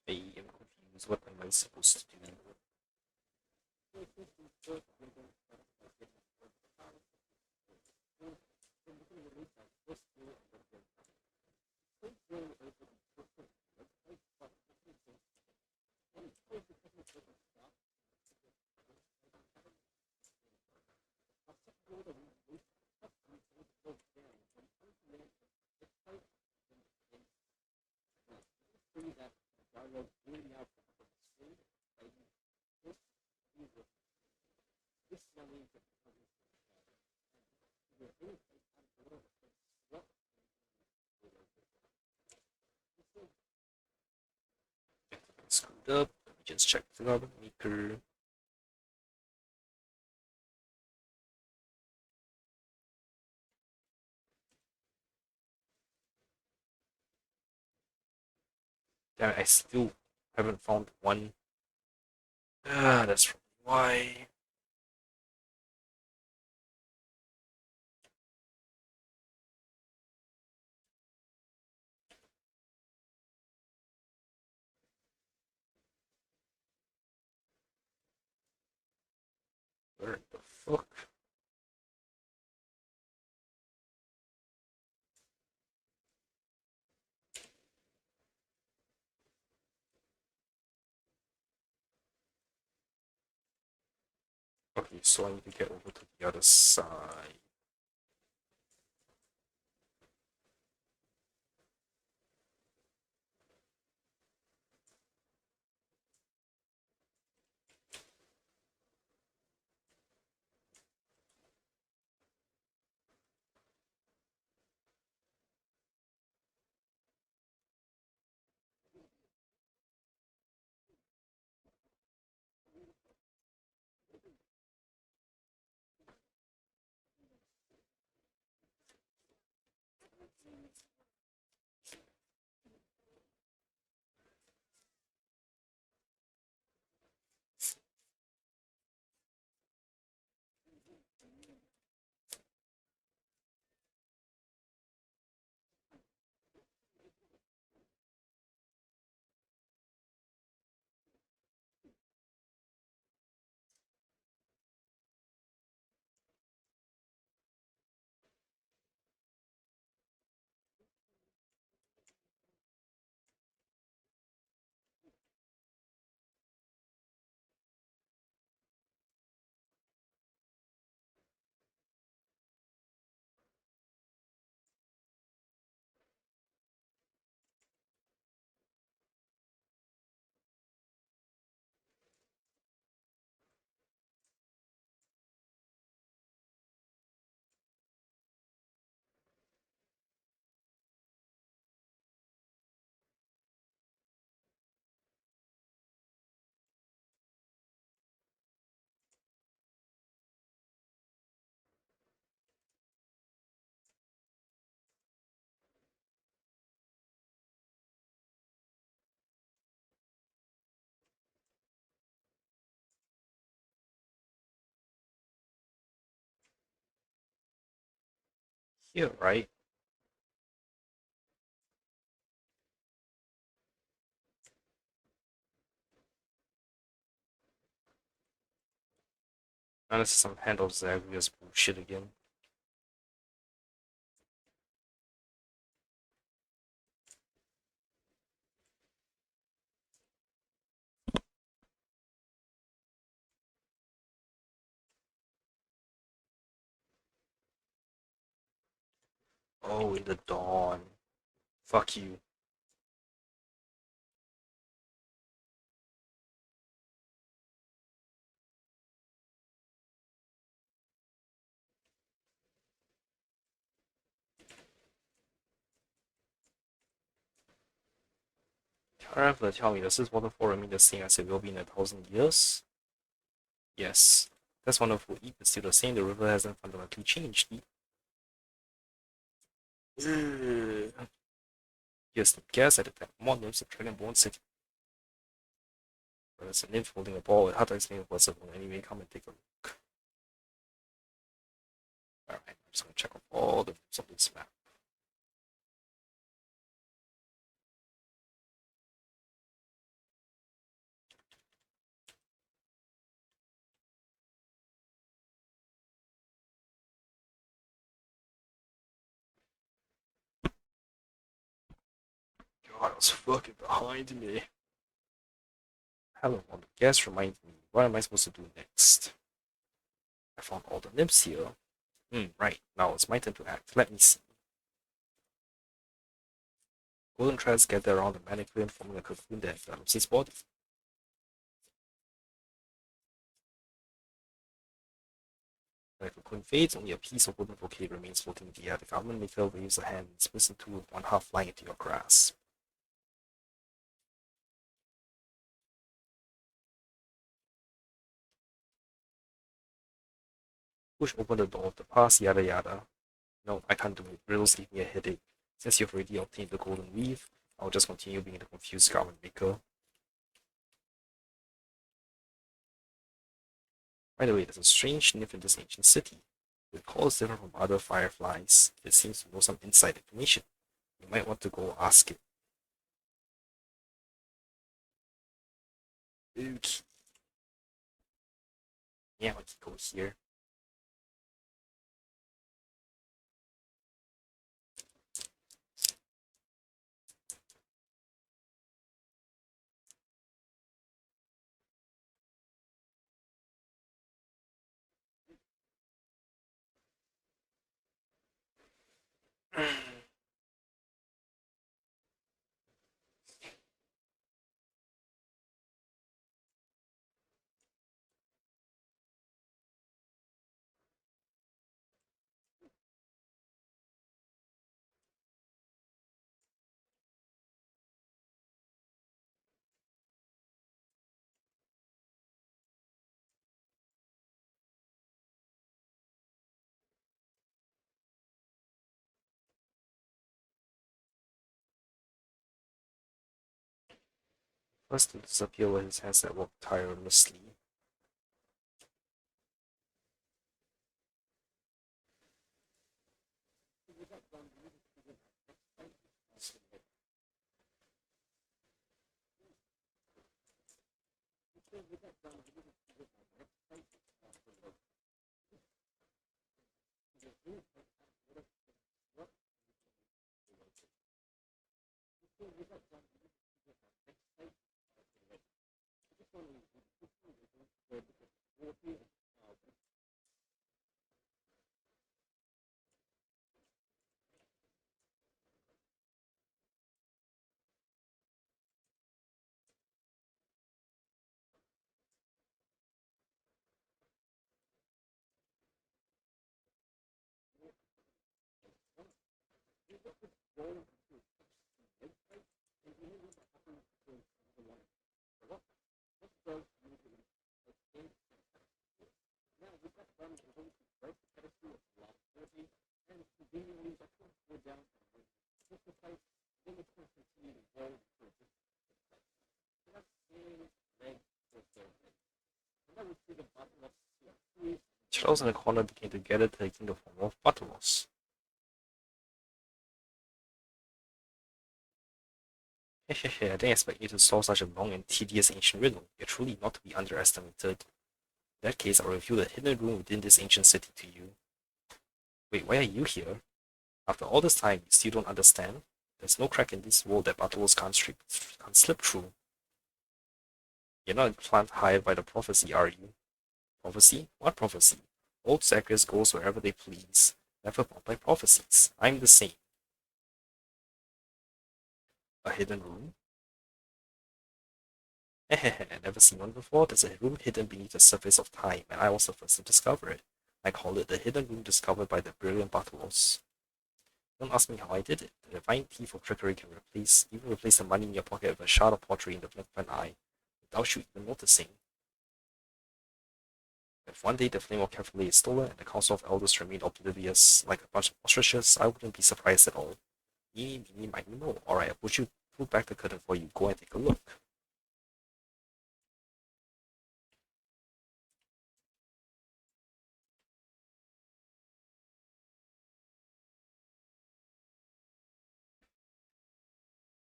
Speaker 1: I am confused. What am I supposed to do? Screwed up. Let me just check the other maker. Damn, I still haven't found one. Ah, that's probably why. Where the fuck? Okay, so I need to get over to the other side. Here, right? And this is some handles Zagreus bullshit again. Oh, in the dawn. Fuck you. However, tell me, does this waterfall remain the same as it will be in 1,000 years? Yes. That's wonderful. Even still the same, the river hasn't fundamentally changed. Ugh. Yes, the gas at the time. More nymphs of Dragonborn City. There's a nymph holding a ball. It's hard to explain what's up. Anyway, come and take a look. Alright, I'm just gonna check off all the nymphs on this map. God, I was fucking behind me. Hello, on the gas reminds me. What am I supposed to do next? I found all the nymphs here. Right. Now it's my turn to act. Let me see. Golden threads gather around the mannequin, forming a cocoon that envelops its body. When the cocoon fades, only a piece of golden brocade remains floating in the air. The garment maker waves a hand and splits in two with one half flying into your grasp. Push open the door of the past, yada yada. No, I can't do it. Riddles give me a headache. Since you've already obtained the golden weave, I'll just continue being the confused garment maker. By the way, there's a strange nymph in this ancient city. It calls different from other fireflies. It seems to know some inside information. You might want to go ask it. Okay. Yeah, we can go here. First to disappear were his hands that worked tirelessly. Shadows in the corner began to gather, taking the form of buttons. Hehehe, I didn't expect you to solve such a long and tedious ancient riddle. You're truly not to be underestimated. In that case, I'll reveal the hidden room within this ancient city to you. Wait, why are you here? After all this time, you still don't understand? There's no crack in this wall that battles can't slip through. You're not implanted high by the prophecy, are you? Prophecy? What prophecy? Old sacrists goes wherever they please, never bound by prophecies. I'm the same. A hidden room? Hehehe, never seen one before. There's a room hidden beneath the surface of time, and I was the first to discover it. I call it the hidden room discovered by the brilliant Bartolos. Don't ask me how I did it. The divine thief of trickery can even replace the money in your pocket with a shard of pottery in the blink of an eye, without you even noticing. If one day the flame of Carefully is stolen and the Council of Elders remain oblivious like a bunch of ostriches, I wouldn't be surprised at all. Meeny, meeny, miny, mo. Alright, I'll pull back the curtain for you. Go and take a look.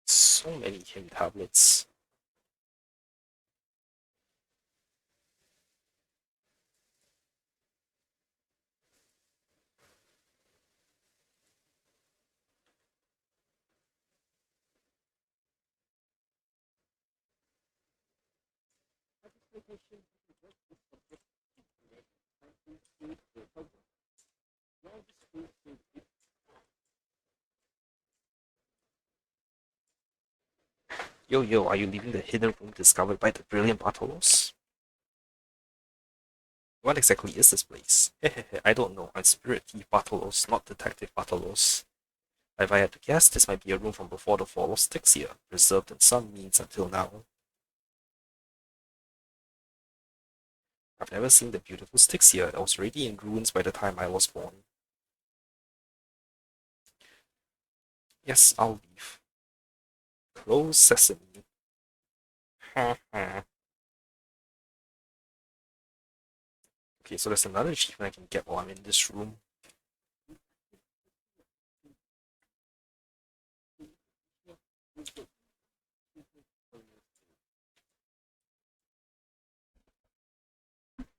Speaker 1: So many hymn tablets. Yo, yo, are you leaving the hidden room discovered by the brilliant Bartolos? What exactly is this place? Hehehe, I don't know. I'm Spirit Thief Bartolos, not Detective Bartolos. If I had to guess, this might be a room from before the fall of Styxia, preserved in some means until now. I've never seen the beautiful Styxia. It was already in ruins by the time I was born. Yes, I'll leave. Close sesame. Okay, so there's another achievement I can get while I'm in this room.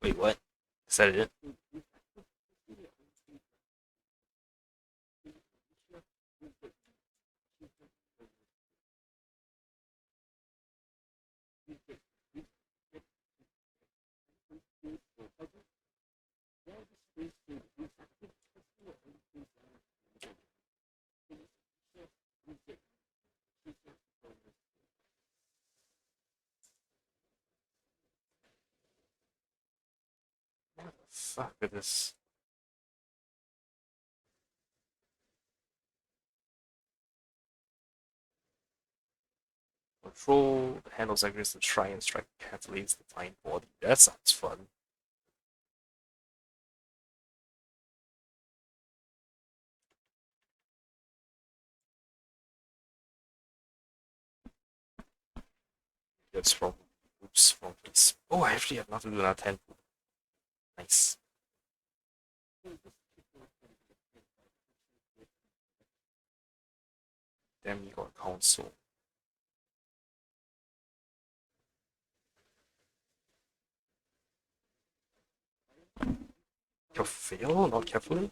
Speaker 1: Wait, what? Is that it? Fuck with this. Control the handles against the try and strike catalyze the fine body. That sounds fun. That's from oops from place. Oh, I actually have nothing to do another 10. Nice. Damn, you got console. You fail, not carefully.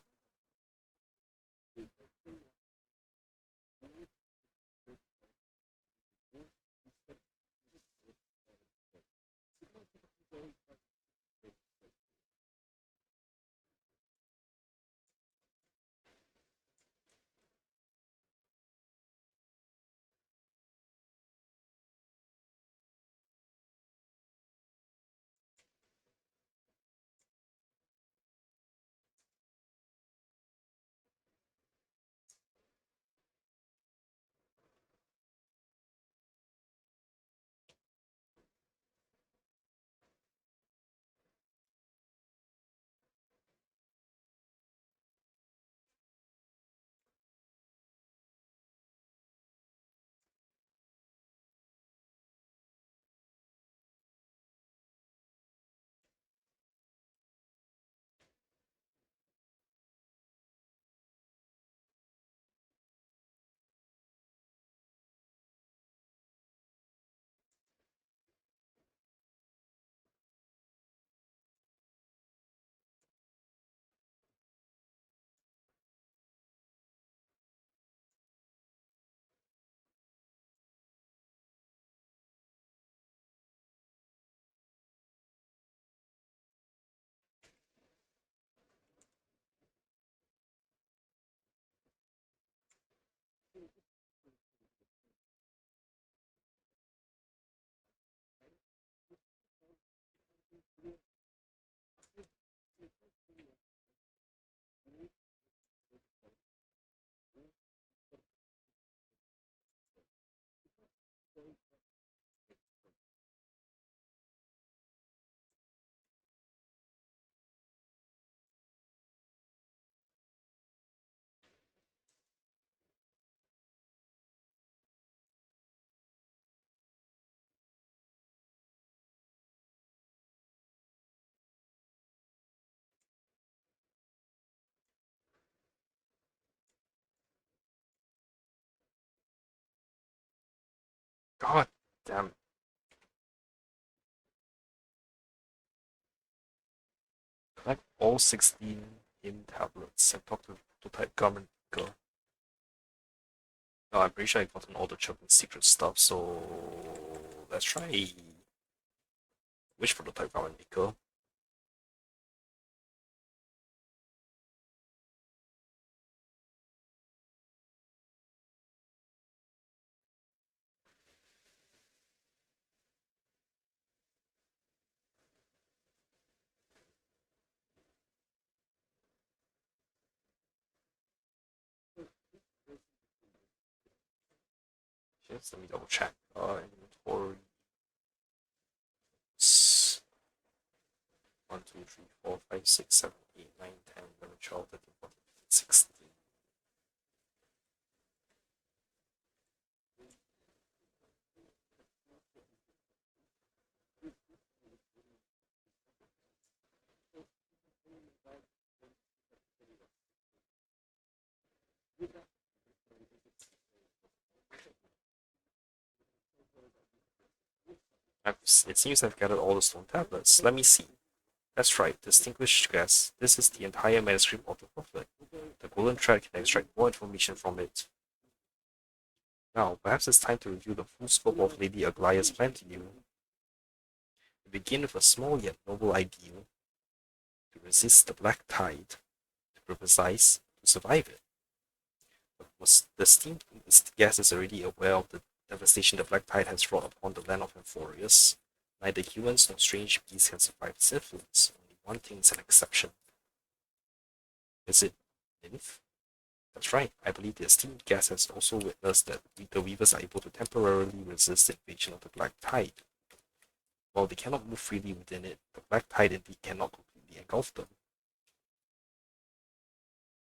Speaker 1: God damn. Collect all 16 him tablets and talk to prototype government girl. No, I'm pretty sure I gotten all the children's secret stuff, so let's try which prototype government maker. Just let me double check. Inventory. 1, 2, 3, 4, 5, 6, 7, 8, 9, 10, 11, 12, 13, 14, 15, 16. It seems I've gathered all the stone tablets. Let me see. That's right, distinguished guest. This is the entire manuscript of the prophet. The golden thread can extract more information from it. Now, perhaps it's time to review the full scope of Lady Aglaya's plan to you. We begin with a small yet noble ideal to resist the black tide, to be precise, to survive it. But was the esteemed guest is already aware of the devastation the black tide has wrought upon the land of Amphorius. Neither humans nor strange beasts can survive its influence. Only one thing is an exception. Is it nymph? That's right. I believe the esteemed guest has also witnessed that the weavers are able to temporarily resist the invasion of the black tide. While they cannot move freely within it, the black tide indeed cannot completely engulf them.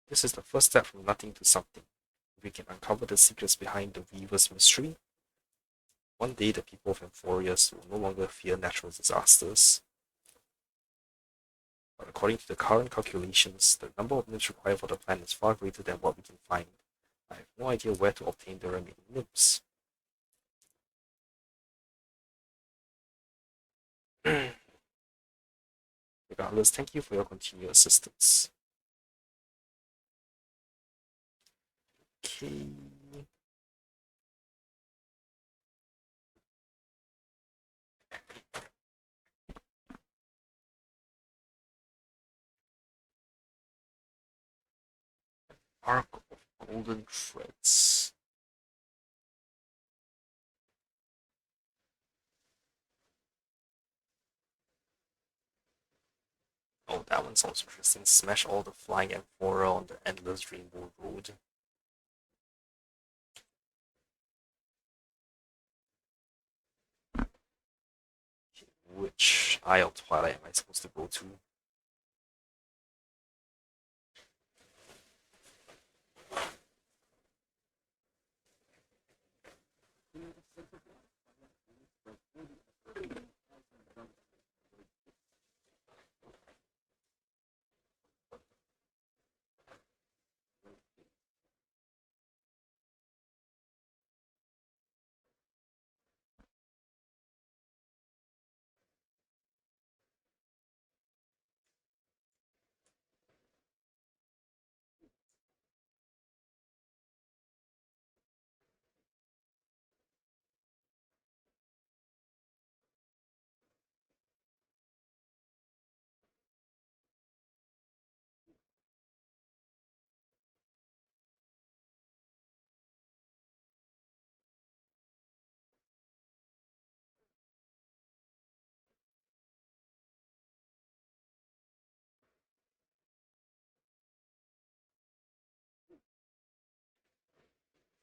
Speaker 1: This is the first step from nothing to something. If we can uncover the secrets behind the weaver's mystery, One day, the people of Amphorius will no longer fear natural disasters. But according to the current calculations, the number of nymphs required for the plan is far greater than what we can find. I have no idea where to obtain the remaining nymphs. Regardless, thank you for your continued assistance. Okay. Arc of Golden Threads. Oh, that one sounds interesting. Smash all the flying amphora on the endless rainbow road. Which Eye of Twilight am I supposed to go to?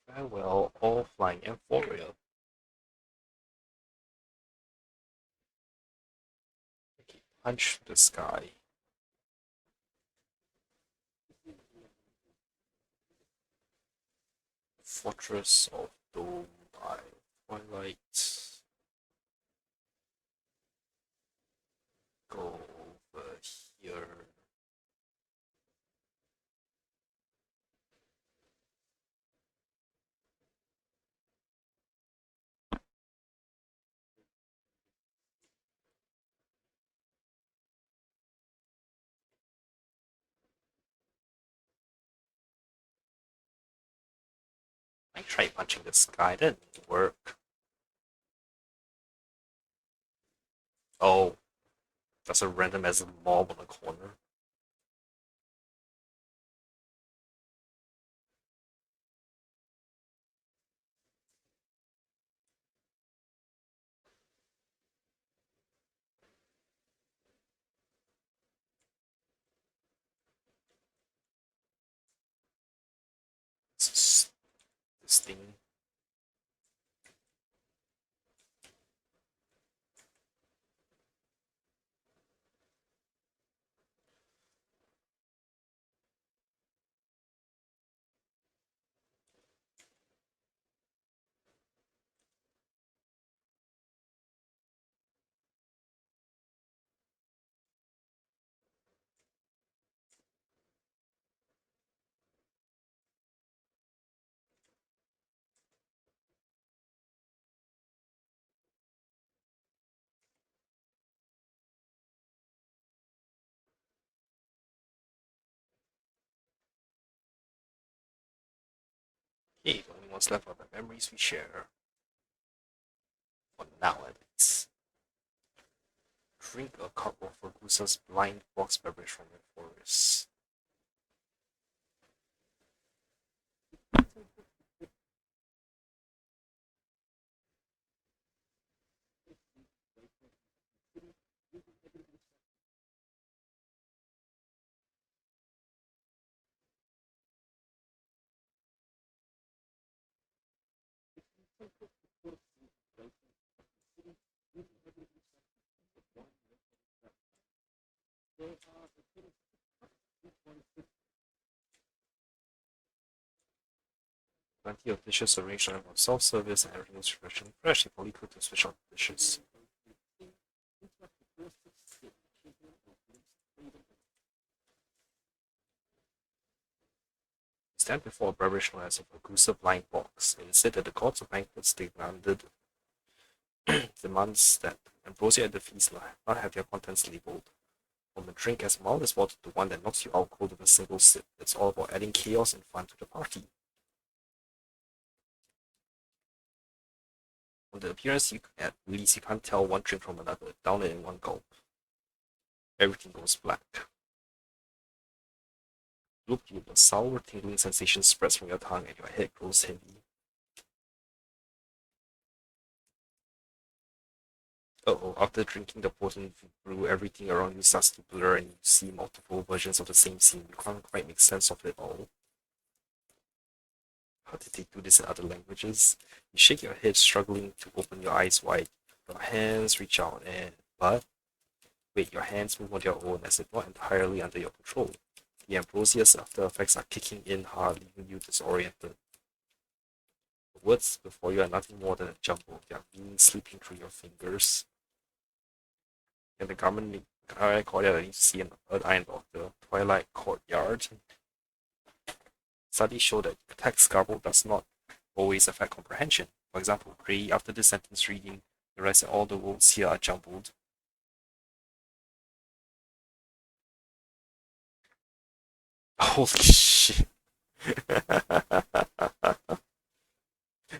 Speaker 1: Farewell, all flying amphoria. Okay, punch the sky. Fortress of Dome Eye. Twilight. Go over here. I tried punching the sky, that didn't work. Oh, that's a random as a mob on the corner. This thing. Hey, the only ones left are the memories we share. For now, at least. Drink a cup of Ragusa's blind box beverage from the forest. plenty of dishes arranged on self-service and everything was fresh and fresh. If only cooked to switch on the dishes. Stand before a beverage known as a Ragusa blind box. It is said that the gods of banquets demands that ambrosia at the feast not have their contents labeled. From a drink as mild as water to one that knocks you out cold with a single sip. It's all about adding chaos and fun to the party. From the appearance, at least you can't tell one drink from another. Down it in one gulp. Everything goes black. Loop you, a sour, tingling sensation spreads from your tongue and your head grows heavy. After drinking the potent brew, everything around you starts to blur and you see multiple versions of the same scene. You can't quite make sense of it all. How did they do this in other languages? You shake your head, struggling to open your eyes wide. Your hands reach out but wait, your hands move on their own as if not entirely under your control. The ambrosia's after effects are kicking in hard, leaving you disoriented. The words before you are nothing more than a jumble. They are meaning slipping through your fingers. And the garment courtyard that you see in the Iron of the Twilight courtyard. Studies show that text garble does not always affect comprehension. For example, Gray, after this sentence reading, realized that all the words here are jumbled. Holy shit.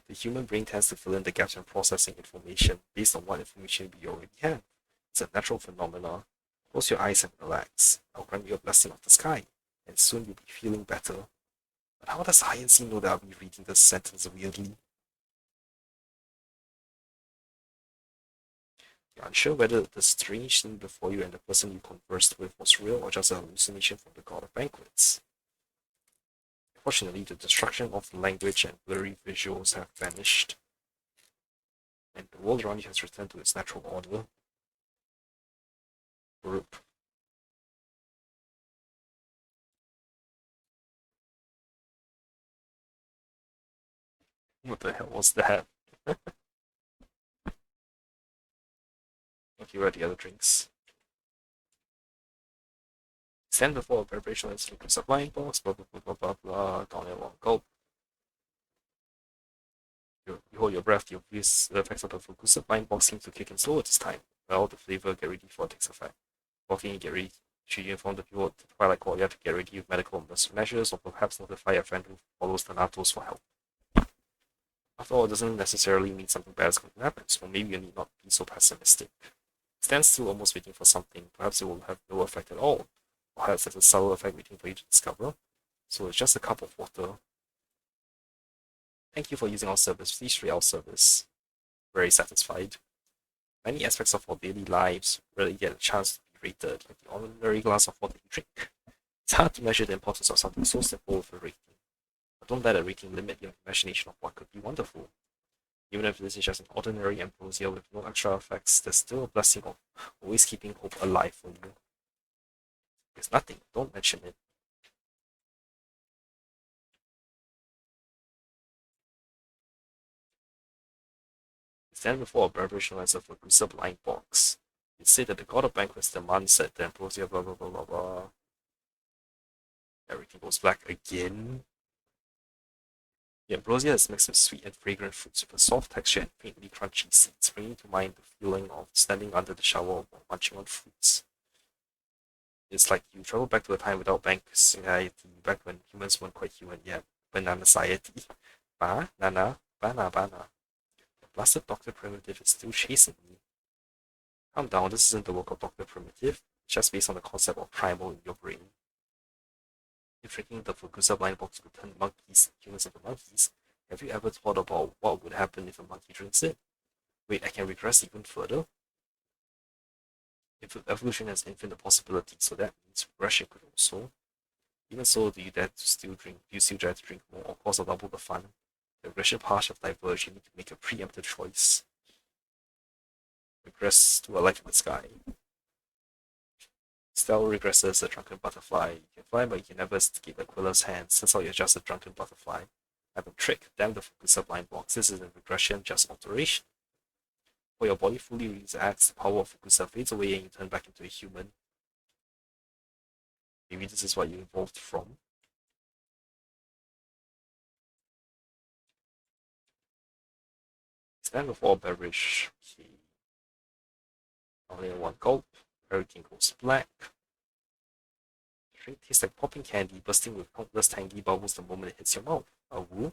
Speaker 1: The human brain tends to fill in the gaps when processing information based on what information we already have. It's a natural phenomenon. Close your eyes and relax. I'll grant you a blessing of the sky, and soon you'll be feeling better. But how does Hyacinth know that I'll be reading this sentence weirdly? You're unsure whether the strange thing before you and the person you conversed with was real or just a hallucination from the god of banquets. Fortunately, the destruction of the language and blurry visuals have vanished, and the world around you has returned to its natural order. Group. What the hell was that? Okay, where are the other drinks? Stand before a preparation and look at a blind box, blah blah blah blah blah blah, down in one gulp. You hold your breath, the effects of the Fukusa blind box seem to kick in slower this time. Well, the flavor get ready for it takes effect. Walking, get ready to inform the people at the Twilight Courtyard to get ready with medical measures, or perhaps notify a friend who follows the Natos for help. After all, it doesn't necessarily mean something bad is going to happen, so maybe you need not be so pessimistic. Stand still, almost waiting for something. Perhaps it will have no effect at all. Perhaps there's a subtle effect waiting for you to discover. So it's just a cup of water. Thank you for using our service. Please rate our service. Very satisfied. Many aspects of our daily lives really get a chance to be rated, like the ordinary glass of water you drink. It's hard to measure the importance of something so simple with a rating. But don't let a rating limit your imagination of what could be wonderful. Even if this is just an ordinary ambrosia with no extra effects, there's still a blessing of always keeping hope alive for you. There's nothing, don't mention it. Stand before a beverage known as a Ragusa blind box. It's said that the god of banquets demands that the ambrosia blah blah blah blah blah. Everything goes black again. The ambrosia is mixed with sweet and fragrant fruits with a soft texture and faintly crunchy seeds, bringing to mind the feeling of standing under the shower while munching on fruits. It's like you travel back to a time without bank society, back when humans weren't quite human yet. Banana society. Banana, banana. The blasted Dr. Primitive is still chasing me. Calm down, this isn't the work of Dr. Primitive. It's just based on the concept of primal in your brain. If drinking the Fukusa blind box could turn monkeys and humans into monkeys, have you ever thought about what would happen if a monkey drinks it? Wait, I can regress even further? If evolution has infinite possibilities, so that means regression could also. Even so, do you dare to still drink? Do you still dare to drink more, or cause or double the fun? The regression paths have diverged. You need to make a preemptive choice. Regress to a life in the sky. Stell regresses a drunken butterfly. You can fly, but you can never escape Aquila's hands. That's how you're just a drunken butterfly. I've been tricked. Damn the focus blind box. This isn't regression, just alteration. Before your body fully reacts, the power of focus fades away and you turn back into a human. Maybe this is what you evolved from. Stand before a beverage. Okay. Only in one gulp. Everything goes black. Drink tastes like popping candy, bursting with countless tiny bubbles the moment it hits your mouth. A woo?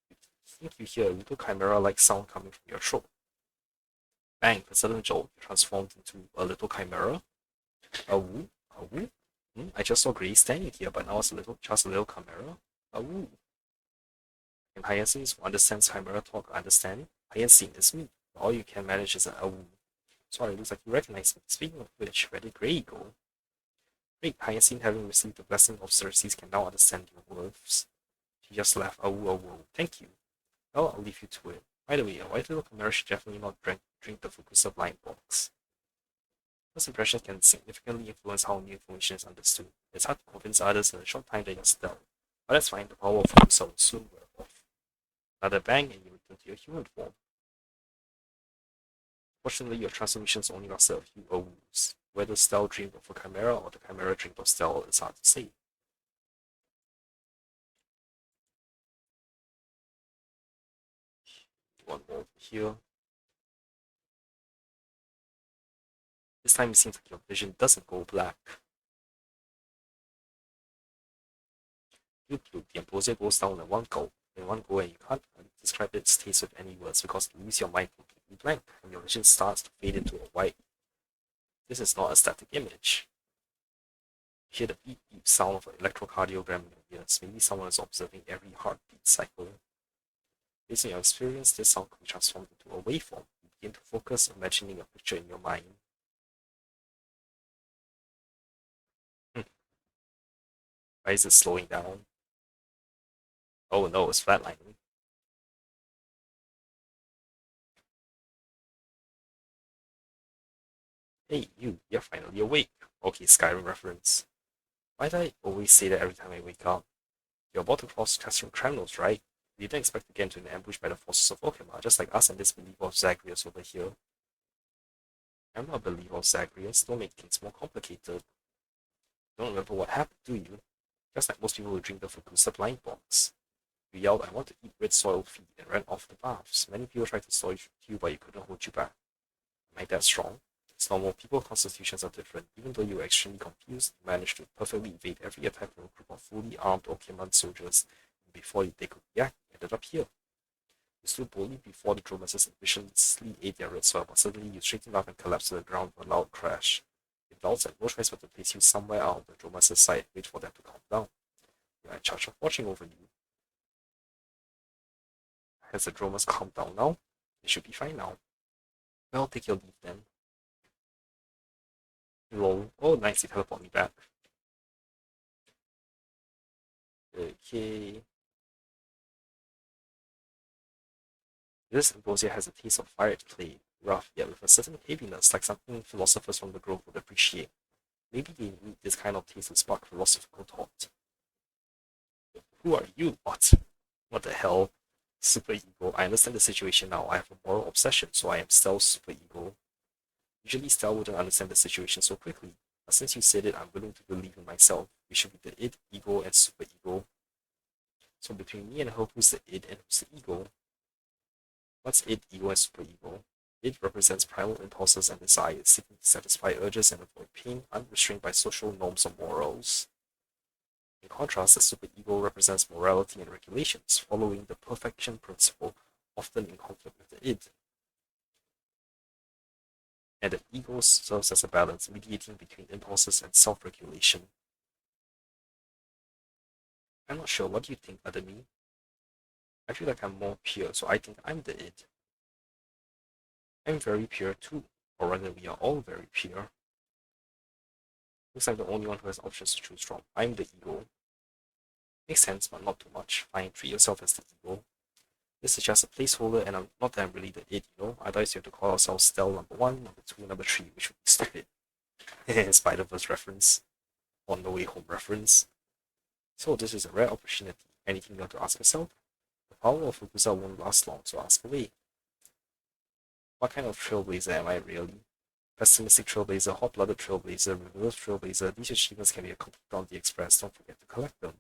Speaker 1: You think you hear a little chimera-like sound coming from your throat. Bang! The sudden jolt, you transformed into a little chimera. A woo? A woo? I just saw Grace standing here, but now it's just a little chimera. A woo! And Hyacinth, who understands chimera talk, understand. Hyacinth is me. All you can manage is a woo. Sorry, looks like you recognize me. Speaking of which, where did Grey go? Great, Hyacinth, having received the blessing of Xerxes, can now understand your words. She just laughed. Oh, oh, oh, thank you. Well, I'll leave you to it. By the way, a white little chimera should definitely not drink the Fukusa blind box. First impressions can significantly influence how new information is understood. It's hard to convince others in a short time that you're stealth. But that's fine, the power of Fukusa will soon wear off. Another bang and you return to your human form. Fortunately, your transformations only lasted a few hours. Whether Stell dreamed of a chimera or the chimera dreamed of Stell is hard to say. One more over here. This time it seems like your vision doesn't go black. Bloop bloop, the ambrosia goes down in one go, and you can't describe its taste with any words because it leaves your mind completely blank, and your vision starts to fade into a white. This is not a static image. You hear the beep beep sound of an electrocardiogram in your ears. Maybe someone is observing every heartbeat cycle. Based on your experience, this sound can be transformed into a waveform. You begin to focus, imagining a picture in your mind. Why is it slowing down? Oh no, it's flatlining. Hey, you're finally awake. Okay, Skyrim reference. Why do I always say that every time I wake up? You're about to cross classroom criminals, right? You didn't expect to get into an ambush by the forces of Okima, just like us and this believer of Zagreus over here. I'm not a believer of Zagreus, don't make things more complicated. Don't remember what happened, do you? Just like most people who drink the Fukusa blind box. You yelled, I want to eat red soil feed, and ran off the baths. Many people tried to stop you, but you couldn't hold you back. Am I that strong? It's normal, people's constitutions are different. Even though you were extremely confused, you managed to perfectly evade every attack from a group of fully armed Okiman soldiers. And before they could react, you ended up here. You stood boldly before the Dromases and viciously ate their red soil, but suddenly you straightened up and collapsed to the ground with a loud crash. The adults had no choice but to place you somewhere out of the Dromases' sight and wait for them to calm down. You are in charge of watching over you. Has the Dromas calmed down now? They should be fine now. Well, take your leave then. Lol. Oh, nice, you teleport me back. Okay. This ambrosia has a taste of fire to play, rough yet with a certain heaviness, like something philosophers from the grove would appreciate. Maybe they need this kind of taste to spark philosophical thought. Who are you? What the hell? Super ego. I understand the situation now. I have a moral obsession, so I am Stel's super ego. Usually Stel wouldn't understand the situation so quickly, but since you said it, I'm willing to believe in myself. We should be the id, ego, and super ego. So between me and her, who's the id and who's the ego? What's id, ego, and super ego? Id represents primal impulses and desires, seeking to satisfy urges and avoid pain, unrestrained by social norms or morals. In contrast, the super ego represents morality and regulations, following the perfection principle, often in conflict with the id. And the ego serves as a balance, mediating between impulses and self-regulation. I'm not sure, what do you think, other me? I feel like I'm more pure, so I think I'm the id. I'm very pure too, or rather we are all very pure. Looks like the only one who has options to choose from. I'm the ego. Makes sense, but not too much. Fine, treat yourself as the ego. This is just a placeholder, and not that I'm really the id, you know? Otherwise you have to call ourselves Stel number 1, number 2, number 3, which would be stupid. Spider-Verse reference. Or No Way Home reference. So this is a rare opportunity. Anything you want to ask yourself? power of a wizard won't last long, so ask away. What kind of trailblazer am I really? Pessimistic trailblazer, hot-blooded trailblazer, reverse trailblazer, these achievements can be accomplished on the express, don't forget to collect them.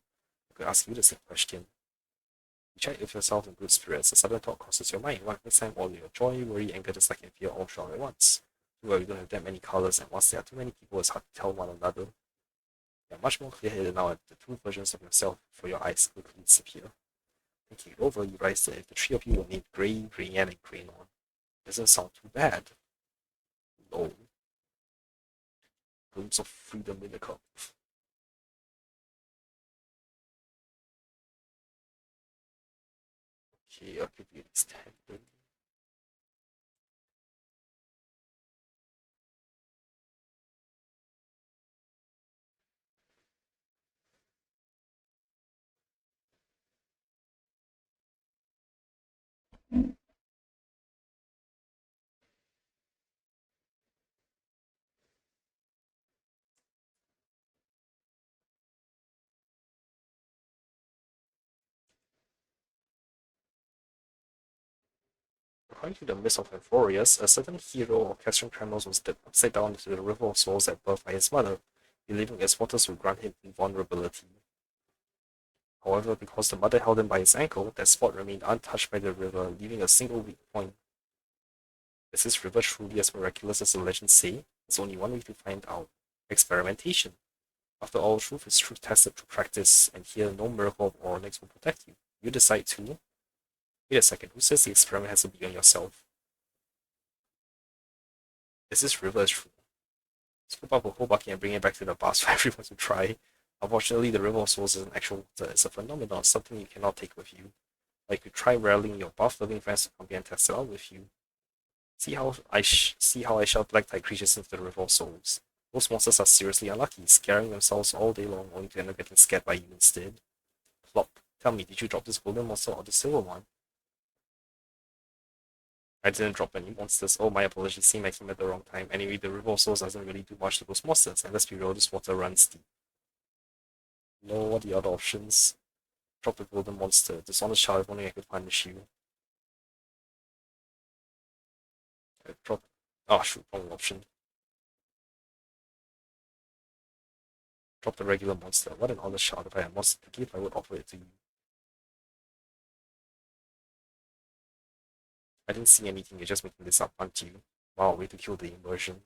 Speaker 1: I could ask you the same question. You check with yourself in good spirits, a sudden thought crosses your mind. What makes time all your joy, worry, anger, dislike, and fear all show at once? Well, we don't have that many colors, and once there are too many people, it's hard to tell one another. You're much more clear-headed now, and the two versions of yourself for your eyes quickly disappear. Thinking it over, you realize that if the three of you were named Grey, Greyyan, and Greynon, doesn't sound too bad. No. Glimpse of freedom in the cup. Okay, I'll give you this tendon. According to the Mist of Euphorius, a certain hero of Castrum Tremors was dipped upside down into the River of Souls at birth by his mother, believing its waters would grant him invulnerability. However, because the mother held him by his ankle, that spot remained untouched by the river, leaving a single weak point. Is this river truly as miraculous as the legends say? There's only one way to find out. Experimentation. After all, truth is truth tested through practice, and here no miracle of Oronix will protect you. You decide to. Wait a second, who says the experiment has to be on yourself? Is this river true? Scoop up a whole bucket and bring it back to the bars for everyone to try. Unfortunately, the River of Souls isn't actual water, it's a phenomenon, something you cannot take with you. Like you try rallying your buff-loving friends to come here and test it out with you. See how I shove black-type creatures into the River of Souls. Those monsters are seriously unlucky, scaring themselves all day long, only to end up getting scared by you instead. Plop. Tell me, did you drop this golden monster or the silver one? I didn't drop any monsters. Oh, my apologies. Seemed I came at the wrong time. Anyway, the River of Souls doesn't really do much to those monsters, and let's be real, this water runs deep. No, what are the other options? Drop the golden monster. Dishonest child, if only I could punish you. Drop. Oh, shoot, wrong option. Drop the regular monster. What an honest child. If I had a monster to give, I would offer it to you. I didn't see anything, you're just making this up, aren't you? Wow, way to kill the immersion.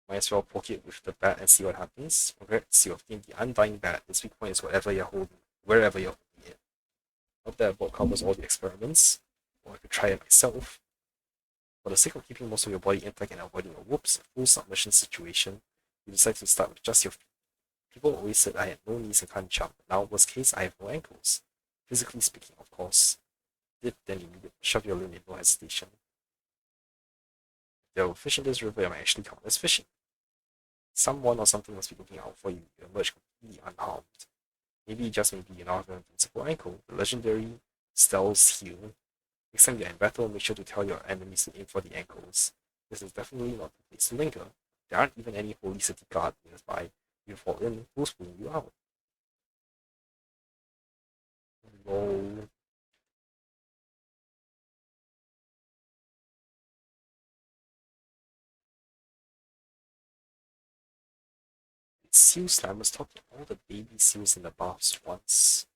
Speaker 1: Might as well poke it with the bat and see what happens. Okay, see you've gained the undying bat. Its weak point is wherever you're holding it. Hope that board covers all the experiments. Or I could try it myself. For the sake of keeping most of your body intact and avoiding a full submission situation, you decide to start with just your feet. People always said I had no knees and can't jump. Now, worst case, I have no ankles. Physically speaking, of course. Dip, then you shove your limb in no hesitation. If there were fish in this river, it might actually count as fishing. Someone or something must be looking out for you. You emerge completely unharmed. Maybe, just maybe, you now have an invincible ankle. The legendary Stell's heel. Next time you're in battle, make sure to tell your enemies to aim for the ankles. This is definitely not the place to linger. There aren't even any holy city guards nearby. You fall in, who's pulling you out? Lol. Seal Slammers talked to all the baby seals in the baths once.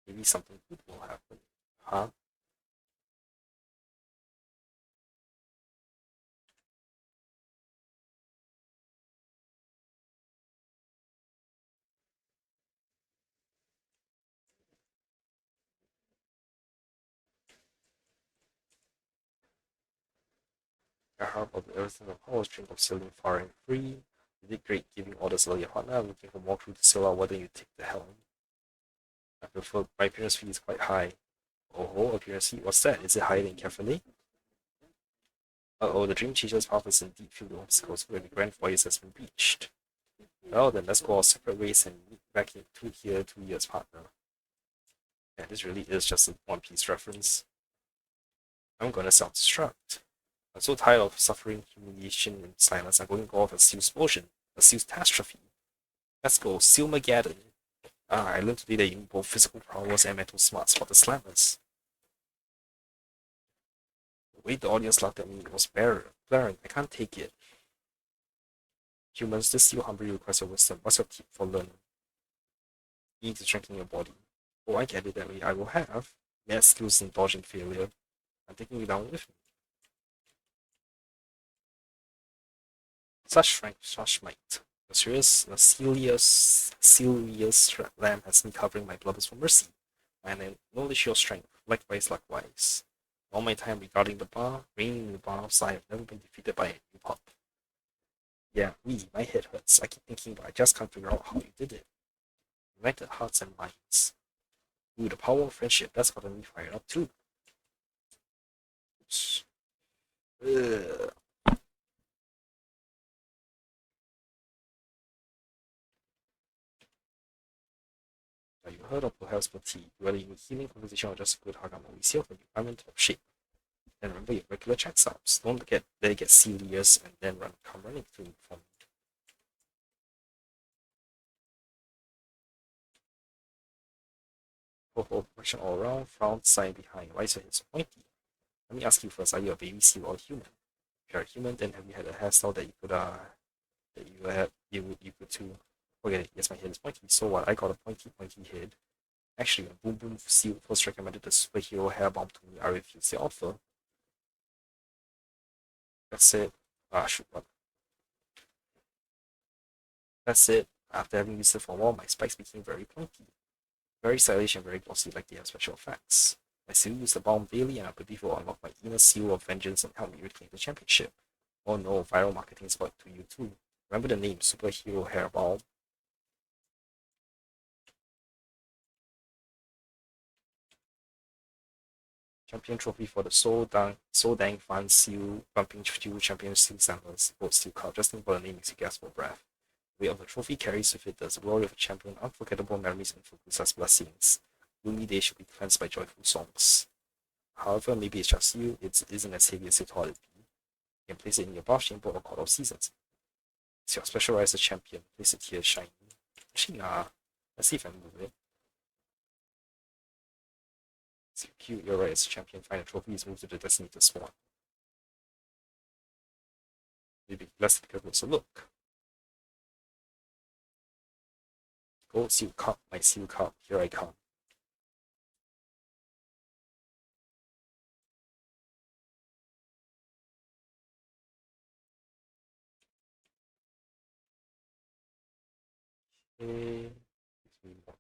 Speaker 1: Maybe something good will happen. Huh? I heard about everything of Paul's dream of sailing far and free. You did great giving orders earlier, partner. I'm looking for more crew to sail out. Why don't you take the helm? I prefer my appearance fee is quite high. Oh, appearance fee? What's that? Is it higher than Cafe? Uh-oh, the Dream Teacher's path is indeed filled with obstacles where the Grand Voyage has been reached. Well, then let's go our separate ways and meet back in 2 years, partner. Yeah, this really is just a One Piece reference. I'm gonna self-destruct. I'm so tired of suffering humiliation in silence. I'm going to go off a Seal's potion, a Seal's catastrophe. Let's go, Seal Mageddon. I learned today that you need both physical prowess and mental smarts for the slammers. The way the audience laughed at me was blaring. I can't take it. Humans, this still humbly requires your wisdom. What's your tip for learning? You need to strengthen your body. Oh, I get it that way. I will have mad skills in dodging failure. I'm taking you down with me. Such strength, such might. The Celia's lamb has me covering my blubbers for mercy, and I acknowledge your strength. Likewise. All my time regarding the bar, reigning in the bars, I have never been defeated by a new pup. Yeah, my head hurts. I keep thinking, but I just can't figure out how you did it. United hearts and minds. Ooh, the power of friendship, that's gotten me fired up too. Ugh. Have you heard of perhaps fatigue? Whether you need healing conversation or just a good hug, I'm always here for you. I'm in top shape. And remember your regular checkups. Don't let it get serious and then come running through from correction all around, frown, sign behind. Why is your head so pointy? Let me ask you first, are you a baby seal or a human? If you're a human, then have you had a hairstyle that you could you could too? Forget it, yes my head is pointy. So what? I got a pointy head. Actually, when Boom Boom Seal first recommended the superhero hair bomb to me, I refused the offer. That's it. Shoot, what? That's it. After having used it for a while, my spikes became very pointy. Very stylish and very glossy like they have special effects. I still use the bomb daily and I believe it will unlock my inner seal of vengeance and help me reclaim the championship. Oh no, viral marketing is got to you too. Remember the name, Superhero Hair Balm? Champion trophy for the so dang fun seal bumping steel champion seal samplers. Both steel cup. Just think about the name makes you gasp for breath. The weight of the trophy carries with it the glory of a champion, unforgettable memories and focus blessings. Gloomy days should be cleansed by joyful songs. However, maybe it's just you, it isn't as heavy as you thought it'd be. You can place it in your buff chamber or Court of Seasons. It's your specialized champion. Place it here shiny. Actually, nah. Let's see if I move it. It's cute, you're right, it's a champion. Find a trophy, is moved to the designated spawn. Maybe less take a closer look. Gold seal cup, my seal cup, here I come. Okay.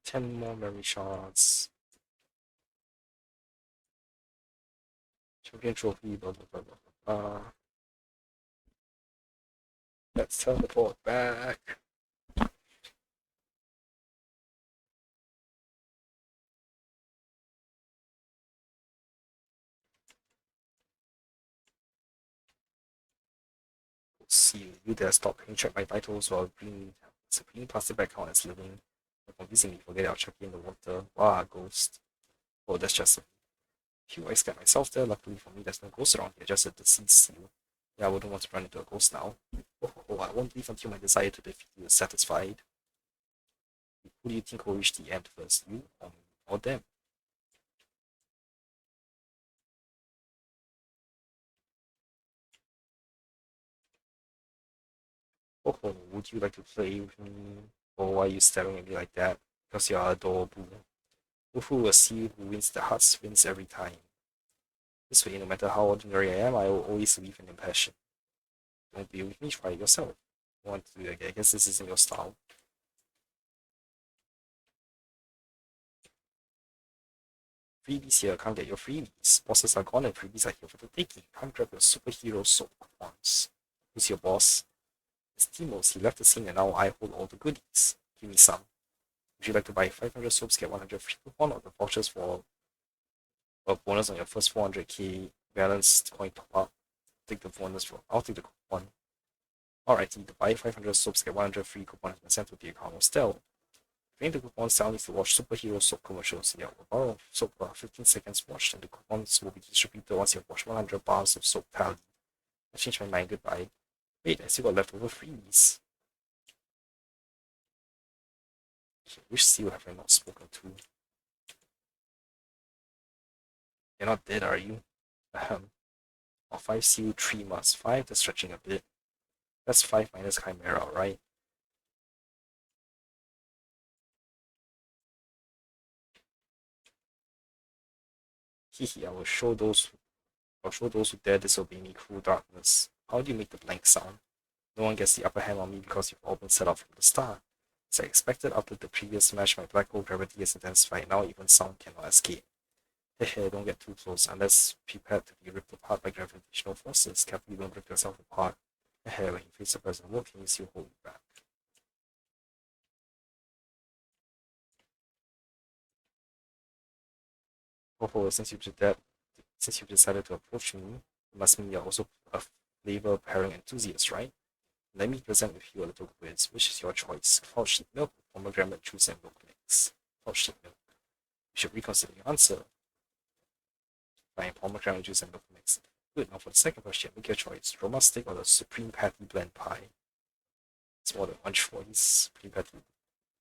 Speaker 1: 10 more memory shots. Champion trophy, blah blah blah blah blah. Let's teleport back. See you there, stop and check my vitals while bringing plastic back on as living. You're confusing me, forget it, I'll check in the water. Wow, ghost. Oh, that's just a few. I scared myself there. Luckily for me, there's no ghost around here, just a deceased seal. Yeah, I wouldn't want to run into a ghost now. I won't leave until my desire to defeat you is satisfied. Who do you think will reach the end first, you or them? Would you like to play with me? Or why are you staring at me like that? Because you're adorable. Woohoo, will see who wins the hearts wins every time. This way, no matter how ordinary I am, I will always leave an impression. Don't be with me, try it yourself. Want to, I guess this isn't your style. Freebies here, can't get your freebies. Bosses are gone and freebies are here for the taking. Come grab your superhero soap coupons. Who's your boss? It's Timos. He left the scene and now I hold all the goodies. Give me some. Would you like to buy 500 soaps, get 100 free coupon, or the vouchers for a bonus on your first 400k balanced coin top up? Take the bonus for. I'll take the coupon. Alrighty, to buy 500 soaps, get 100 free coupon has been sent to the account of Stell. Paying the coupon, Stell needs to watch superhero soap commercials. Yeah, a bar of soap 15 seconds watched, and the coupons will be distributed once you've watched 100 bars of soap tally. I changed my mind, goodbye. Wait, I still got leftover freebies. Okay, which seal have I not spoken to? You're not dead, are you? Ahem. Oh, 5 seal, 3 must. 5, that's stretching a bit. That's 5 minus Chimera, right? Hehe, I'll show those who dare disobey me cruel darkness. How do you make the blank sound? No one gets the upper hand on me because you've all been set up from the start. As I expected after the previous match, my black hole gravity is intensified. Now even sound cannot escape. Hehe, don't get too close unless prepared to be ripped apart by gravitational forces. Carefully don't rip yourself apart. Hehe, when you face the present world, can you still hold it back? Oh, since you've decided to approach me, it must mean you're also a flavor pairing enthusiast, right? Let me present with you a little quiz. Which is your choice? Fudged milk, pomegranate juice, and milk mix. Fudged milk. You should reconsider your answer. Fine, pomegranate juice and milk mix. Good. Now for the second question, make your choice. Roma steak or the supreme patty blend pie. It's more than one choice. Supreme patty.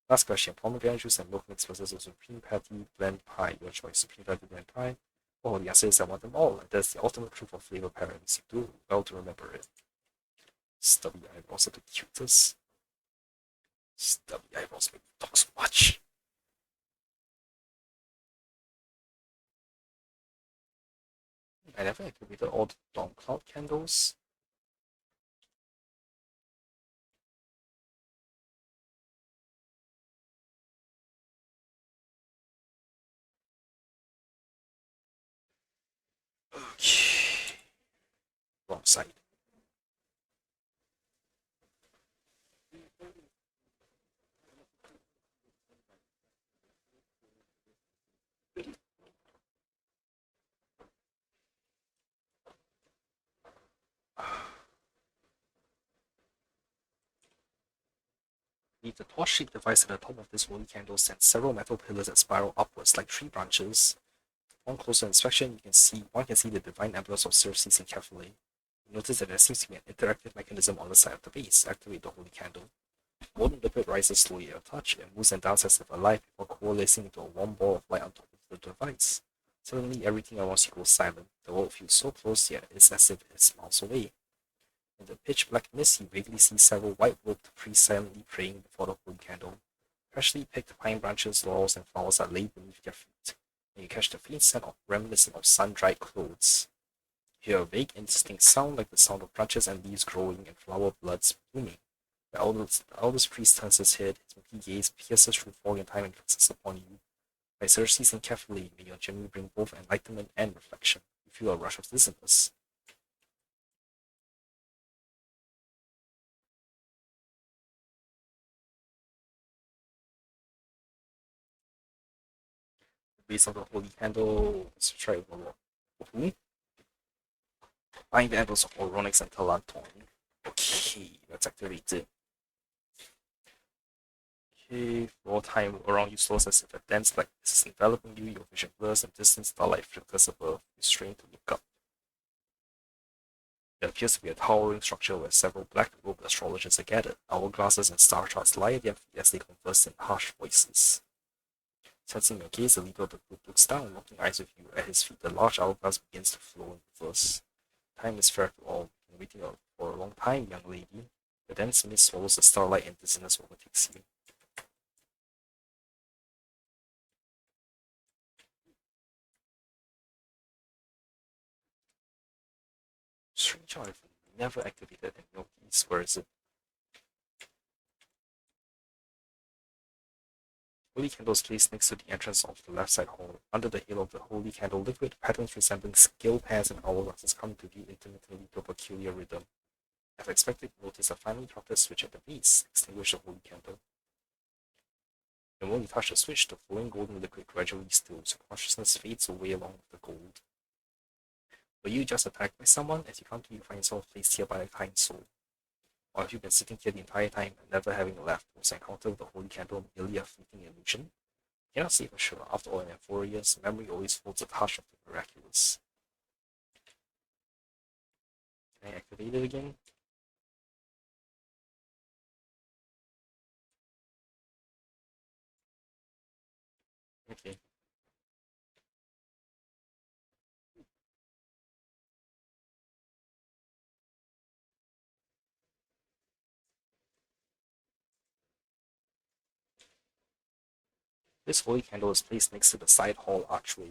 Speaker 1: Last question, pomegranate juice and milk mix versus a supreme patty blend pie. Your choice, supreme patty blend pie. Oh, the answer is I want them all. That's the ultimate proof of flavor pairings. You do well to remember it. Stubby eyebrows are the cutest. Stubby eyebrows make me talk so much. I never activated all the dawn cloud candles. Okay. Wrong side. The torch-shaped device at the top of this holy candle sends several metal pillars that spiral upwards like tree branches. On closer inspection, one can see the divine emblems of Circes and Cephalei. You notice that there seems to be an interactive mechanism on the side of the base. Activate the holy candle. Molten liquid rises slowly at a touch and moves and dances as if alive before coalescing into a warm ball of light on top of the device. Suddenly, everything around you goes silent. The world feels so close, yet it's as if it's miles away. In the pitch black mist, you vaguely see several white-robed priests silently praying before the holy candle. Freshly picked pine branches, laurels, and flowers are laid beneath their feet, and you catch the faint scent of reminiscent of sun-dried clothes. You hear a vague, indistinct sound like the sound of branches and leaves growing and flower buds blooming. The eldest priest turns his head, his milky gaze pierces through fog and time and fixes upon you. By Circes and carefully, may your journey bring both enlightenment and reflection. You feel a rush of dizziness. The base of the holy candle. Let's try one more. Ooh. Find the emblems of Oronix and Talanton. Okay, let's activate it. Okay, for time around you slows as if a dense black mist is enveloping you, your vision blurs and distant starlight flickers above. You strain to look up. There appears to be a towering structure where several black-robed astrologers are gathered. Hourglasses and star charts lie at their feet as they converse in harsh voices. Sensing your gaze, the leader of the group looks down, locking eyes with you. At his feet, the large hourglass begins to flow in reverse. Time is fair to all. You've been waiting for a long time, young lady. The dense mist swallows the starlight and dizziness overtakes you. Strange, I've never activated any of these. Where is it? Holy candles placed next to the entrance of the left side hall. Under the halo of the holy candle liquid, patterns resembling scale pans and hourglasses come to view intermittently to a peculiar rhythm. As expected, you notice a finely crafted switch at the base. Extinguish the holy candle. The moment you touch the switch, the flowing golden liquid gradually stills. Your consciousness fades away along with the gold. Were you just attacked by someone? As you come to, you find yourself placed here by a kind soul. Or have you been sitting here the entire time and never having left? Was encounter with the holy candle merely a fleeting illusion? You cannot say for sure. After all, in 4 years, memory always holds a touch of the miraculous. Can I activate it again? Okay. This holy candle is placed next to the side hall archway.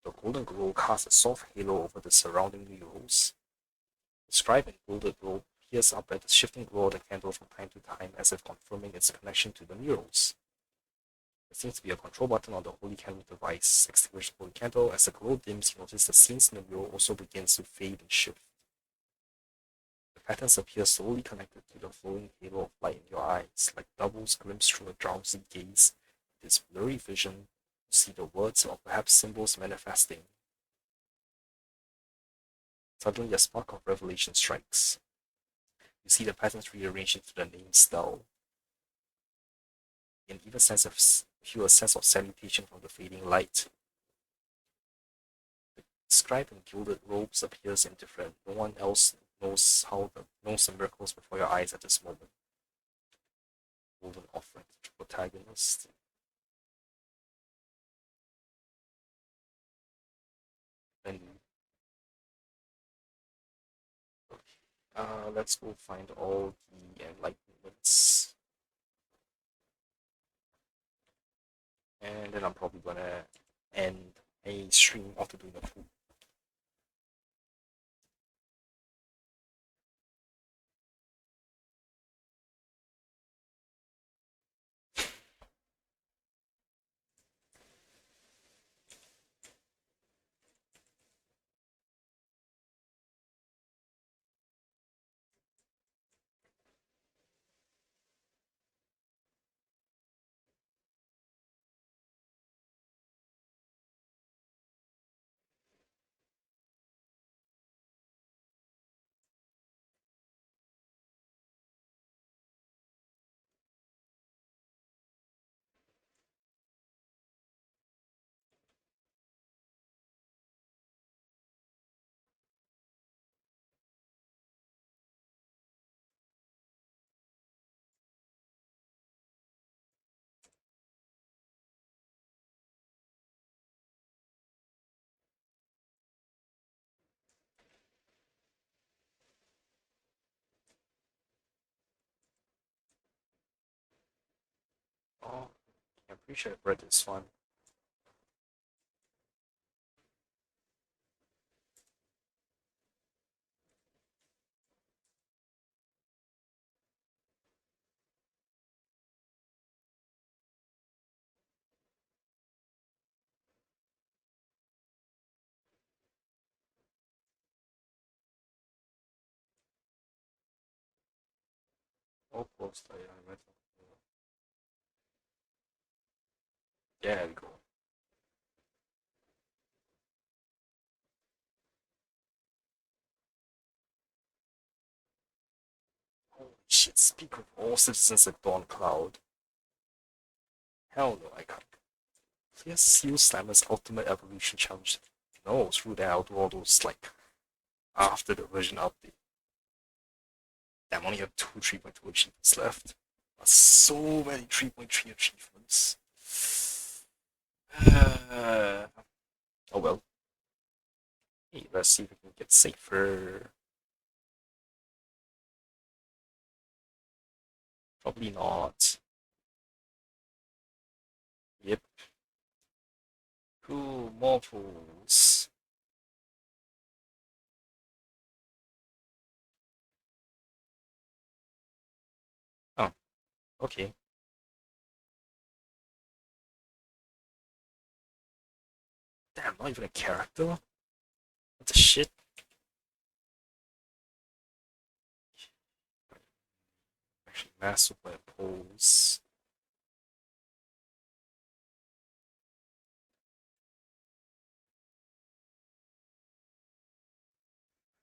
Speaker 1: The golden glow casts a soft halo over the surrounding murals. The scribe and gilded robe peers up at the shifting glow of the candle from time to time as if confirming its connection to the murals. There seems to be a control button on the holy candle device. Extinguish the holy candle. As the glow dims, you notice the scenes in the mural also begins to fade and shift. The patterns appear slowly connected to the flowing halo of light in your eyes, like doubles glimpsed through a drowsy gaze. This blurry vision, you see the words or perhaps symbols manifesting. Suddenly, a spark of revelation strikes. You see the patterns rearranged into the name spell. You can even feel a sense of salutation from the fading light. The scribe in gilded robes appears indifferent. No one else knows the miracles before your eyes at this moment. Golden offering to the protagonist. And let's go find all the enlightenments. And then I'm probably gonna end a stream after doing a pool. Oh, I'm pretty sure I've read this one. Oh, close. I read it. Yeah, there we go. Holy shit, speak of all citizens at Dawn Cloud. Hell no, I can't. Clear Seal Slammer's Ultimate Evolution Challenge. No, screw that, I'll do all those, like, after the version update. Damn, I only have two 3.2 achievements left. So many 3.3 achievements. Oh well. Hey, let's see if we can get safer. Probably not. Yep. Cool, mortals. Oh, okay. Damn, not even a character? What the shit? Actually, mass superimpose.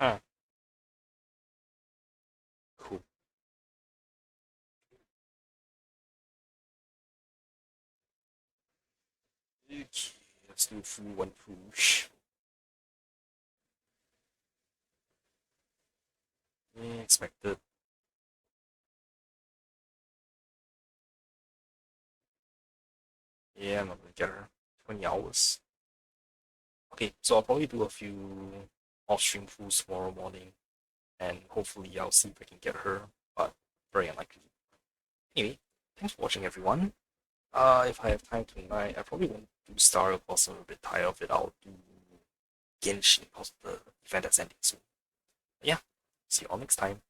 Speaker 1: Huh, cool. Okay, let's do full one push. Yeah, expected. Yeah, I'm not gonna get her. 20 hours. Okay, so I'll probably do a few off-stream pulls tomorrow morning, and hopefully I'll see if I can get her, but very unlikely. Anyway, thanks for watching, everyone. If I have time tonight, I probably won't do Star because I'm a bit tired of it. I'll do Genshin because of the event that's ending soon. But yeah, see you all next time.